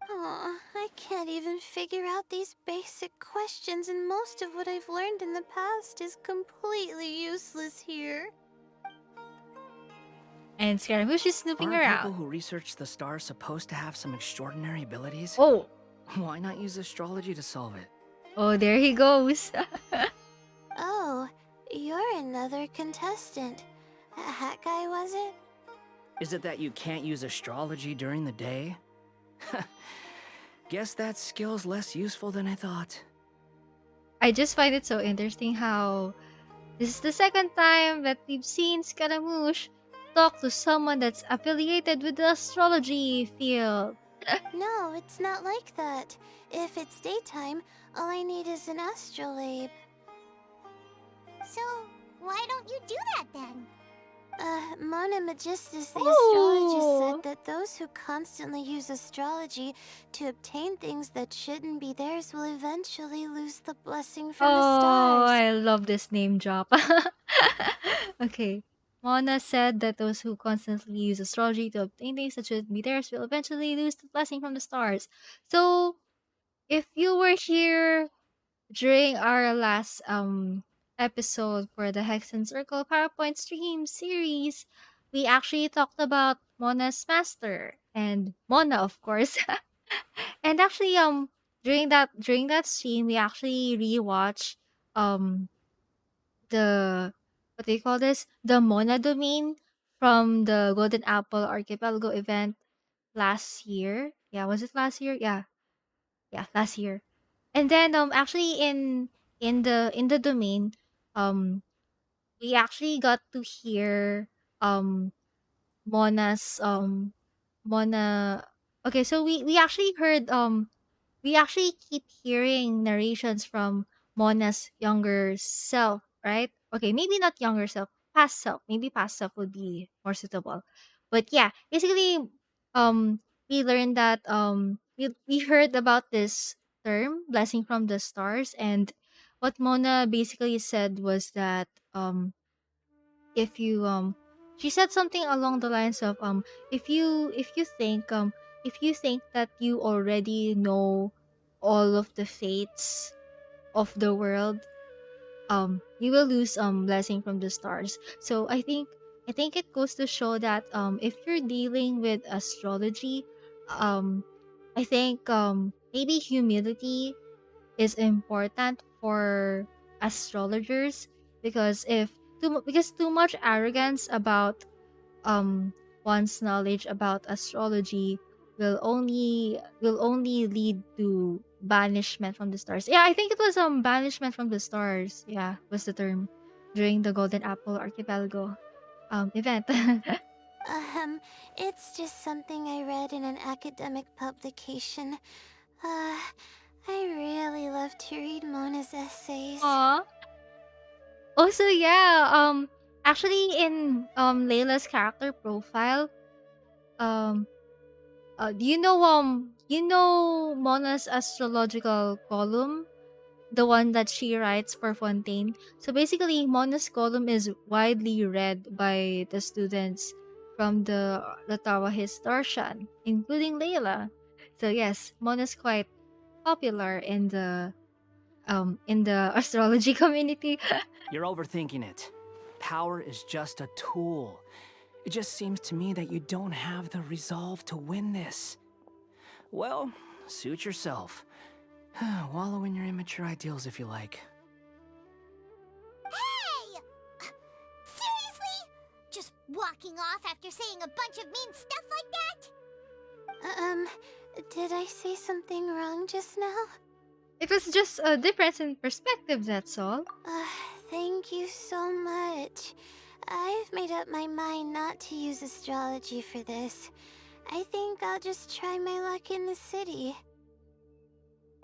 Aw, I can't even figure out these basic questions, and most of what I've learned in the past is completely useless here. And Scaramouche is snooping Aren't around. people who research the stars supposed to have some extraordinary abilities? Oh. Why not use astrology to solve it? Oh, there he goes. Oh, you're another contestant. Hat guy, was it? Is it that you can't use astrology during the day? Guess that skill's less useful than I thought. I just find it so interesting how this is the second time that we've seen Scaramouche talk to someone that's affiliated with the astrology field. No, it's not like that. If it's daytime, all I need is an astrolabe. So, why don't you do that then? Mona Magistus, the Oh. astrologist, said that those who constantly use astrology to obtain things that shouldn't be theirs will eventually lose the blessing from the Oh, stars. I love this name drop. Okay. Mona said that those who constantly use astrology to obtain things such as meteors will eventually lose the blessing from the stars. So, if you were here during our last episode for the Hex and Circle PowerPoint stream series, we actually talked about Mona's master and Mona, of course. And actually, during that stream, we actually rewatched um the what do you call this? The Mona domain from the Golden Apple Archipelago event last year. Yeah, was it last year? Yeah, last year. And then actually in the domain, um we actually got to hear um Mona's Mona. Okay, so we actually heard we actually keep hearing narrations from Mona's younger self, right? Okay, maybe not younger self, past self. Maybe past self would be more suitable. But yeah, basically, we learned that we heard about this term, blessing from the stars, and what Mona basically said was that if you she said something along the lines of if you think that you already know all of the fates of the world, you will lose blessing from the stars. So I think it goes to show that if you're dealing with astrology, um I think maybe humility is important for astrologers, because if because too much arrogance about um one's knowledge about astrology will only lead to banishment from the stars. Yeah, I think it was banishment from the stars. Yeah, was the term during the Golden Apple Archipelago event. It's just something I read in an academic publication. Uh, I really love to read Mona's essays. Aw. Also, yeah, actually in Layla's character profile, um do you know Mona's astrological column, the one that she writes for Fontaine? So basically, Mona's column is widely read by the students from the Inter-Darshan, including Layla. So yes, Mona's quite popular in the astrology community. You're overthinking it. Power is just a tool. It just seems to me that you don't have the resolve to win this. Well, suit yourself. Wallow in your immature ideals if you like. Hey! Seriously? Just walking off after saying a bunch of mean stuff like that? Did I say something wrong just now? It was just a difference in perspective, that's all. Thank you so much. I've made up my mind not to use astrology for this. I think I'll just try my luck in the city.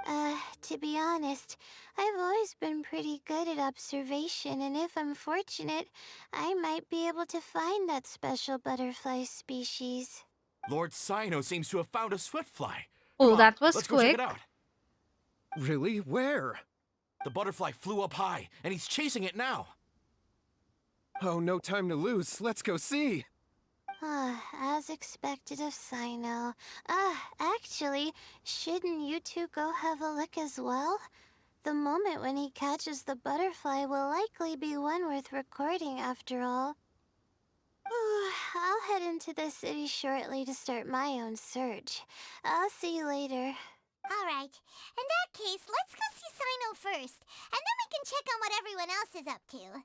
To be honest, I've always been pretty good at observation, and if I'm fortunate, I might be able to find that special butterfly species. Lord Sino seems to have found a swiftfly. Oh, Come on, that was let's go check quick. it out. Really? Where? The butterfly flew up high, and he's chasing it now. Oh, no time to lose. Let's go see. As expected of Sino. Actually, shouldn't you two go have a look as well? The moment when he catches the butterfly will likely be one worth recording after all. I'll head into the city shortly to start my own search. I'll see you later. Alright, in that case, let's go see Sino first, and then we can check on what everyone else is up to.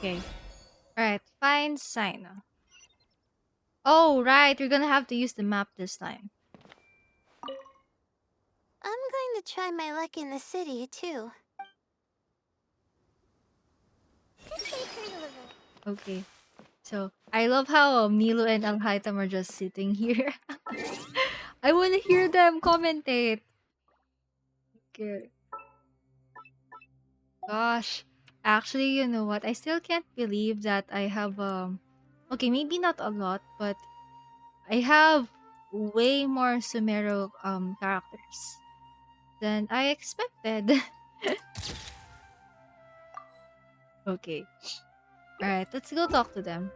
Okay. Alright, find Sino. Oh, right. We're gonna have to use the map this time. I'm going to try my luck in the city, too. Okay. So, I love how Milo and Alhaitam are just sitting here. I wanna hear them commentate. Okay. Gosh. Actually, you know what? I still can't believe that I have, okay, maybe not a lot, but I have way more Sumero, characters than I expected. Okay. Alright, let's go talk to them.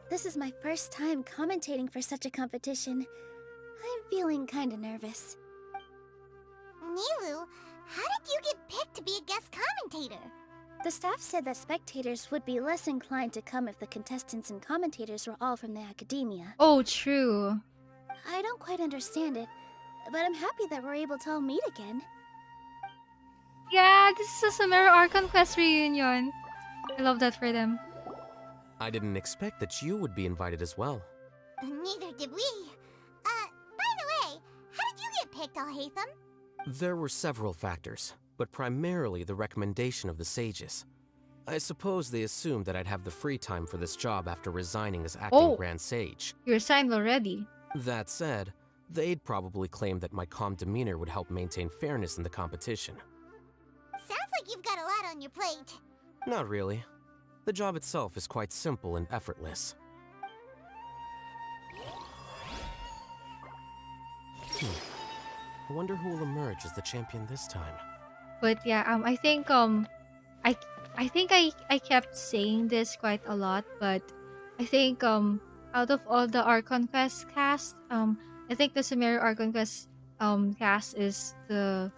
This is my first time commentating for such a competition. I'm feeling kinda nervous. Nilu, how did you get picked to be a guest commentator? The staff said that spectators would be less inclined to come if the contestants and commentators were all from the academia. Oh, true. I don't quite understand it, but I'm happy that we're able to all meet again. Yeah, this is a Sumero Archon Quest reunion. I love that for them. I didn't expect that you would be invited as well. Neither did we. By the way, how did you get picked, Alhaitham? There were several factors, but primarily the recommendation of the sages. I suppose they assumed that I'd have the free time for this job after resigning as acting Grand Sage. You're signed already. That said, they'd probably claim that my calm demeanor would help maintain fairness in the competition. Sounds like you've got a lot on your plate. Not really. The job itself is quite simple and effortless. I wonder who will emerge as the champion this time. But yeah, I think I kept saying this quite a lot, but I think out of all the Archon Quest cast, I think the Sumero Archon Quest cast is the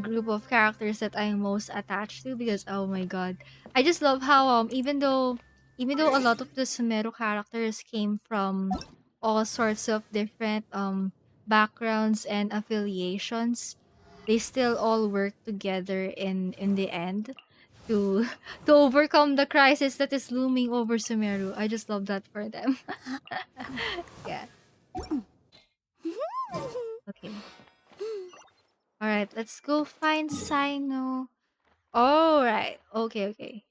group of characters that I'm most attached to, because oh my god, I just love how even though a lot of the Sumero characters came from all sorts of different backgrounds and affiliations, they still all work together in the end to to overcome the crisis that is looming over Sumeru. I just love that for them. Yeah. Okay. Alright, let's go find Sino. Alright. Okay.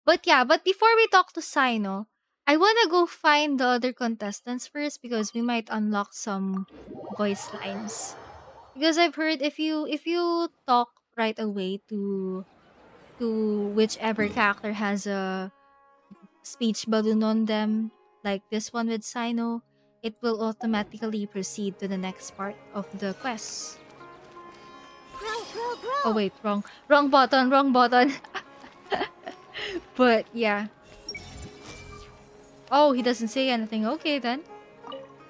But yeah, but before we talk to Sino, I wanna go find the other contestants first, because we might unlock some voice lines. Because I've heard if you talk right away to whichever character has a speech balloon on them, like this one with Sino, it will automatically proceed to the next part of the quest. Oh wait, wrong button. But yeah. Oh, he doesn't say anything. Okay then.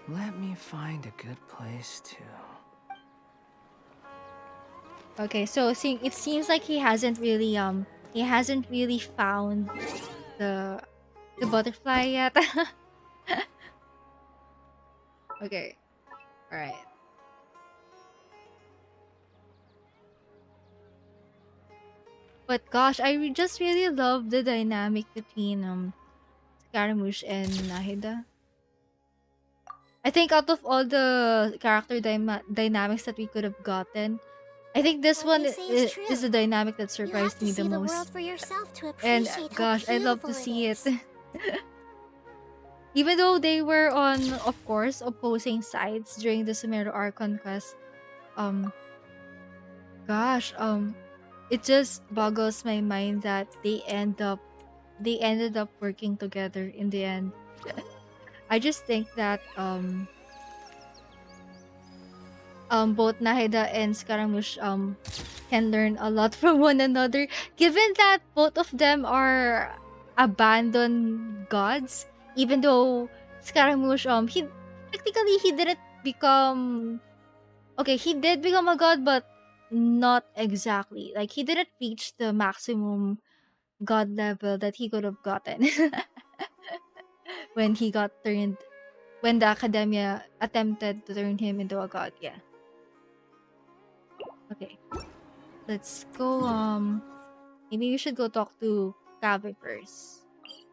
Let me find a good place to... Okay, so it seems like he hasn't really found the butterfly yet. Okay. All right. But gosh, just really love the dynamic between Scaramouche and Nahida. I think out of all the character dynamics that we could have gotten, I think this one is the dynamic that surprised me the most. And gosh, I love to see it. Even though they were on, of course, opposing sides during the Sumero Archon quest, gosh, it just boggles my mind that they ended up working together in the end. I just think that both Nahida and Scaramouche can learn a lot from one another, given that both of them are abandoned gods. Even though Scaramouche he didn't become, okay, he did become a god, but not exactly. Like, he didn't reach the maximum god level that he could have gotten when the academia attempted to turn him into a god. Yeah. Okay. Let's go Maybe we should go talk to Kaveh first.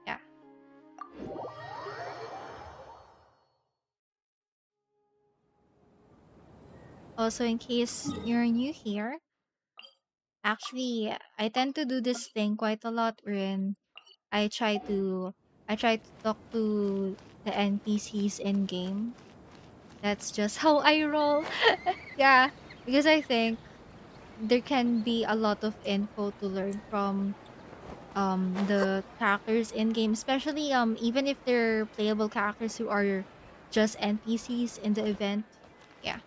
Yeah. Also, in case you're new here, actually, I tend to do this thing quite a lot wherein I try to I try to talk to the NPCs in game. That's just how I roll. Yeah, because I think there can be a lot of info to learn from the characters in game, especially even if they're playable characters who are just NPCs in the event. Yeah.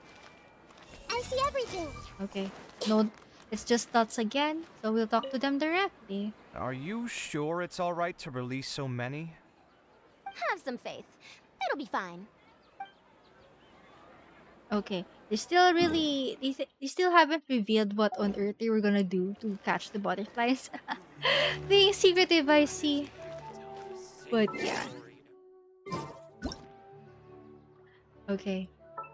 I see everything. Okay. No, it's just thoughts again, so we'll talk to them directly. Are you sure it's alright to release so many? Have some faith. It'll be fine. Okay. They still haven't revealed what on earth they were gonna do to catch the butterflies. Being secretive, I see. But yeah. Okay.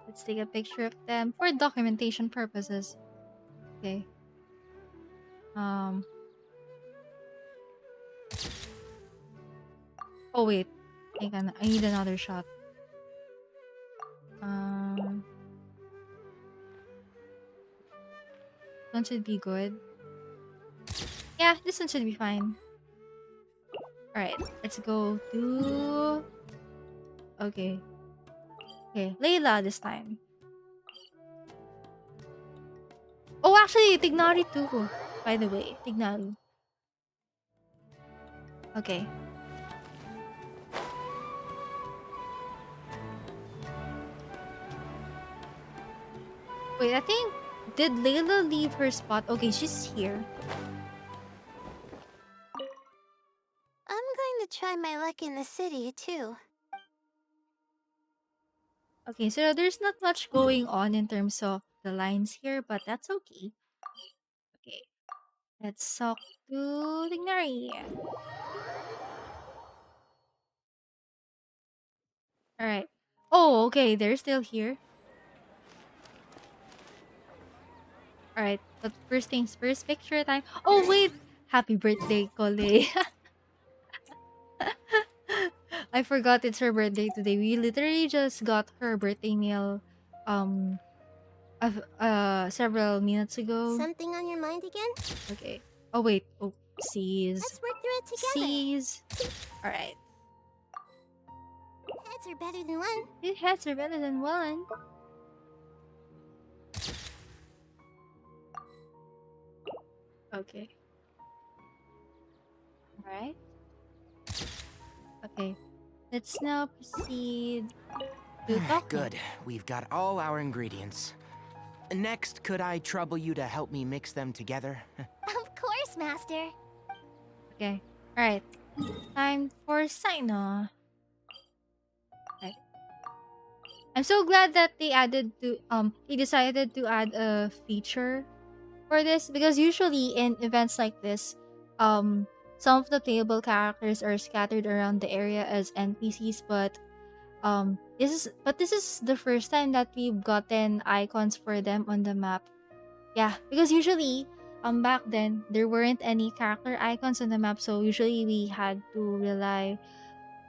Let's take a picture of them for documentation purposes. Okay. Um. Oh wait. Hang on. I need another shot. Um. One should be good. Yeah, this one should be fine. Alright, let's go to... Okay. Okay, Layla this time. Oh, actually, Tignari too. By the way, Tignari. Okay. Wait, I think... Did Layla leave her spot? Okay, she's here. I'm going to try my luck in the city, too. Okay, so there's not much going on in terms of the lines here, but that's okay. Okay. Let's talk to Tignari. Alright. Oh, okay, they're still here. Alright, but first things first, picture time. Oh, wait! Happy birthday, Kole. I forgot it's her birthday today. We literally just got her birthday meal um several minutes ago. Something on your mind again? Okay. Oh wait. Oopsies. Let's work through it together. Oopsies. Alright. Heads are better than one. Heads are better than one. Okay. Alright. Okay. Let's now proceed to talking. Good. We've got all our ingredients. Next, could I trouble you to help me mix them together? Of course, Master. Okay. Alright. Time for Sino. Okay. I'm so glad that they decided to add a feature for this, because usually in events like this, some of the playable characters are scattered around the area as NPCs, but this is the first time that we've gotten icons for them on the map. Yeah, because usually back then there weren't any character icons on the map, so usually we had to rely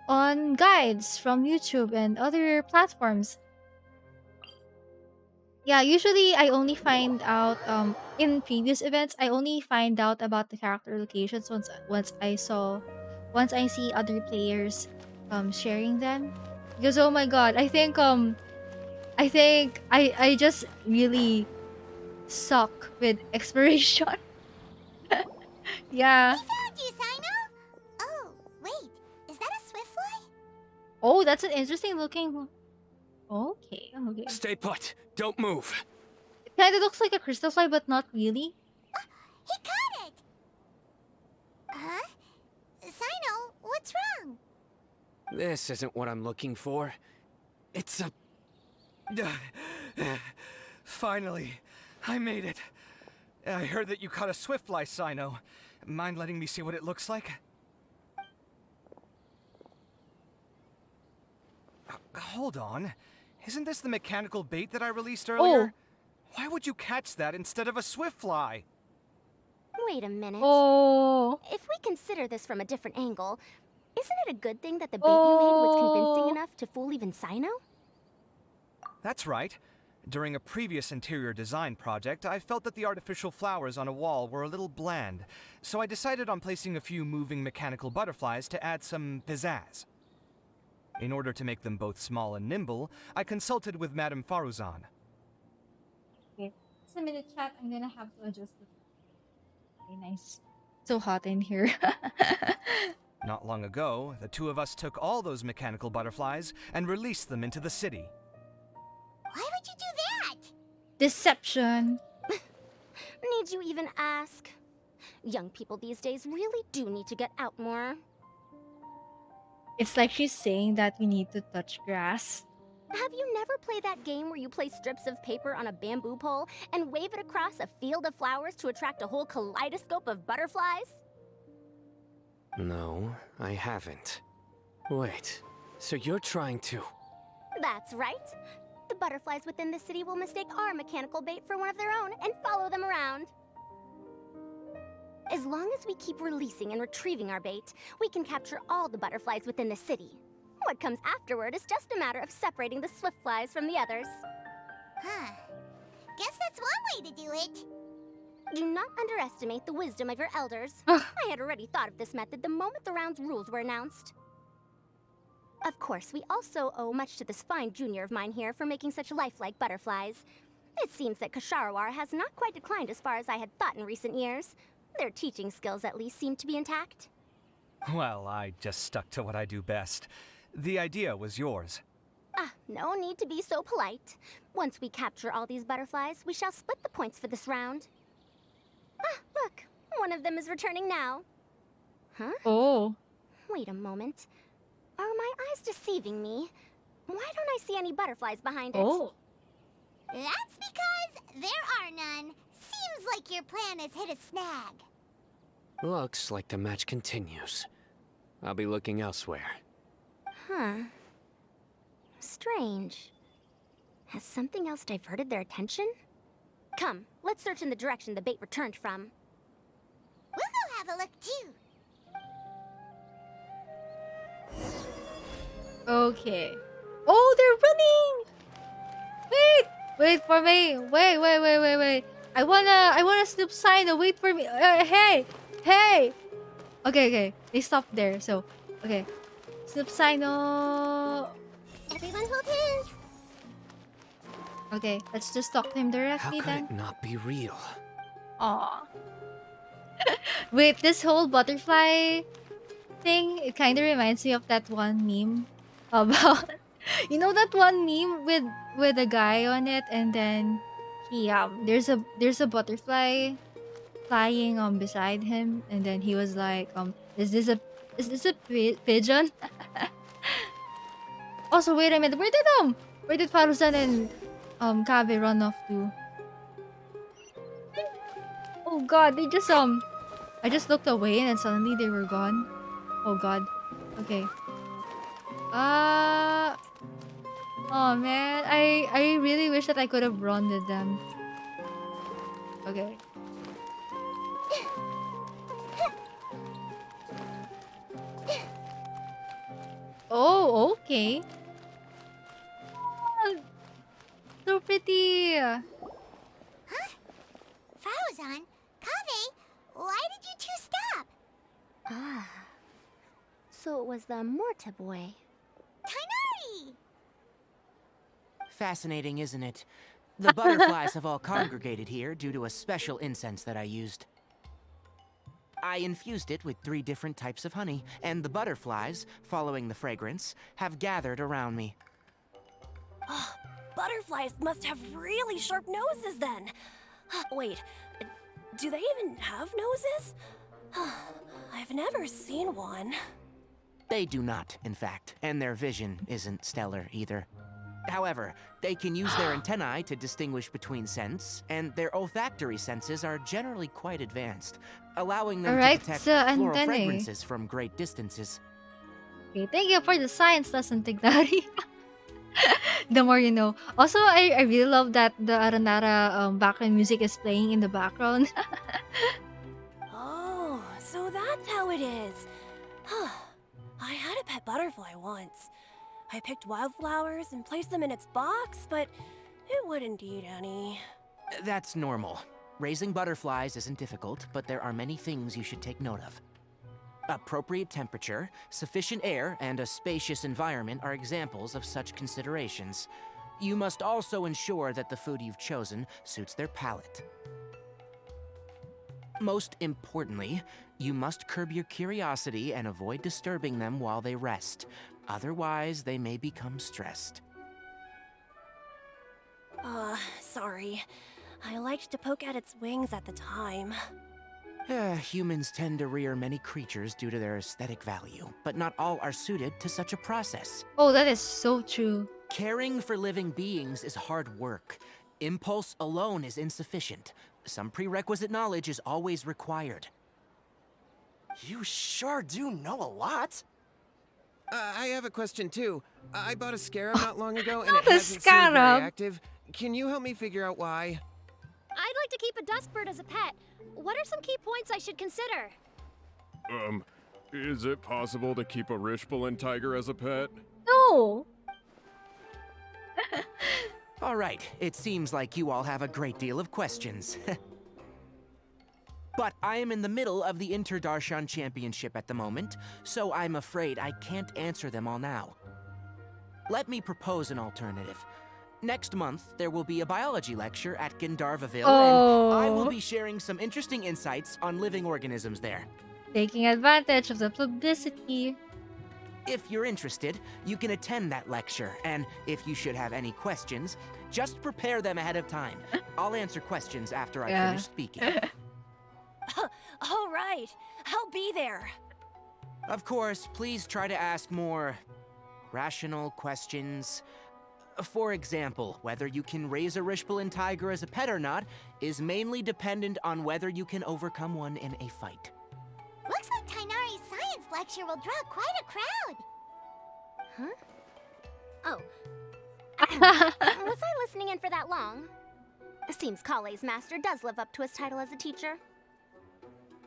on guides from YouTube and other platforms. Yeah, usually I only find out in previous events I only find out about the character locations once I see other players sharing them. Because oh my god, I just really suck with exploration. Yeah. We found you, Sino! Oh, wait. Is that a swift fly? Oh, that's an interesting looking. Okay. Stay put. Don't move. It kind of looks like a crystal fly, but not really. He caught it! Huh? Sino, what's wrong? This isn't what I'm looking for. It's a... Finally, I made it. I heard that you caught a swiftfly, Sino. Mind letting me see what it looks like? Hold on. Isn't this the mechanical bait that I released earlier? Why would you catch that instead of a swiftfly? Wait a minute. Oh. If we consider this from a different angle, isn't it a good thing that the bait you made was convincing enough to fool even Sino? That's right. During a previous interior design project, I felt that the artificial flowers on a wall were a little bland, so I decided on placing a few moving mechanical butterflies to add some pizzazz. In order to make them both small and nimble, I consulted with Madame Faruzan. Okay. Just a minute, chat. I'm gonna have to adjust the. Okay, nice. So hot in here. Not long ago, the two of us took all those mechanical butterflies and released them into the city. Why would you do that? Deception. Need you even ask? Young people these days really do need to get out more. It's like she's saying that we need to touch grass. Have you never played that game where you place strips of paper on a bamboo pole and wave it across a field of flowers to attract a whole kaleidoscope of butterflies? No, I haven't. Wait, so you're trying to... That's right. The butterflies within the city will mistake our mechanical bait for one of their own and follow them around. As long as we keep releasing and retrieving our bait, we can capture all the butterflies within the city. What comes afterward is just a matter of separating the swift flies from the others. Huh. Guess that's one way to do it. Do not underestimate the wisdom of your elders. I had already thought of this method the moment the round's rules were announced. Of course, we also owe much to this fine junior of mine here for making such lifelike butterflies. It seems that Kasharawar has not quite declined as far as I had thought in recent years. Their teaching skills at least seem to be intact. Well, I just stuck to what I do best. The idea was yours. No need to be so polite. Once we capture all these butterflies, we shall split the points for this round. Look, one of them is returning now. Huh? Oh. Wait a moment. Are my eyes deceiving me? Why don't I see any butterflies behind it? Oh. That's because there are none. Seems like your plan has hit a snag. Looks like the match continues. I'll be looking elsewhere. Huh. Strange. Has something else diverted their attention? Come, let's search in the direction the bait returned from. We'll go have a look too. Okay. Oh, they're running! Wait! Wait for me! Wait. I wanna snoop Sino. Wait for me. Hey! Okay. They stopped there, so... Okay. Snoop Sino... Everyone hold hands! Okay, let's just talk to him directly How could then. it not be real? Aw. Wait, this whole butterfly thing, it kind of reminds me of that one meme about... You know that one meme with a guy on it, and then he there's a butterfly flying beside him, and then he was like is this a pigeon? Also, wait a minute, where did Faruzan and Kaveh run off to? Oh god, they just I just looked away and then suddenly they were gone. Oh god. Okay. Oh man, I really wish that I could have run with them. Okay. Oh, okay. Oh, so pretty. Huh? Faruzan? Kaveh? Why did you two stop? So it was the Morta boy. Tainari! Fascinating, isn't it? The butterflies have all congregated here due to a special incense that I used. I infused it with 3 different types of honey, and the butterflies, following the fragrance, have gathered around me. Butterflies must have really sharp noses then. Wait, do they even have noses? I've never seen one. They do not, in fact, and their vision isn't stellar either. However, they can use their antennae to distinguish between scents, and their olfactory senses are generally quite advanced, allowing them to detect floral antennae. fragrances from great distances. Okay, thank you for the science lesson, Tignari. The more you know. Also, I really love that the Aranara background music is playing in the background. that's how it is. I had a pet butterfly once. I picked wildflowers and placed them in its box, but it wouldn't eat any. That's normal. Raising butterflies isn't difficult, but there are many things you should take note of. Appropriate temperature, sufficient air, and a spacious environment are examples of such considerations. You must also ensure that the food you've chosen suits their palate. Most importantly, you must curb your curiosity and avoid disturbing them while they rest. Otherwise, they may become stressed. Sorry. I liked to poke at its wings at the time. Humans tend to rear many creatures due to their aesthetic value, but not all are suited to such a process. Oh, that is so true. Caring for living beings is hard work. Impulse alone is insufficient. Some prerequisite knowledge is always required. You sure do know a lot. I have a question too. I bought a scarab not long ago and Not it a hasn't seemed very scarab. active. Can you help me figure out why? I'd like to keep a dustbird as a pet. What are some key points I should consider? Is it possible to keep a Rishbalin tiger as a pet? No. All right, it seems like you all have a great deal of questions. But I am in the middle of the Inter-Darshan Championship at the moment, so I'm afraid I can't answer them all now. Let me propose an alternative. Next month, there will be a biology lecture at Gandarvaville, and I will be sharing some interesting insights on living organisms there. Taking advantage of the publicity. If you're interested, you can attend that lecture, and if you should have any questions, just prepare them ahead of time. I'll answer questions after I finish speaking. All right, I'll be there. Of course, please try to ask more rational questions. For example, whether you can raise a Rishbalin tiger as a pet or not is mainly dependent on whether you can overcome one in a fight. Looks like Tainari's science lecture will draw quite a crowd. Oh. Was I listening in for that long? Seems Kale's master does live up to his title as a teacher.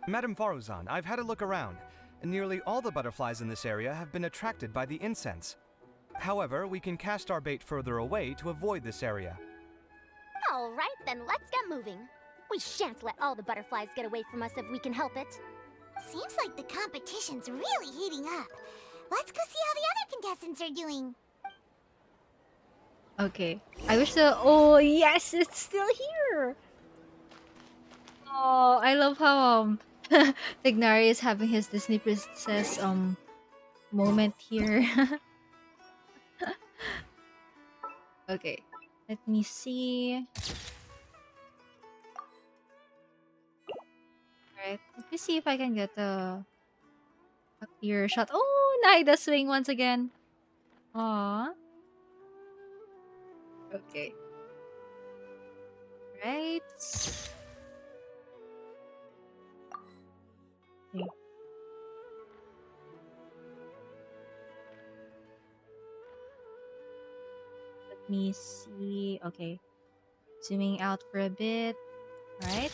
Madame Faruzan, I've had a look around. Nearly all the butterflies in this area have been attracted by the incense. However, we can cast our bait further away to avoid this area. All right, then let's get moving. We shan't let all the butterflies get away from us if we can help it. Seems like the competition's really heating up. Let's go see how the other contestants are doing. Okay. I wish the... Oh, yes! It's still here! Oh, I love how, Tignari is having his Disney princess, moment here. Okay. Let me see. Alright. Let me see if I can get a clear shot. Oh, Naida swing once again. Aww. Okay. Right. Okay. Let me see. Okay. Zooming out for a bit. Right.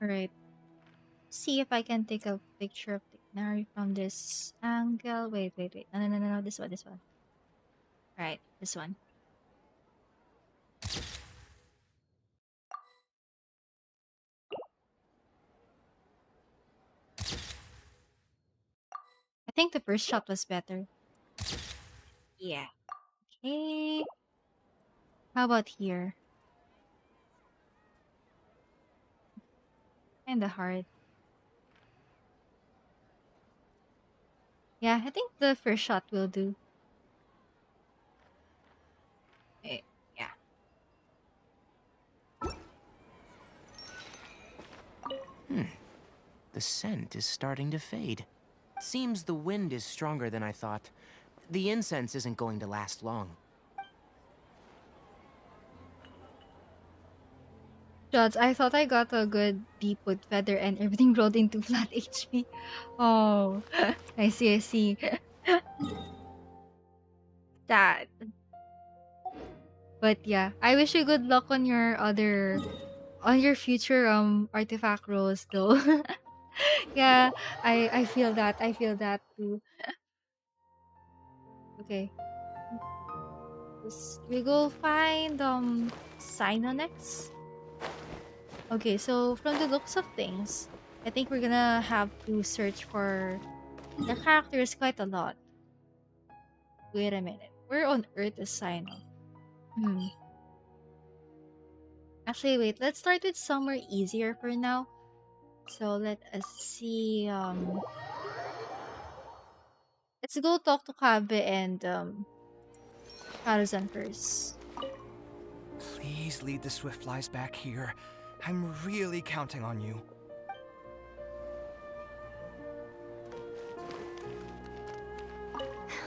Alright. See if I can take a picture of Tignari from this angle. Wait. No. This one. Alright, this one. I think the first shot was better. Yeah. Okay. How about here? Kinda hard. Yeah, I think the first shot will do. Okay, yeah. The scent is starting to fade. Seems the wind is stronger than I thought. The incense isn't going to last long. Shots, I thought I got a good teapot feather and everything rolled into flat HP. Oh, I see, I see. That. But yeah, I wish you good luck on your future artifact rolls though. Yeah, I feel that. I feel that too. Okay. We go find Sino next. Okay, so from the looks of things, I think we're gonna have to search for the characters quite a lot. Wait a minute. Where on earth is Sino? Hmm. Actually, wait. Let's start with somewhere easier for now. So let us see. Let's go talk to Kaveh and Tarzan first. Please lead the Swiftflies back here. I'm really counting on you.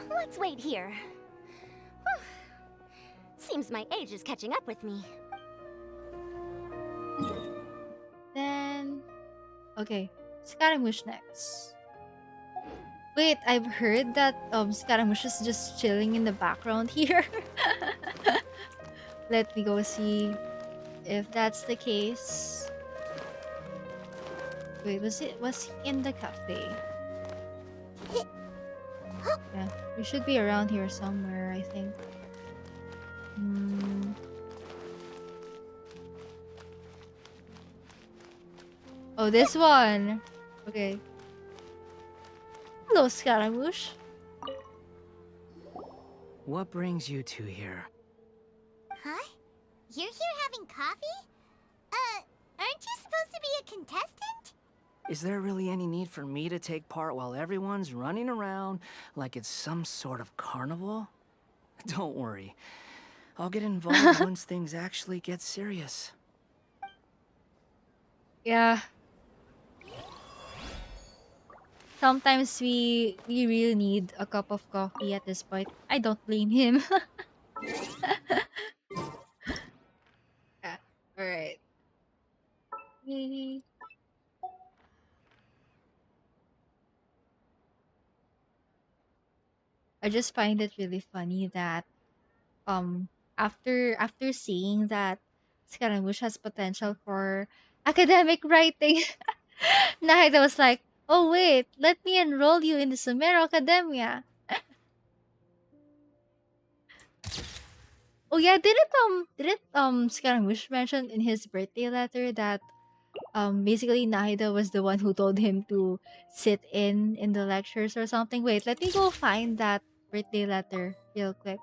Let's wait here. Whew. Seems my age is catching up with me. Then, okay, Scaramouche next. Wait, I've heard that Scaramouche is just chilling in the background here. Let me go see if that's the case. Wait, was he in the cafe? Yeah, we should be around here somewhere, I think. Oh, this one. Okay. Hello, Scaramouche. What brings you two here? Huh? You're here having coffee? Aren't you supposed to be a contestant? Is there really any need for me to take part while everyone's running around like it's some sort of carnival? Don't worry. I'll get involved once things actually get serious. Yeah. Sometimes we really need a cup of coffee at this point. I don't blame him. Yeah. All right. I just find it really funny that after seeing that Scaramouche has potential for academic writing, Nahida was like, "Oh wait, let me enroll you in the Sumero Academia." Oh yeah, didn't Scaramouche mention in his birthday letter that basically Nahida was the one who told him to sit in the lectures or something? Wait, let me go find that birthday letter real quick.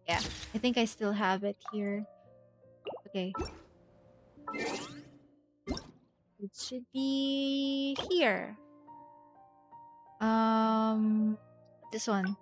Yeah, I think I still have it here. Okay. It should be here. This one.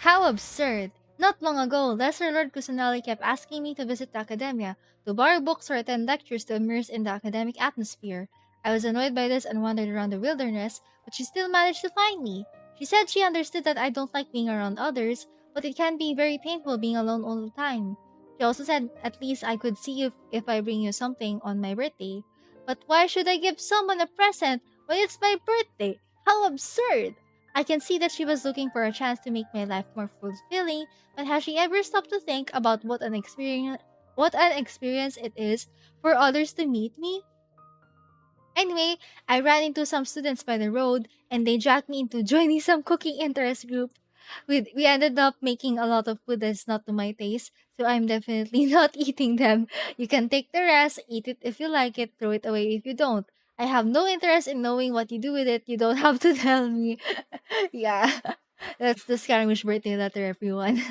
How absurd! Not long ago, Lesser Lord Kusanali kept asking me to visit the academia, to borrow books or attend lectures to immerse in the academic atmosphere. I was annoyed by this and wandered around the wilderness, but she still managed to find me. She said she understood that I don't like being around others, but it can be very painful being alone all the time. She also said at least I could see you if I bring you something on my birthday. But why should I give someone a present when it's my birthday? How absurd! I can see that she was looking for a chance to make my life more fulfilling, but has she ever stopped to think about what an experience it is for others to meet me? Anyway, I ran into some students by the road and they dragged me into joining some cooking interest group. We ended up making a lot of food that's not to my taste, so I'm definitely not eating them. You can take the rest, eat it if you like it, throw it away if you don't. I have no interest in knowing what you do with it. You don't have to tell me. Yeah. That's the Scaramouche birthday letter, everyone.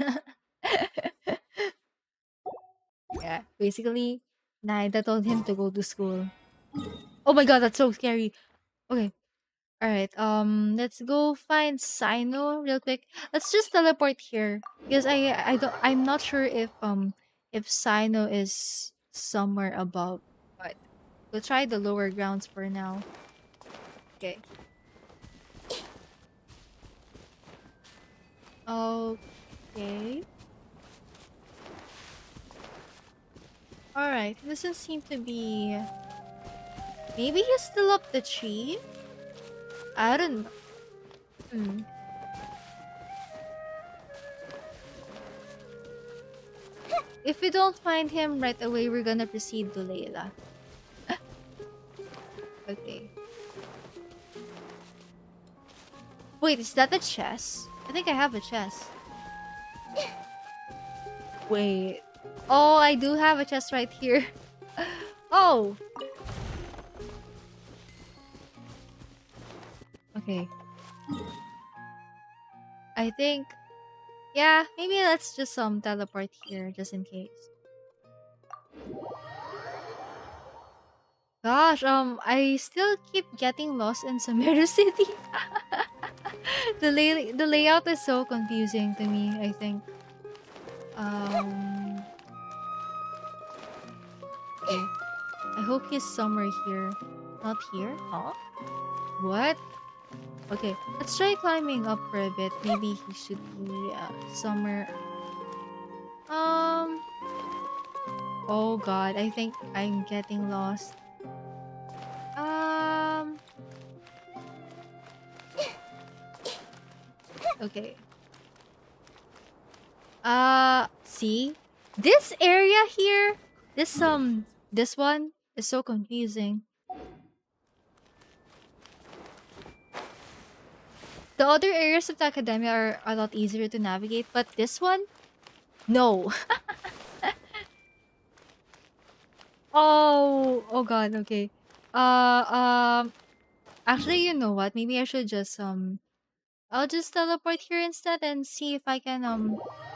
Yeah. Basically, Naida told him to go to school. Oh my god, that's so scary. Okay. Alright, let's go find Sino real quick. Let's just teleport here. Because I'm not sure if Sino is somewhere above. But we'll try the lower grounds for now. Okay. Okay. Alright, doesn't seem to be... Maybe he's still up the tree? I don't know. Hmm. If we don't find him right away, we're gonna proceed to Layla. Okay. Wait, is that a chest? I think I have a chest. Wait. Oh, I do have a chest right here. Oh! Okay. I think... Yeah, maybe let's just teleport here, just in case. Gosh, I still keep getting lost in Sumeru City. The layout is so confusing to me, I think. Okay. I hope he's somewhere here. Not here? Huh? What? Okay, let's try climbing up for a bit. Maybe he should be somewhere. Oh god, I think I'm getting lost. Okay. See? This area here, this one is so confusing. The other areas of the academia are a lot easier to navigate, but this one? No. Oh god, okay. Actually, you know what? Maybe I should just I'll just teleport here instead and see if I can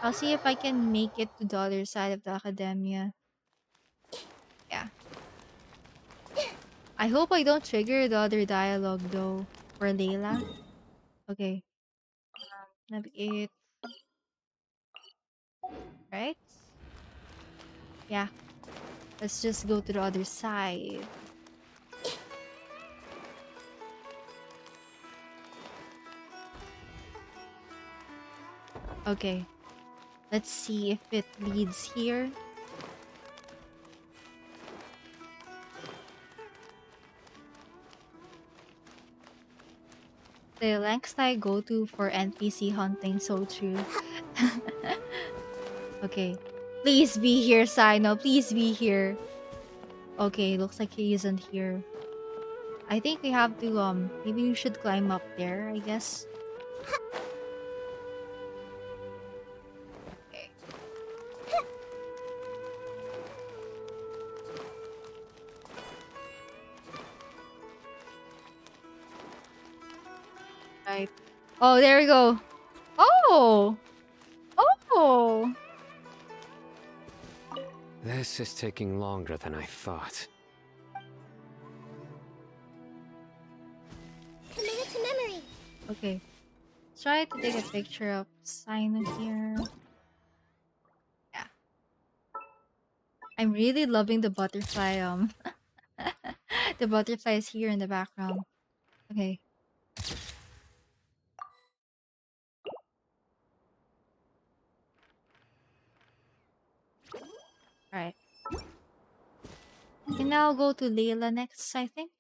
I'll see if I can make it to the other side of the academia. Yeah. I hope I don't trigger the other dialogue though for Layla. Okay. Navigate. Right? Yeah. Let's just go to the other side. Okay. Let's see if it leads here. The lengths I go to for NPC hunting, so true. Okay. Please be here, Sino. Please be here. Okay, looks like he isn't here. I think we have to, maybe we should climb up there, I guess. Okay. Right. Oh, there we go. Oh! Oh! This is taking longer than I thought. Commit it to memory. Okay. Try to take a picture of Sino here. Yeah. I'm really loving the butterfly, the butterfly is here in the background. Okay. Alright. And now go to Layla next, I think.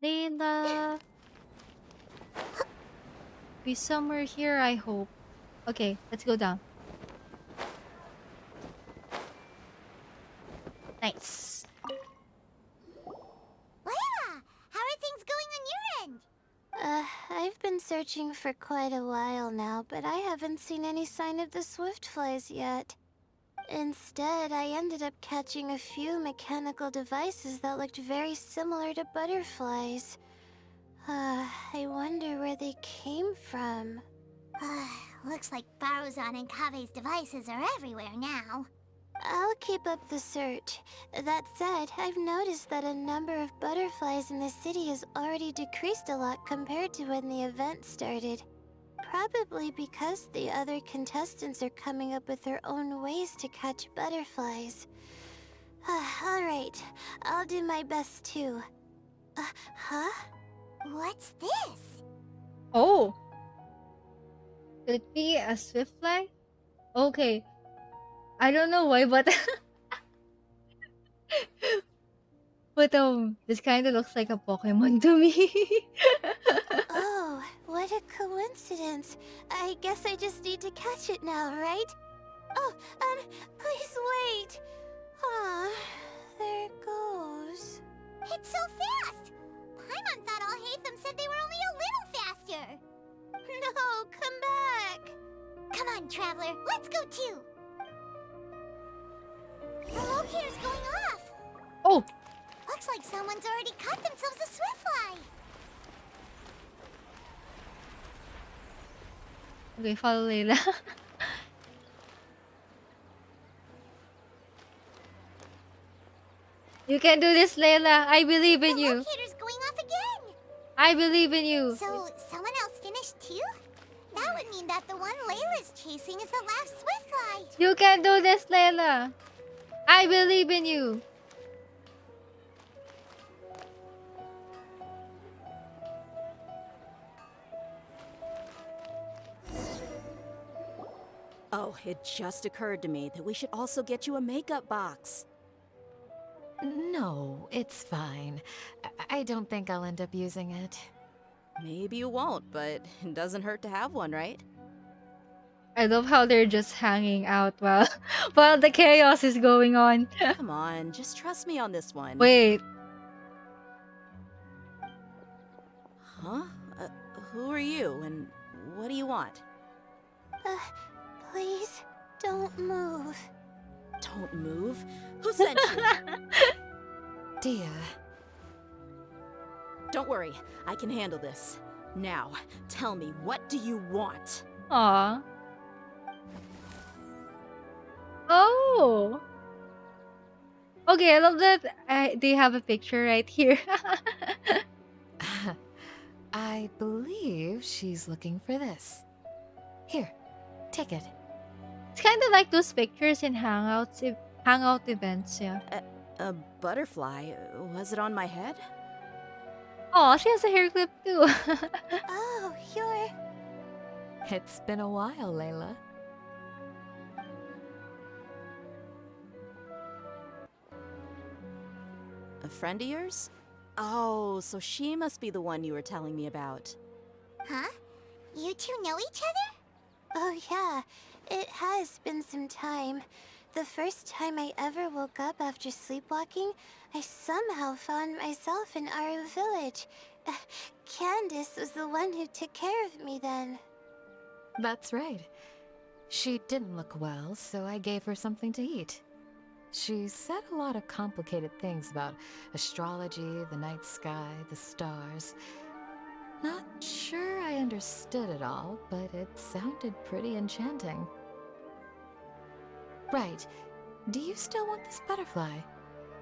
Layla. Be somewhere here, I hope. Okay, let's go down. Nice. Layla, how are things going on your end? I've been searching for quite a while now, but I haven't seen any sign of the swiftflies yet. Instead, I ended up catching a few mechanical devices that looked very similar to butterflies. I wonder where they came from. Looks like Baruzan and Kaveh's devices are everywhere now. I'll keep up the search. That said, I've noticed that a number of butterflies in the city has already decreased a lot compared to when the event started. Probably because the other contestants are coming up with their own ways to catch butterflies. Alright, I'll do my best too. Huh? What's this? Oh! Could it be a swift fly? Okay. I don't know why, but this kind of looks like a Pokemon to me. Oh, what a coincidence. I guess I just need to catch it now, right? Oh, please wait. Ah, there it goes. It's so fast! Paimon thought all Hatham said they were only a little faster. No, come back. Come on, Traveler, let's go too. The locator's going off. Oh! Looks like someone's already caught themselves a swiftfly. Okay, follow Layla. You can do this, Layla. I believe in you. The locator's going off again. I believe in you. So, someone else finished too? That would mean that the one Layla's chasing is the last swiftfly. You can do this, Layla. I believe in you. Oh, it just occurred to me that we should also get you a makeup box. No, it's fine. I don't think I'll end up using it. Maybe you won't, but it doesn't hurt to have one, right? I love how they're just hanging out while while the chaos is going on. Come on, just trust me on this one. Wait. Huh? Who are you, and what do you want? Please, don't move. Don't move? Who sent you? Dear. Don't worry, I can handle this. Now, tell me, what do you want? Aw. Oh. Okay, I love that they have a picture right here. I believe she's looking for this. Here, take it. It's kind of like those pictures in hangout events, yeah. A butterfly? Was it on my head? Oh, she has a hair clip too. Oh, you're... It's been a while, Layla. A friend of yours? Oh, so she must be the one you were telling me about. Huh? You two know each other? Oh yeah, it has been some time. The first time I ever woke up after sleepwalking, I somehow found myself in Aru village. Candace was the one who took care of me then. That's right. She didn't look well, so I gave her something to eat. She said a lot of complicated things about astrology, the night sky, the stars. Not sure I understood it all, but it sounded pretty enchanting. Right. Do you still want this butterfly?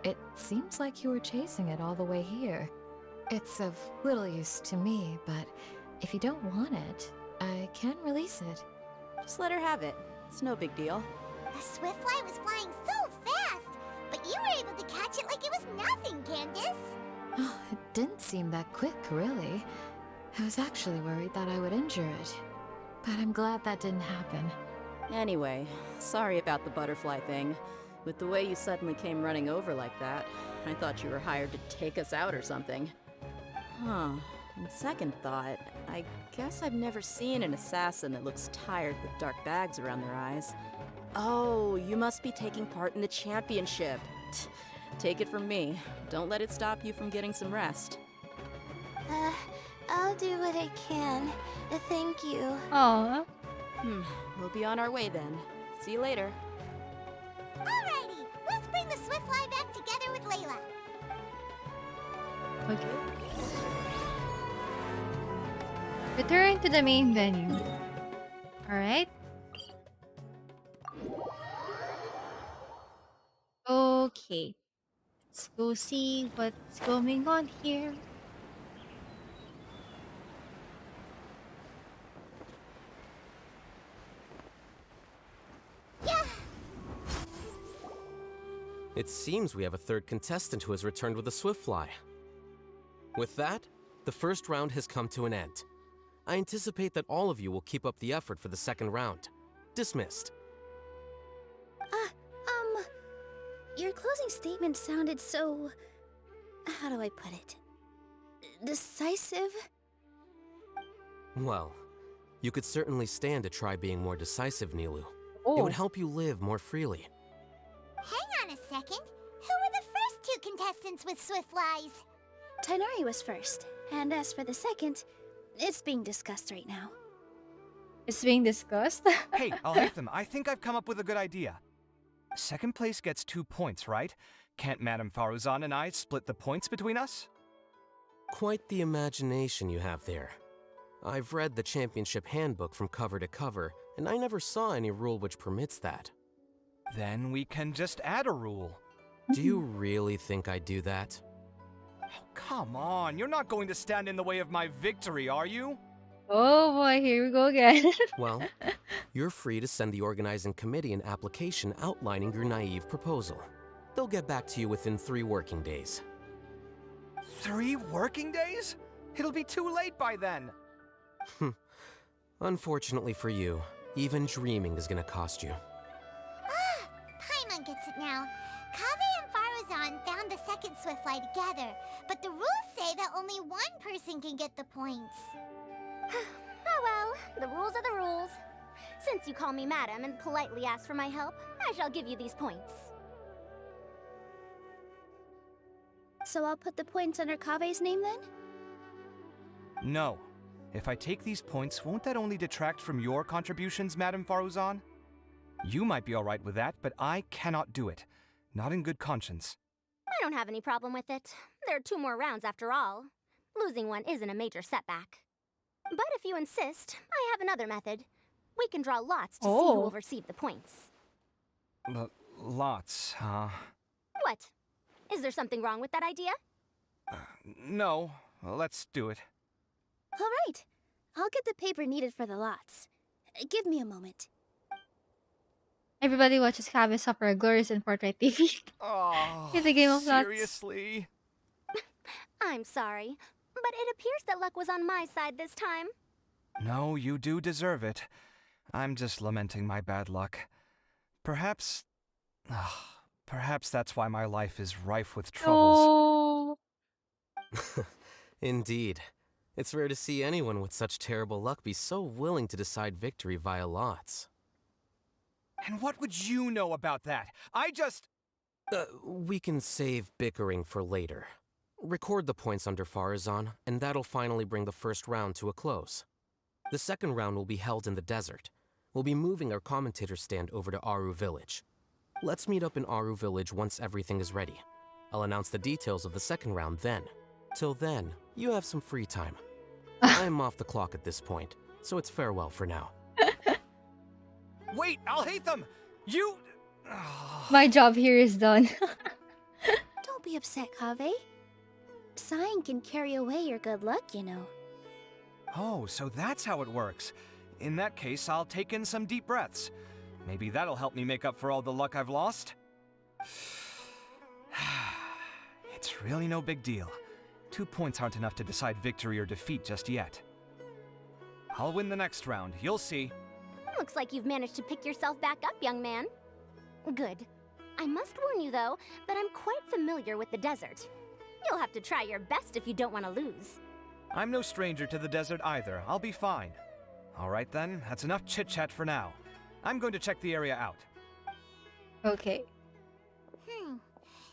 It seems like you were chasing it all the way here. It's of little use to me, but if you don't want it, I can release it. Just let her have it. It's no big deal. The swiftfly was flying so fast, but you were able to catch it like it was nothing, Candace. Oh, it didn't seem that quick, really. I was actually worried that I would injure it, but I'm glad that didn't happen. Anyway, sorry about the butterfly thing. With the way you suddenly came running over like that, I thought you were hired to take us out or something. Huh. On second thought, I guess I've never seen an assassin that looks tired with dark bags around their eyes. Oh, you must be taking part in the championship. Take it from me. Don't let it stop you from getting some rest. I'll do what I can. Thank you. Aww. We'll be on our way then. See you later. Alrighty, let's bring the swiftfly back together with Layla. Okay. Return to the main venue. Alright. Okay. Let's go see what's going on here. It seems we have a third contestant who has returned with a swiftfly. With that, the first round has come to an end. I anticipate that all of you will keep up the effort for the second round. Dismissed. Your closing statement sounded so... how do I put it? Decisive? Well, you could certainly stand to try being more decisive, Nilu. It Oh. would help you live more freely. Hang on a second. Who were the first two contestants with swift flies? Tainari was first, and as for the second, it's being discussed right now. It's being discussed. Hey, Alhaitham, I think I've come up with a good idea. Second place gets 2 points, right? Can't Madame Faruzan and I split the points between us? Quite the imagination you have there. I've read the championship handbook from cover to cover, and I never saw any rule which permits that. Then we can just add a rule. Do you really think I'd do that? Come on, you're not going to stand in the way of my victory, are you? Oh boy, here we go again. Well, you're free to send the organizing committee an application outlining your naive proposal. They'll get back to you within 3 working days. 3 working days? It'll be too late by then. Unfortunately for you, even dreaming is gonna cost you. Paimon gets it now. Kaveh and Faruzan found the second swift fly together, but the rules say that only one person can get the points. Oh well, the rules are the rules. Since you call me madam and politely ask for my help, I shall give you these points. So I'll put the points under Kaveh's name then? No. If I take these points, won't that only detract from your contributions, Madame Faruzan? You might be alright with that, but I cannot do it. Not in good conscience. I don't have any problem with it. There are 2 more rounds after all. Losing one isn't a major setback. But if you insist, I have another method. We can draw lots to see who will receive the points. Lots, huh? What? Is there something wrong with that idea? No. Let's do it. All right. I'll get the paper needed for the lots. Give me a moment. Everybody watches Kaveh suffer a glorious and forthright defeat. Oh, in the game of lots. seriously? I'm sorry, but it appears that luck was on my side this time. No, you do deserve it. I'm just lamenting my bad luck. Perhaps that's why my life is rife with troubles. Oh. Indeed. It's rare to see anyone with such terrible luck be so willing to decide victory via lots. And what would you know about that? We can save bickering for later. Record the points under Faruzan, and that'll finally bring the first round to a close. The second round will be held in the desert. We'll be moving our commentator stand over to Aru Village. Let's meet up in Aru Village once everything is ready. I'll announce the details of the second round then. Till then, you have some free time. I'm off the clock at this point, so it's farewell for now. Wait, Alhaitham! You... My job here is done. Don't be upset, Kaveh. Sighing can carry away your good luck, you know. Oh, so that's how it works. In that case, I'll take in some deep breaths. Maybe that'll help me make up for all the luck I've lost. It's really no big deal. 2 points aren't enough to decide victory or defeat just yet. I'll win the next round, you'll see. Looks like you've managed to pick yourself back up, young man. Good. I must warn you, though, that I'm quite familiar with the desert. You'll have to try your best if you don't want to lose. I'm no stranger to the desert either. I'll be fine. Alright then, that's enough chit-chat for now. I'm going to check the area out. Okay.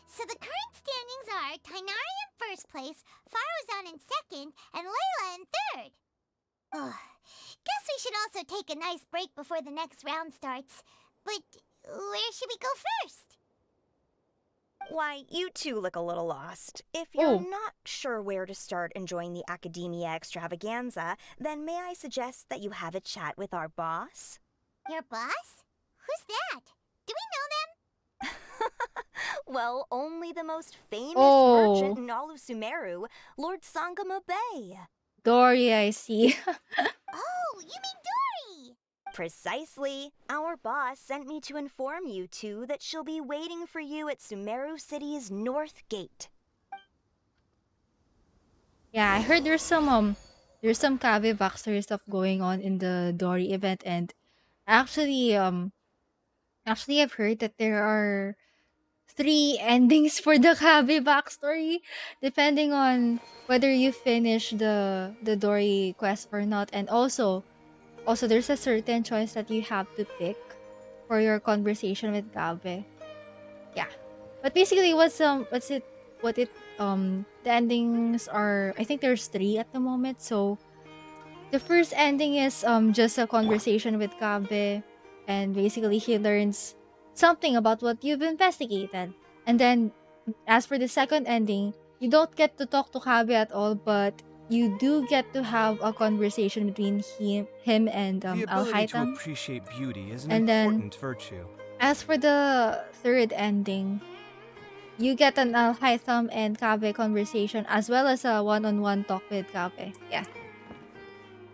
So the current standings are Tainari in first place, Faruzan in second, and Layla in third. Ugh. Guess we should also take a nice break before the next round starts. But where should we go first? Why, you two look a little lost. If you're not sure where to start enjoying the Academia extravaganza, then may I suggest that you have a chat with our boss? Your boss? Who's that? Do we know them? Well, only the most famous merchant in all of Sumeru, Lord Sangamo Bay. Dory, I see. Oh, you mean Dory! Precisely. Our boss sent me to inform you two that she'll be waiting for you at Sumeru City's North Gate. Yeah, I heard there's there's some Kaveh backstory stuff going on in the Dory event, and actually, I've heard that there are three endings for the Kaveh backstory, depending on whether you finish the Dory quest or not, and also there's a certain choice that you have to pick for your conversation with Kaveh. Yeah, but basically, the endings are, I think there's three at the moment. So the first ending is just a conversation with Kabe, and basically he learns something about what you've investigated. And then as for the second ending, you don't get to talk to Kabe at all, but you do get to have a conversation between him and The Al ability to Haitam. appreciate beauty is an And then important virtue. as for the third ending, you get an Al Haitam and Kabe conversation as well as a one-on-one talk with Kabe. Yeah,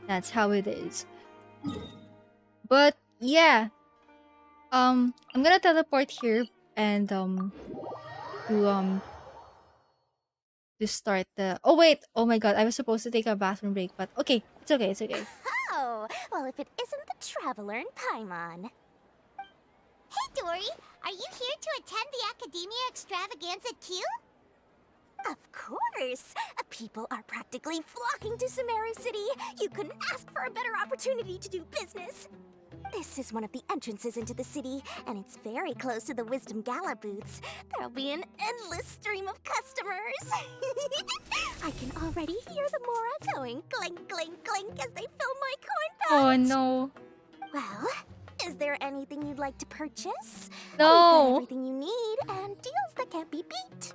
that's how it is. But yeah, I'm gonna teleport here and to um to start the. Oh wait, oh my god, I was supposed to take a bathroom break, but okay, it's okay, it's okay. Oh, well, if it isn't the Traveler in Paimon. Hey, Dory, are you here to attend the Academia Extravaganza too? Of course! People are practically flocking to Sumeru City. You couldn't ask for a better opportunity to do business. This is one of the entrances into the city, and it's very close to the Wisdom Gala booths. There'll be an endless stream of customers. I can already hear the Mora going clink, clink, clink as they fill my coin pouch. Oh no. Well, is there anything you'd like to purchase? No. We've got everything you need and deals that can't be beat.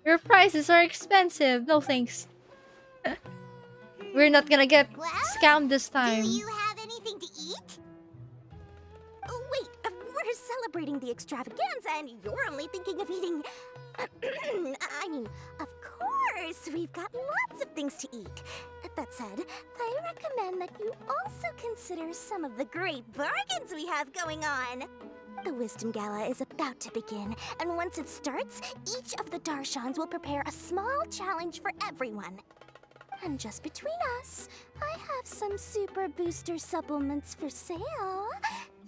Your prices are expensive. No thanks. We're not gonna get scammed this time. Do you have anything to eat? Oh, wait, we're celebrating the extravaganza and you're only thinking of eating... I mean, of course, we've got lots of things to eat. That said, I recommend that you also consider some of the great bargains we have going on. The Wisdom Gala is about to begin, and once it starts, each of the Darshans will prepare a small challenge for everyone. And just between us, I have some super booster supplements for sale.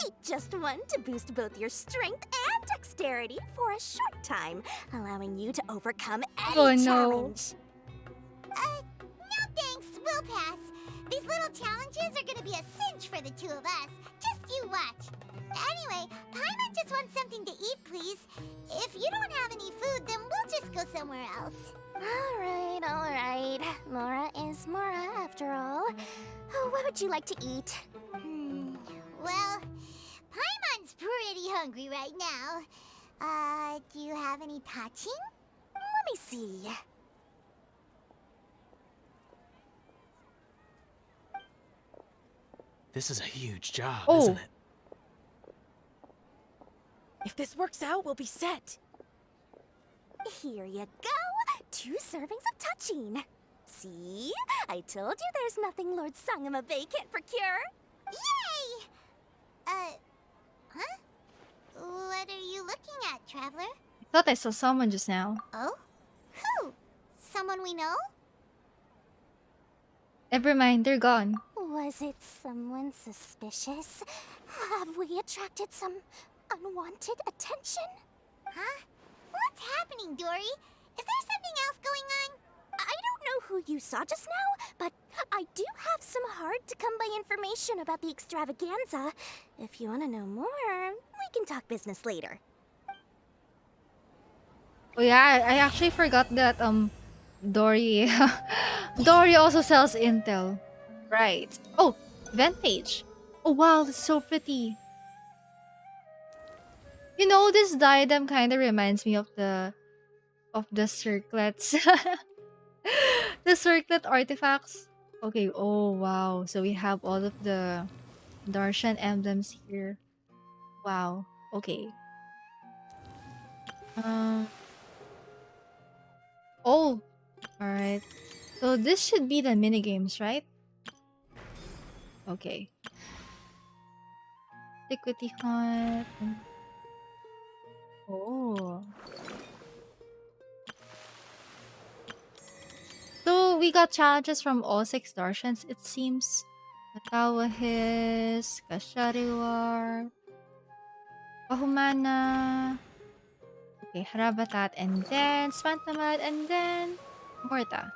Eat just one to boost both your strength and dexterity for a short time, allowing you to overcome any challenge. No thanks, we'll pass. These little challenges are gonna be a cinch for the two of us. Just you watch. Anyway, Paimon just wants something to eat, please. If you don't have any food, then we'll just go somewhere else. Alright. Mora is Mora, after all. Oh, what would you like to eat? Well, Paimon's pretty hungry right now. Do you have any touching? Let me see. This is a huge job, Oh. isn't it? If this works out, we'll be set. Here you go. 2 servings of touching. See? I told you there's nothing Lord Sangamabe can't procure. Yay! Huh? What are you looking at, Traveler? I thought I saw someone just now. Oh? Who? Someone we know? Never mind, they're gone. Was it someone suspicious? Have we attracted some unwanted attention? Huh? What's happening, Dory? Is there something else going on? I don't know who you saw just now, but I do have some hard-to-come-by information about the extravaganza. If you want to know more, we can talk business later. Oh yeah, I actually forgot that Dory Dory also sells intel. Right. Oh, event page. Oh wow, that's so pretty. You know, this diadem kind of reminds me of the circlets. The circlet artifacts. Okay, oh wow. So we have all of the Darshan emblems here. Wow. Okay. Oh, alright. So this should be the minigames, right? Okay. Liquidity hunt. Oh. So we got challenges from all 6 Darshans, it seems. Nakawahis, Kashariwar, Bahumana. Okay, Harabatat, and then Spantamad, and then Morta.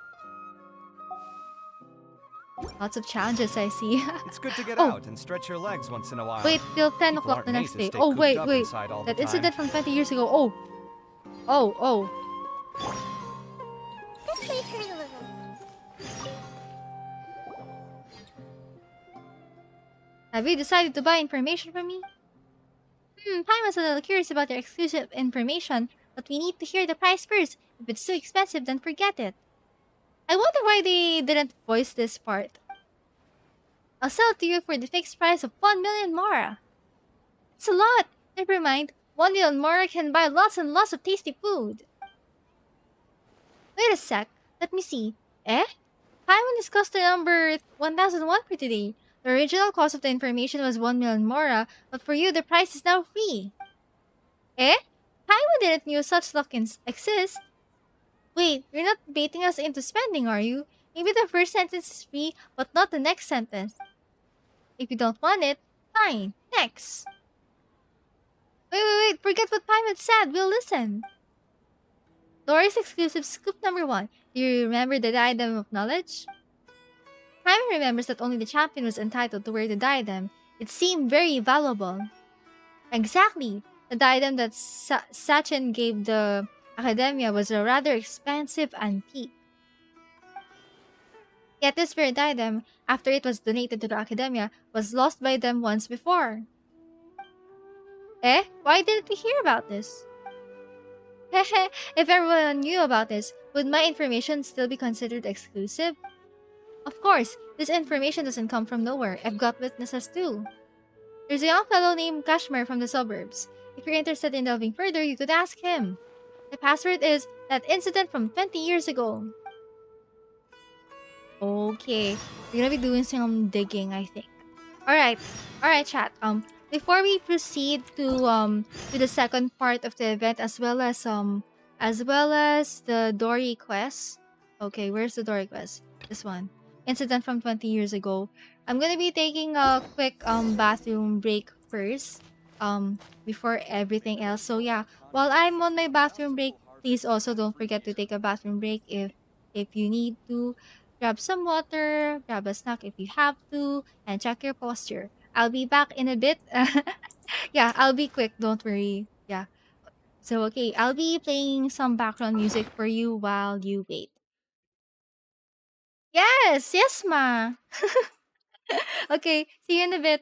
Lots of challenges, I see. It's good to get Oh. out and stretch your legs once in a while. Wait till 10 People o'clock aren't the made next to day. stay Oh, cooped wait, up wait. inside all the That time. incident from 20 years ago. Oh. Oh, oh. This may hurt a little. Have you decided to buy information from me? Paimon's a little curious about your exclusive information, but we need to hear the price first. If it's too expensive, then forget it. I wonder why they didn't voice this part. I'll sell it to you for the fixed price of 1 million Mara. It's a lot. Never mind. 1 million Mara can buy lots and lots of tasty food. Wait a sec. Let me see. Eh? Paimon discussed the number 1001 for today. The original cost of the information was 1 million Mora, but for you the price is now free. Eh? Paimon didn't knew such lock-ins exist. Wait, you're not baiting us into spending, are you? Maybe the first sentence is free, but not the next sentence. If you don't want it, fine. Next. Wait. Forget what Paimon said. We'll listen. Dory's exclusive scoop number 1. Do you remember the diadem of knowledge? Paimon remembers that only the champion was entitled to wear the diadem. It seemed very valuable. Exactly. The diadem that Sachin gave the Academia was a rather expensive antique. Yet this very diadem, after it was donated to the Academia, was lost by them once before. Eh? Why didn't we hear about this? Hehe, if everyone knew about this, would my information still be considered exclusive? Of course, this information doesn't come from nowhere. I've got witnesses too. There's a young fellow named Kashmir from the suburbs. If you're interested in delving further, you could ask him. The password is that incident from 20 years ago. Okay, we're gonna be doing some digging, I think. Alright, chat. Before we proceed to the second part of the event, as well as the Dory quest. Okay, where's the Dory quest? This one. Incident from 20 years ago. I'm gonna be taking a quick bathroom break first. Before everything else. So yeah, while I'm on my bathroom break, please also don't forget to take a bathroom break if you need to. Grab some water, grab a snack if you have to, and check your posture. I'll be back in a bit. Yeah, I'll be quick, don't worry. Yeah. So okay, I'll be playing some background music for you while you wait. Yes, ma. Okay, see you in a bit.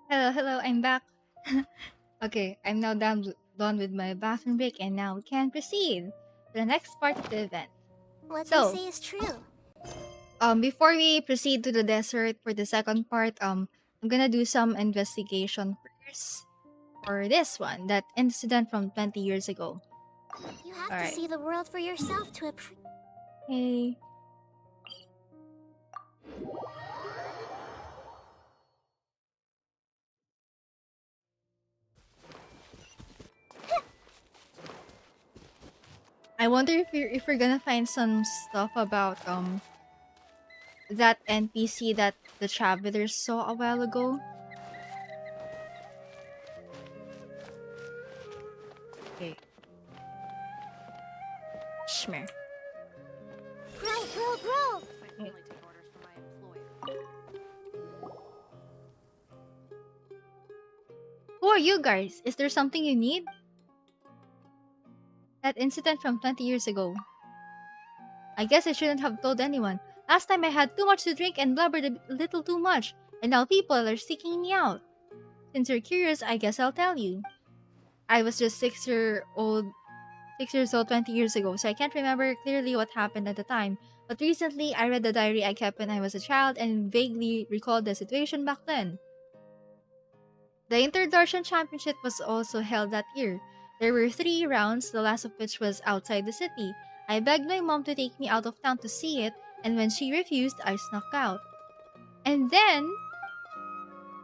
Hello, hello, I'm back. Okay, I'm now done with my bathroom break, and now we can proceed to the next part of the event. What they So, say is true. before we proceed to the desert for the second part, I'm gonna do some investigation first for this one, that incident from 20 years ago. You have to Alright. see the world for yourself to appreciate. Hey. I wonder if we're gonna find some stuff about that NPC that the travelers saw a while ago. Okay. Schmer. Grow! Okay. Who are you guys? Is there something you need? That incident from 20 years ago. I guess I shouldn't have told anyone. Last time I had too much to drink and blubbered a little too much, and now people are seeking me out. Since you're curious, I guess I'll tell you. I was just 6 years old 20 years ago, so I can't remember clearly what happened at the time. But recently, I read the diary I kept when I was a child and vaguely recalled the situation back then. The Inter-Darshan Championship was also held that year. There were 3 rounds, the last of which was outside the city. I begged my mom to take me out of town to see it, and when she refused, I snuck out. And then,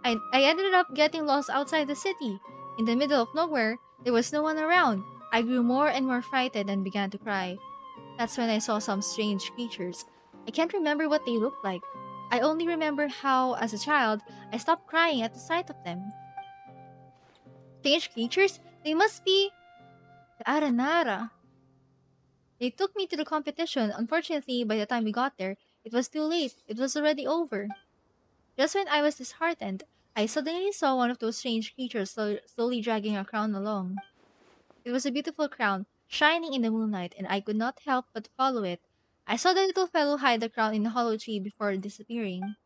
I ended up getting lost outside the city. In the middle of nowhere, there was no one around. I grew more and more frightened and began to cry. That's when I saw some strange creatures. I can't remember what they looked like. I only remember how, as a child, I stopped crying at the sight of them. Strange creatures? They must be the Aranara. They took me to the competition. Unfortunately, by the time we got there, it was too late. It was already over. Just when I was disheartened, I suddenly saw one of those strange creatures slowly dragging a crown along. It was a beautiful crown, shining in the moonlight, and I could not help but follow it. I saw the little fellow hide the crown in a hollow tree before disappearing.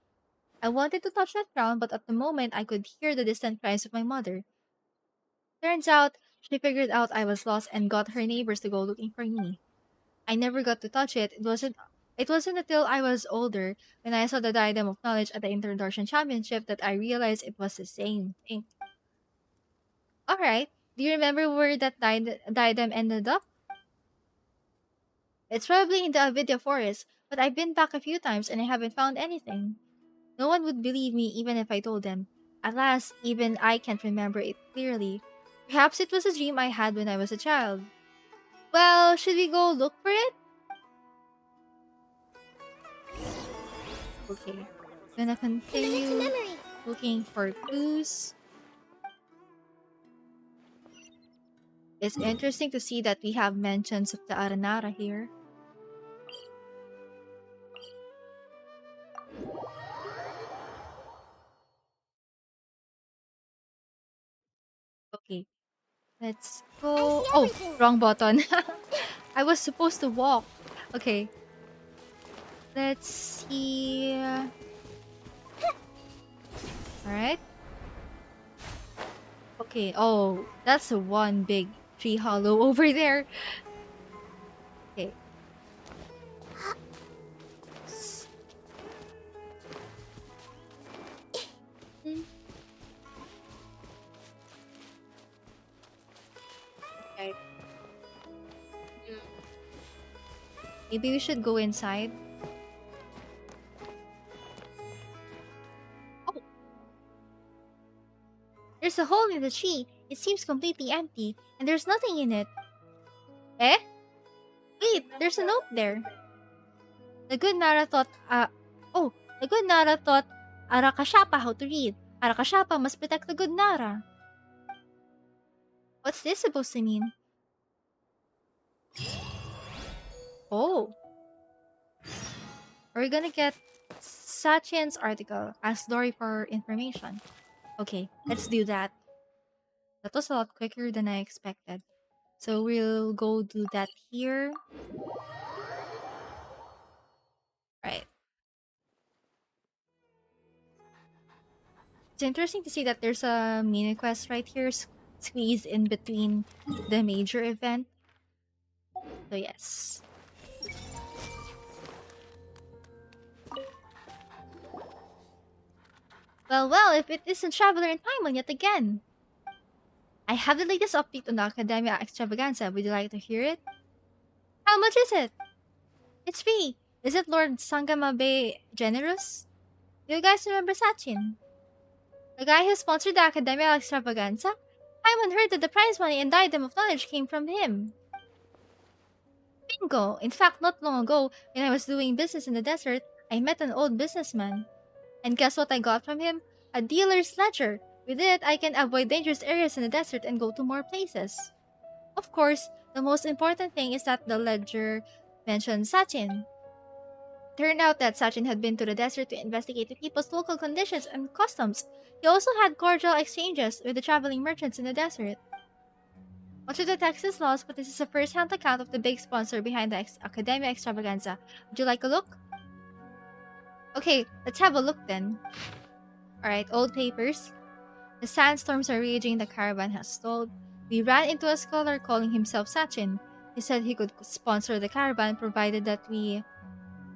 I wanted to touch that crown, but at the moment I could hear the distant cries of my mother. Turns out, she figured out I was lost and got her neighbors to go looking for me. I never got to touch it. It wasn't until I was older, when I saw the diadem of knowledge at the Inter-Darshan Championship, that I realized it was the same thing. Alright, do you remember where that diadem ended up? It's probably in the Avidya forest, but I've been back a few times and I haven't found anything. No one would believe me even if I told them. Alas, even I can't remember it clearly. Perhaps it was a dream I had when I was a child. Well, should we go look for it? Okay. Gonna continue looking for clues. It's interesting to see that we have mentions of the Aranara here. Okay. Let's go. Oh, wrong button. I was supposed to walk. Okay. Let's see. Alright. Okay. Oh, that's a one big tree hollow over there. Okay. Right. Maybe we should go inside. Oh. There's a hole in the tree. It seems completely empty, and there's nothing in it. Eh? Wait, there's a note there. The good Nara taught, the good Nara taught Arakashapa how to read. Arakashapa must protect the good Nara. What's this supposed to mean? Oh. We're gonna get Sachin's article. Ask Dory for information. Okay, let's do that. That was a lot quicker than I expected. So we'll go do that here. Right. It's interesting to see that there's a mini quest right here squeezed in between the major event. So yes. Well, if it isn't Traveler in Paimon yet again. I have the latest update on the Academia Extravaganza. Would you like to hear it? How much is it? It's free. Is it Lord Sangama Bay generous? Do you guys remember Sachin? The guy who sponsored the Academia Extravaganza? Paimon heard that the prize money and diadem of knowledge came from him. Bingo! In fact, not long ago, when I was doing business in the desert, I met an old businessman. And guess what I got from him? A dealer's ledger. With it, I can avoid dangerous areas in the desert and go to more places. Of course, the most important thing is that the ledger mentioned Sachin. Turned out that Sachin had been to the desert to investigate the people's local conditions and customs. He also had cordial exchanges with the traveling merchants in the desert. Much of the text is lost, but this is a first-hand account of the big sponsor behind the Academia Extravaganza. Would you like a look? Okay, let's have a look then. Alright, old papers. The sandstorms are raging, the caravan has stalled. We ran into a scholar calling himself Sachin. He said he could sponsor the caravan provided that we...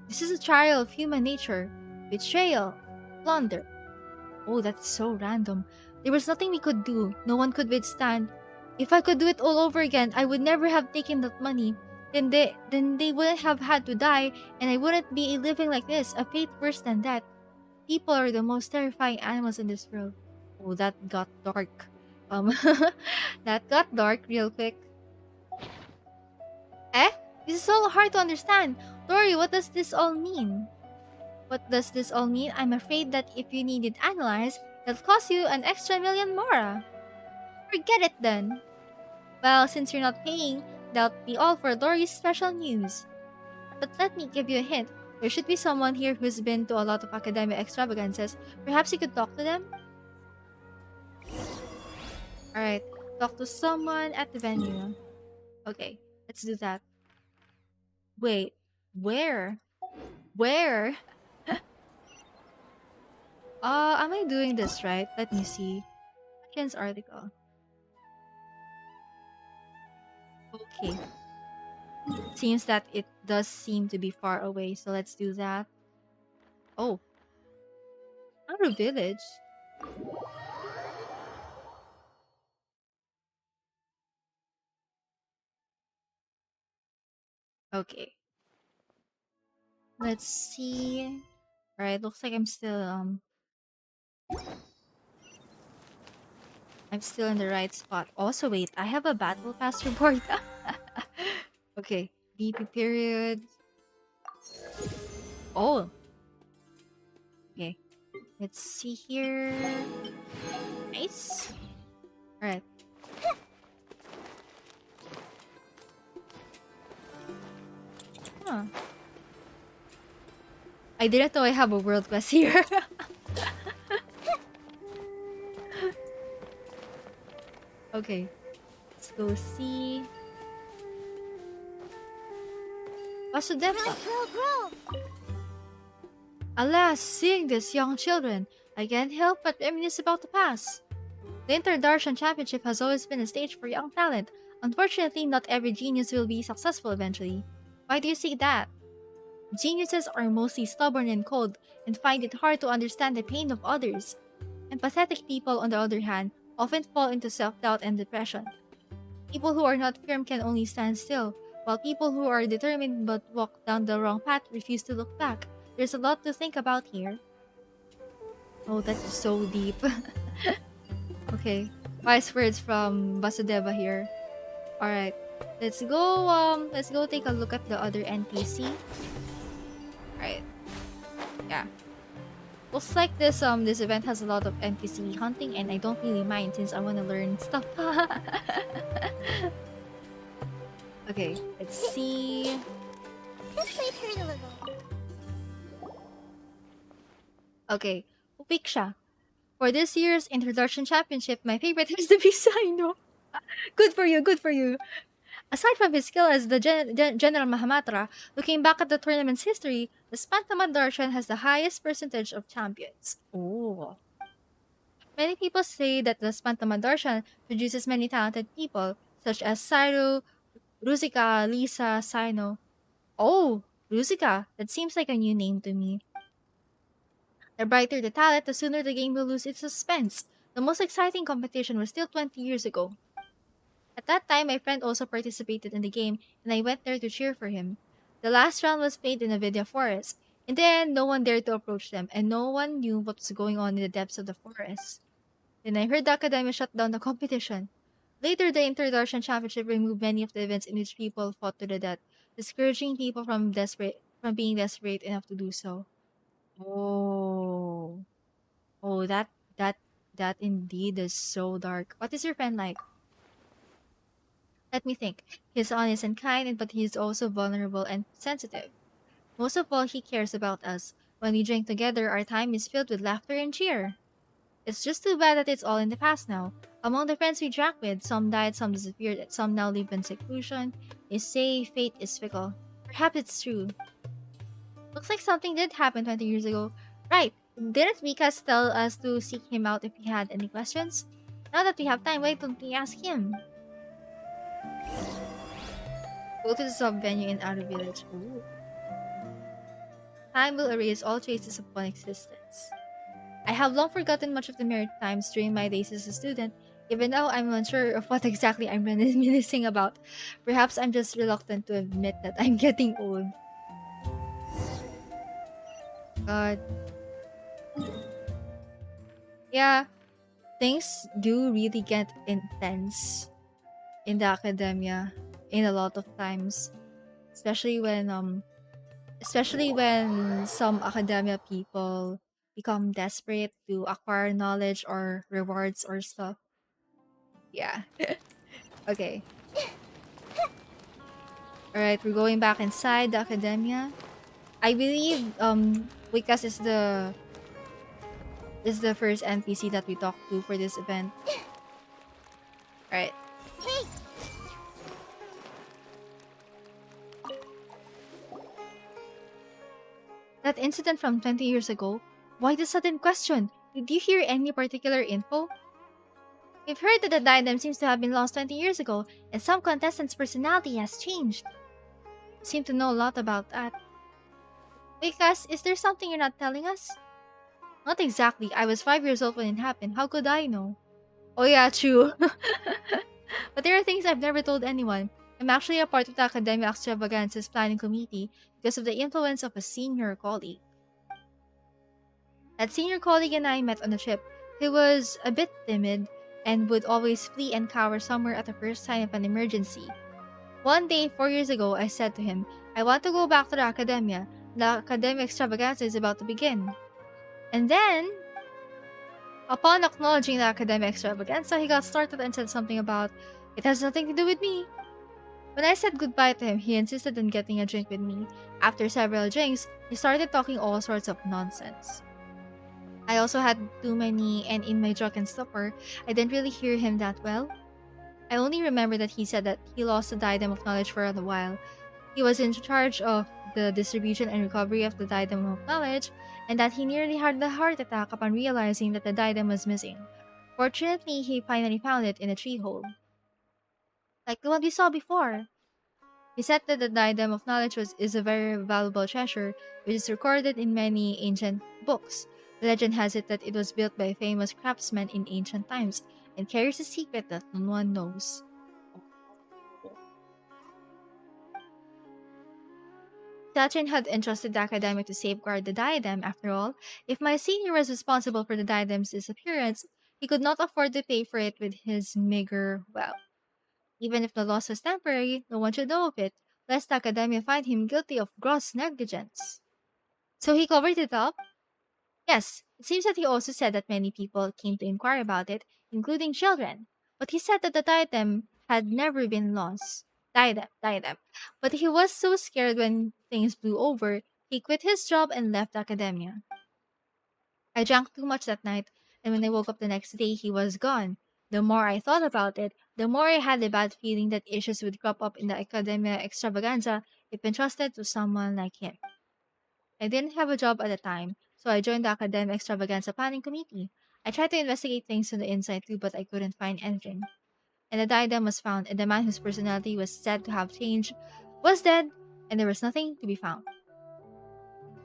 This is a trial of human nature. Betrayal. Plunder. Oh, that's so random. There was nothing we could do. No one could withstand. If I could do it all over again, I would never have taken that money. Then they wouldn't have had to die, and I wouldn't be living like this, a fate worse than that. People are the most terrifying animals in this world. Oh, that got dark. That got dark real quick. Eh? This is so hard to understand. Tori, what does this all mean? What does this all mean? I'm afraid that if you need it analyzed, it'll cost you an extra million mora. Forget it then. Well, since you're not paying, that'll be all for Dory's special news. But let me give you a hint. There should be someone here who's been to a lot of academic extravagances. Perhaps you could talk to them? Alright, talk to someone at the venue. Okay, let's do that. Wait, where? Where? Am I doing this right? Let me see. Ken's article. Okay. Seems that it does seem to be far away, so let's do that. Oh. Outer village. Okay. Let's see. Alright, looks like I'm still in the right spot. Also, wait, I have a battle pass report. Okay, BP period. Oh. Okay. Let's see here. Nice. Alright. Huh. I didn't know I have a world quest here. Okay. Let's go see. Vasudeva. Alas, seeing these young children, I can't help but reminisce about the past. The Inter-Darshan Championship has always been a stage for young talent. Unfortunately, not every genius will be successful eventually. Why do you say that? Geniuses are mostly stubborn and cold, and find it hard to understand the pain of others. Empathetic people, on the other hand, often fall into self-doubt and depression. People who are not firm can only stand still, while people who are determined but walk down the wrong path refuse to look back. There's a lot to think about here. Oh, that is so deep. Okay, wise words from Vasudeva here. Alright, let's go take a look at the other NPC. Alright. Yeah. Looks like this event has a lot of NPC hunting, and I don't really mind since I wanna learn stuff. Okay, let's see. This might hurt a little. Okay, Upiksha. For this year's Introduction Championship, my favorite has to be Saino. Good for you, good for you. Aside from his skill as the General Mahamatra, looking back at the tournament's history, the Spantamad Darshan has the highest percentage of champions. Oh. Many people say that the Darshan produces many talented people, such as Sairo, Rusika, Lisa, Sino. Oh, Rusika, that seems like a new name to me. The brighter the talent, the sooner the game will lose its suspense. The most exciting competition was still 20 years ago. At that time, my friend also participated in the game, and I went there to cheer for him. The last round was played in a Vidya forest. In the end, no one dared to approach them, and no one knew what was going on in the depths of the forest. Then I heard the academy shut down the competition. Later, the Inter-Darshan Championship removed many of the events in which people fought to the death, discouraging people from being desperate enough to do so. Oh, oh, that that indeed is so dark. What is your friend like? Let me think. He's honest and kind, but he's also vulnerable and sensitive. Most of all, he cares about us. When we drink together, our time is filled with laughter and cheer. It's just too bad that it's all in the past now. Among the friends we drank with, some died, some disappeared, and some now live in seclusion. They say fate is fickle. Perhaps it's true. Looks like something did happen 20 years ago. Right, didn't Vikas tell us to seek him out if we had any questions? Now that we have time, why don't we ask him? Go to the sub-venue in Outer Village. Ooh. Time will erase all traces of one existence. I have long forgotten much of the merry times during my days as a student, even though I'm unsure of what exactly I'm reminiscing about. Perhaps I'm just reluctant to admit that I'm getting old. God. Yeah, things do really get intense in the academia in a lot of times. Especially when some academia people become desperate to acquire knowledge or rewards or stuff. Yeah. Okay. Alright, we're going back inside the academia. I believe Wikas is the first NPC that we talked to for this event. Alright. Hey! That incident from 20 years ago? Why the sudden question? Did you hear any particular info? We've heard that the diadem seems to have been lost 20 years ago, and some contestants' personality has changed. You seem to know a lot about that. Wikas, is there something you're not telling us? Not exactly. I was 5 years old when it happened. How could I know? Oh yeah, true. But there are things I've never told anyone. I'm actually a part of the Academia Extravaganza's planning committee because of the influence of a senior colleague. That senior colleague and I met on a trip. He was a bit timid and would always flee and cower somewhere at the first sign of an emergency. One day, 4 years ago, I said to him, I want to go back to the Academia. The Academia Extravaganza is about to begin. And then, upon acknowledging the Academia Extravaganza, he got startled and said something about, it has nothing to do with me. When I said goodbye to him, he insisted on getting a drink with me. After several drinks, he started talking all sorts of nonsense. I also had too many, and in my drunken stupor, I didn't really hear him that well. I only remember that he said that he lost the diadem of knowledge for a while. He was in charge of the distribution and recovery of the diadem of knowledge, and that he nearly had a heart attack upon realizing that the diadem was missing. Fortunately, he finally found it in a tree hole. Like the one we saw before. He said that the diadem of knowledge is a very valuable treasure, which is recorded in many ancient books. The legend has it that it was built by a famous craftsman in ancient times, and carries a secret that no one knows. Sachin had entrusted the academic to safeguard the diadem. After all, if my senior was responsible for the diadem's disappearance, he could not afford to pay for it with his meager wealth. Even if the loss was temporary, no one should know of it, lest the academia find him guilty of gross negligence. So he covered it up? Yes, it seems that he also said that many people came to inquire about it, including children. But he said that the diadem had never been lost. Diadem. But he was so scared when things blew over, he quit his job and left academia. I drank too much that night, and when I woke up the next day, he was gone. The more I thought about it, the more I had a bad feeling that issues would crop up in the Academia Extravaganza if entrusted to someone like him. I didn't have a job at the time, so I joined the Academia Extravaganza Planning Committee. I tried to investigate things on the inside too, but I couldn't find anything. And the diadem was found, and the man whose personality was said to have changed was dead, and there was nothing to be found.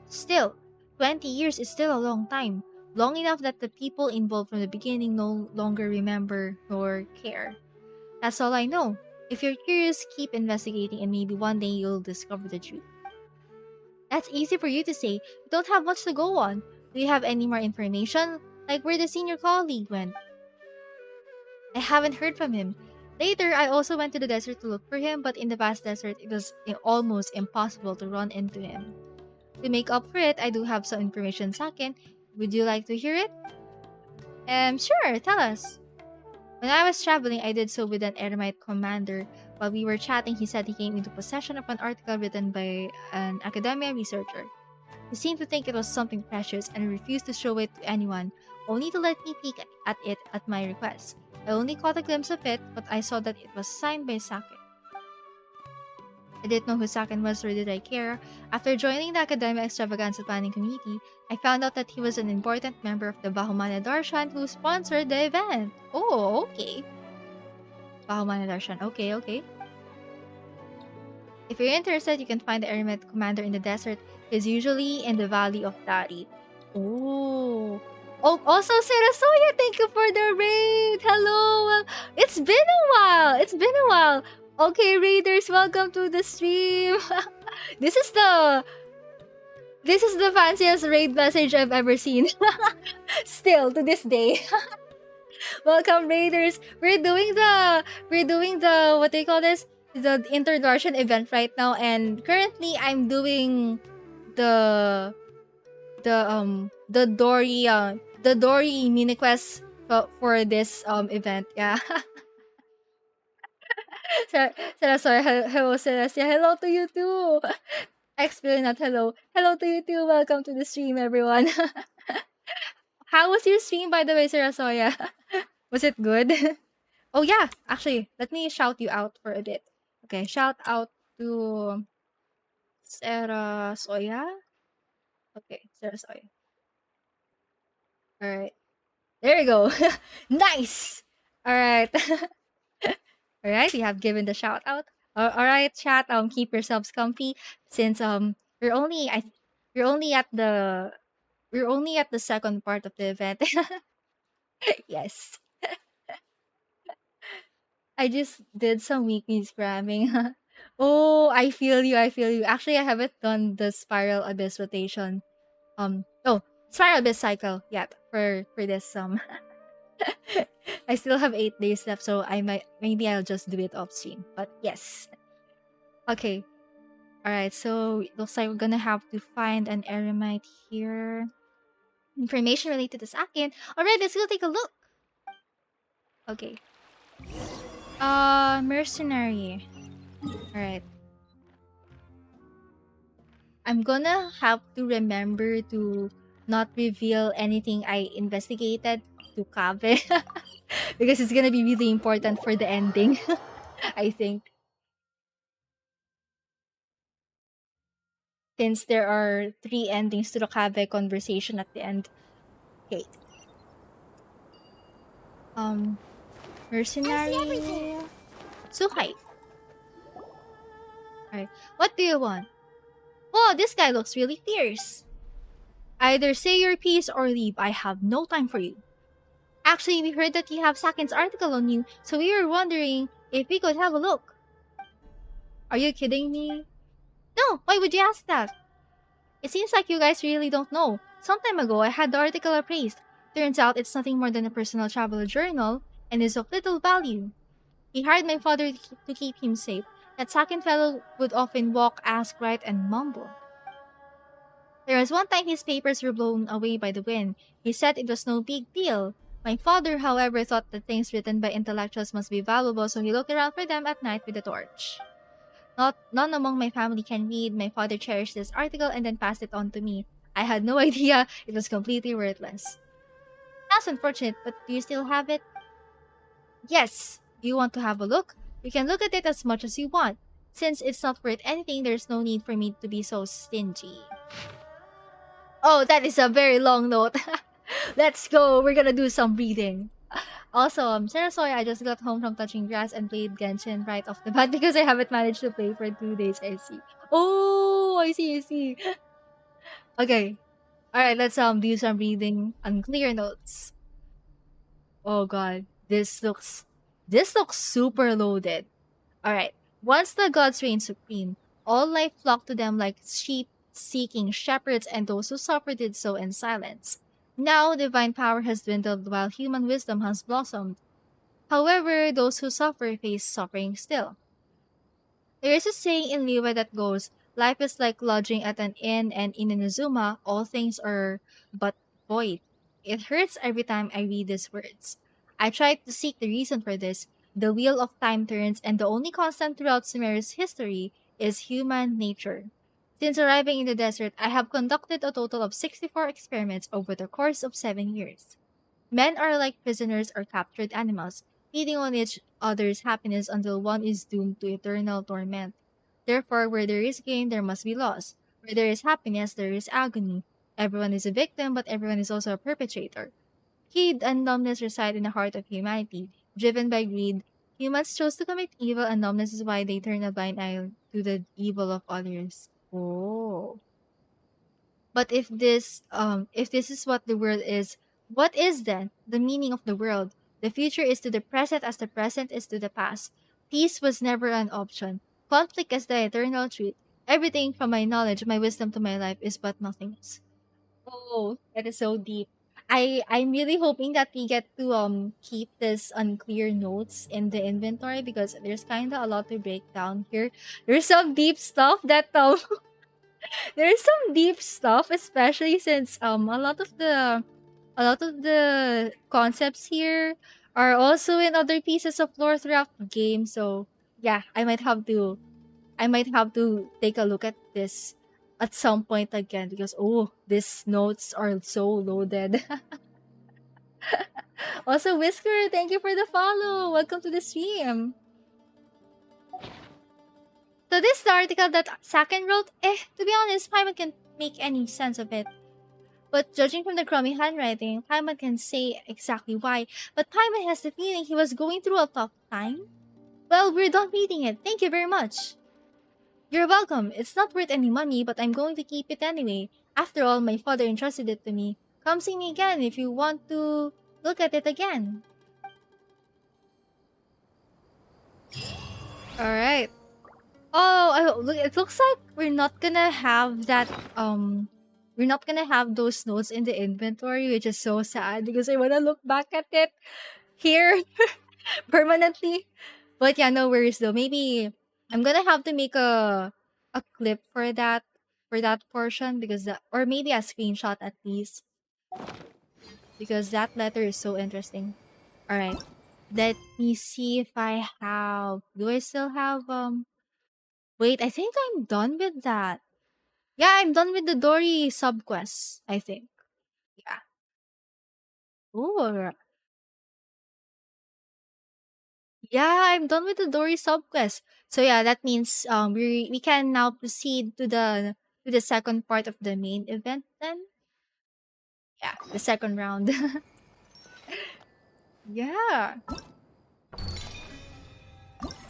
Still, 20 years is still a long time, long enough that the people involved from the beginning no longer remember nor care. That's all I know. If you're curious, keep investigating, and maybe one day you'll discover the truth. That's easy for you to say. You don't have much to go on. Do you have any more information? Like where the senior colleague went? I haven't heard from him. Later, I also went to the desert to look for him, but in the vast desert, it was almost impossible to run into him. To make up for it, I do have some information second. Would you like to hear it? Sure, tell us. When I was traveling, I did so with an Eremite commander. While we were chatting, he said he came into possession of an article written by an academia researcher. He seemed to think it was something precious and refused to show it to anyone, only to let me peek at it at my request. I only caught a glimpse of it, but I saw that it was signed by Saken. I didn't know who Saken was, or did I care. After joining the Academia Extravaganza planning committee, I found out that he was an important member of the Inter-Darshan who sponsored the event. Oh, okay. Inter-Darshan, okay. If you're interested, you can find the Eremite commander in the desert. He's usually in the Valley of Dari. Oh, also Sarasoya, thank you for the raid. Hello. It's been a while. Okay, raiders, welcome to the stream. This is the fanciest raid message I've ever seen. Still to this day. Welcome, raiders. We're doing the what do you call this? The Inter-Darshan event right now, and currently I'm doing the Dory mini quest for this event. Yeah. Sorry. Hello, Celestia. Hello to you too. Explain not hello. Hello to you too. Welcome to the stream, everyone. How was your stream, by the way, Sarasoya? Was it good? Oh yeah, actually, let me shout you out for a bit. Okay, shout out to Sarasoya. Okay, Sarasoya. Alright. There you go. Nice! Alright. Alright, you have given the shout out. Alright, chat, keep yourselves comfy since we're only at the second part of the event. Yes. I just did some weekly scramming. Oh, I feel you. Actually, I haven't done the spiral abyss rotation. Spiral abyss cycle yet for this I still have 8 days left, so maybe I'll just do it off stream. But yes. Okay. Alright, so it looks like we're gonna have to find an eremite here. Information related to Sakin. Alright, let's go take a look. Okay. Mercenary. Alright. I'm gonna have to remember to not reveal anything I investigated to Kaveh. Because it's gonna be really important for the ending. I think. Since there are 3 endings to the Kaveh conversation at the end. Okay. Mercenary. Suhai. Alright. What do you want? Whoa, this guy looks really fierce. Either say your piece or leave. I have no time for you. Actually, we heard that you have Sakin's article on you, so we were wondering if we could have a look. Are you kidding me? No, why would you ask that? It seems like you guys really don't know. Some time ago, I had the article appraised. Turns out it's nothing more than a personal travel journal and is of little value. He hired my father to keep him safe. That Sakin fellow would often walk, ask, write, and mumble. There was one time his papers were blown away by the wind. He said it was no big deal. My father, however, thought that things written by intellectuals must be valuable, so he looked around for them at night with a torch. None among my family can read. My father cherished this article and then passed it on to me. I had no idea it was completely worthless. That's unfortunate, but do you still have it? Yes. Do you want to have a look? You can look at it as much as you want. Since it's not worth anything, there's no need for me to be so stingy. Oh, that is a very long note. Let's go. We're gonna do some breathing. Also, sorry, I just got home from touching grass and played Genshin right off the bat because I haven't managed to play for 2 days. I see. Oh, I see, I see. Okay. Alright, let's do some reading on clear notes. Oh god. This looks super loaded. Alright. Once the gods reign supreme, all life flocked to them like sheep seeking shepherds, and those who suffered did so in silence. Now divine power has dwindled while human wisdom has blossomed. However, those who suffer face suffering still. There is a saying in Liwa that goes, life is like lodging at an inn, and in Inazuma, all things are but void. It hurts every time I read these words. I tried to seek the reason for this. The wheel of time turns, and the only constant throughout Sumeru's history is human nature. Since arriving in the desert, I have conducted a total of 64 experiments over the course of 7 years. Men are like prisoners or captured animals, feeding on each other's happiness until one is doomed to eternal torment. Therefore, where there is gain, there must be loss. Where there is happiness, there is agony. Everyone is a victim, but everyone is also a perpetrator. Greed and numbness reside in the heart of humanity. Driven by greed, humans chose to commit evil, and numbness is why they turn a blind eye to the evil of others. Oh. But if this is what the world is, what is then the meaning of the world? The future is to the present as the present is to the past. Peace was never an option. Conflict is the eternal truth. Everything from my knowledge, my wisdom to my life is but nothingness. Oh, that is so deep. I'm really hoping that we get to keep this unclear notes in the inventory because there's kinda a lot to break down here. There's some deep stuff that there's some deep stuff, especially since a lot of the concepts here are also in other pieces of lore throughout the game. So yeah, I might have to take a look at this at some point again because these notes are so loaded. Also, Whisker, thank you for the follow. Welcome to the stream. So this is the article that Saken wrote. To be honest, Paimon can't make any sense of it. But judging from the crummy handwriting, Paimon can say exactly why. But Paimon has the feeling he was going through a tough time. Well, we're done reading it. Thank you very much. You're welcome. It's not worth any money, but I'm going to keep it anyway. After all, my father entrusted it to me. Come see me again if you want to look at it again. Alright. It looks like we're not gonna have that, we're not gonna have those notes in the inventory, which is so sad because I wanna look back at it here permanently. But yeah, no worries though. Maybe I'm gonna have to make a clip for that portion because or maybe a screenshot at least because that letter is so interesting. All right, let me see if I have. Do I still have Wait, I think I'm done with that. Yeah, I'm done with the Dory subquest. I think. Yeah. Ooh, yeah, I'm done with the Dory subquest. So yeah, that means we can now proceed to the second part of the main event then. Yeah, the second round. Yeah.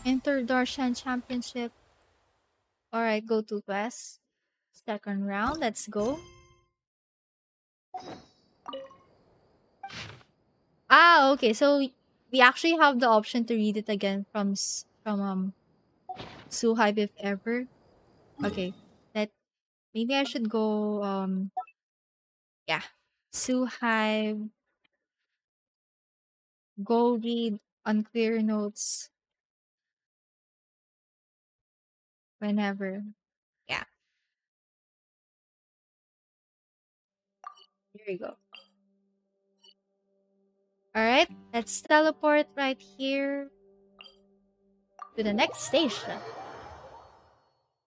Inter-Darshan Championship. Alright, go to quest. Second round, let's go. Okay, so we actually have the option to read it again from Suhaib if ever. Okay. That maybe I should go yeah. Suhaib, go read unclear notes whenever. Yeah. Here we go. Alright, let's teleport right here to the next station.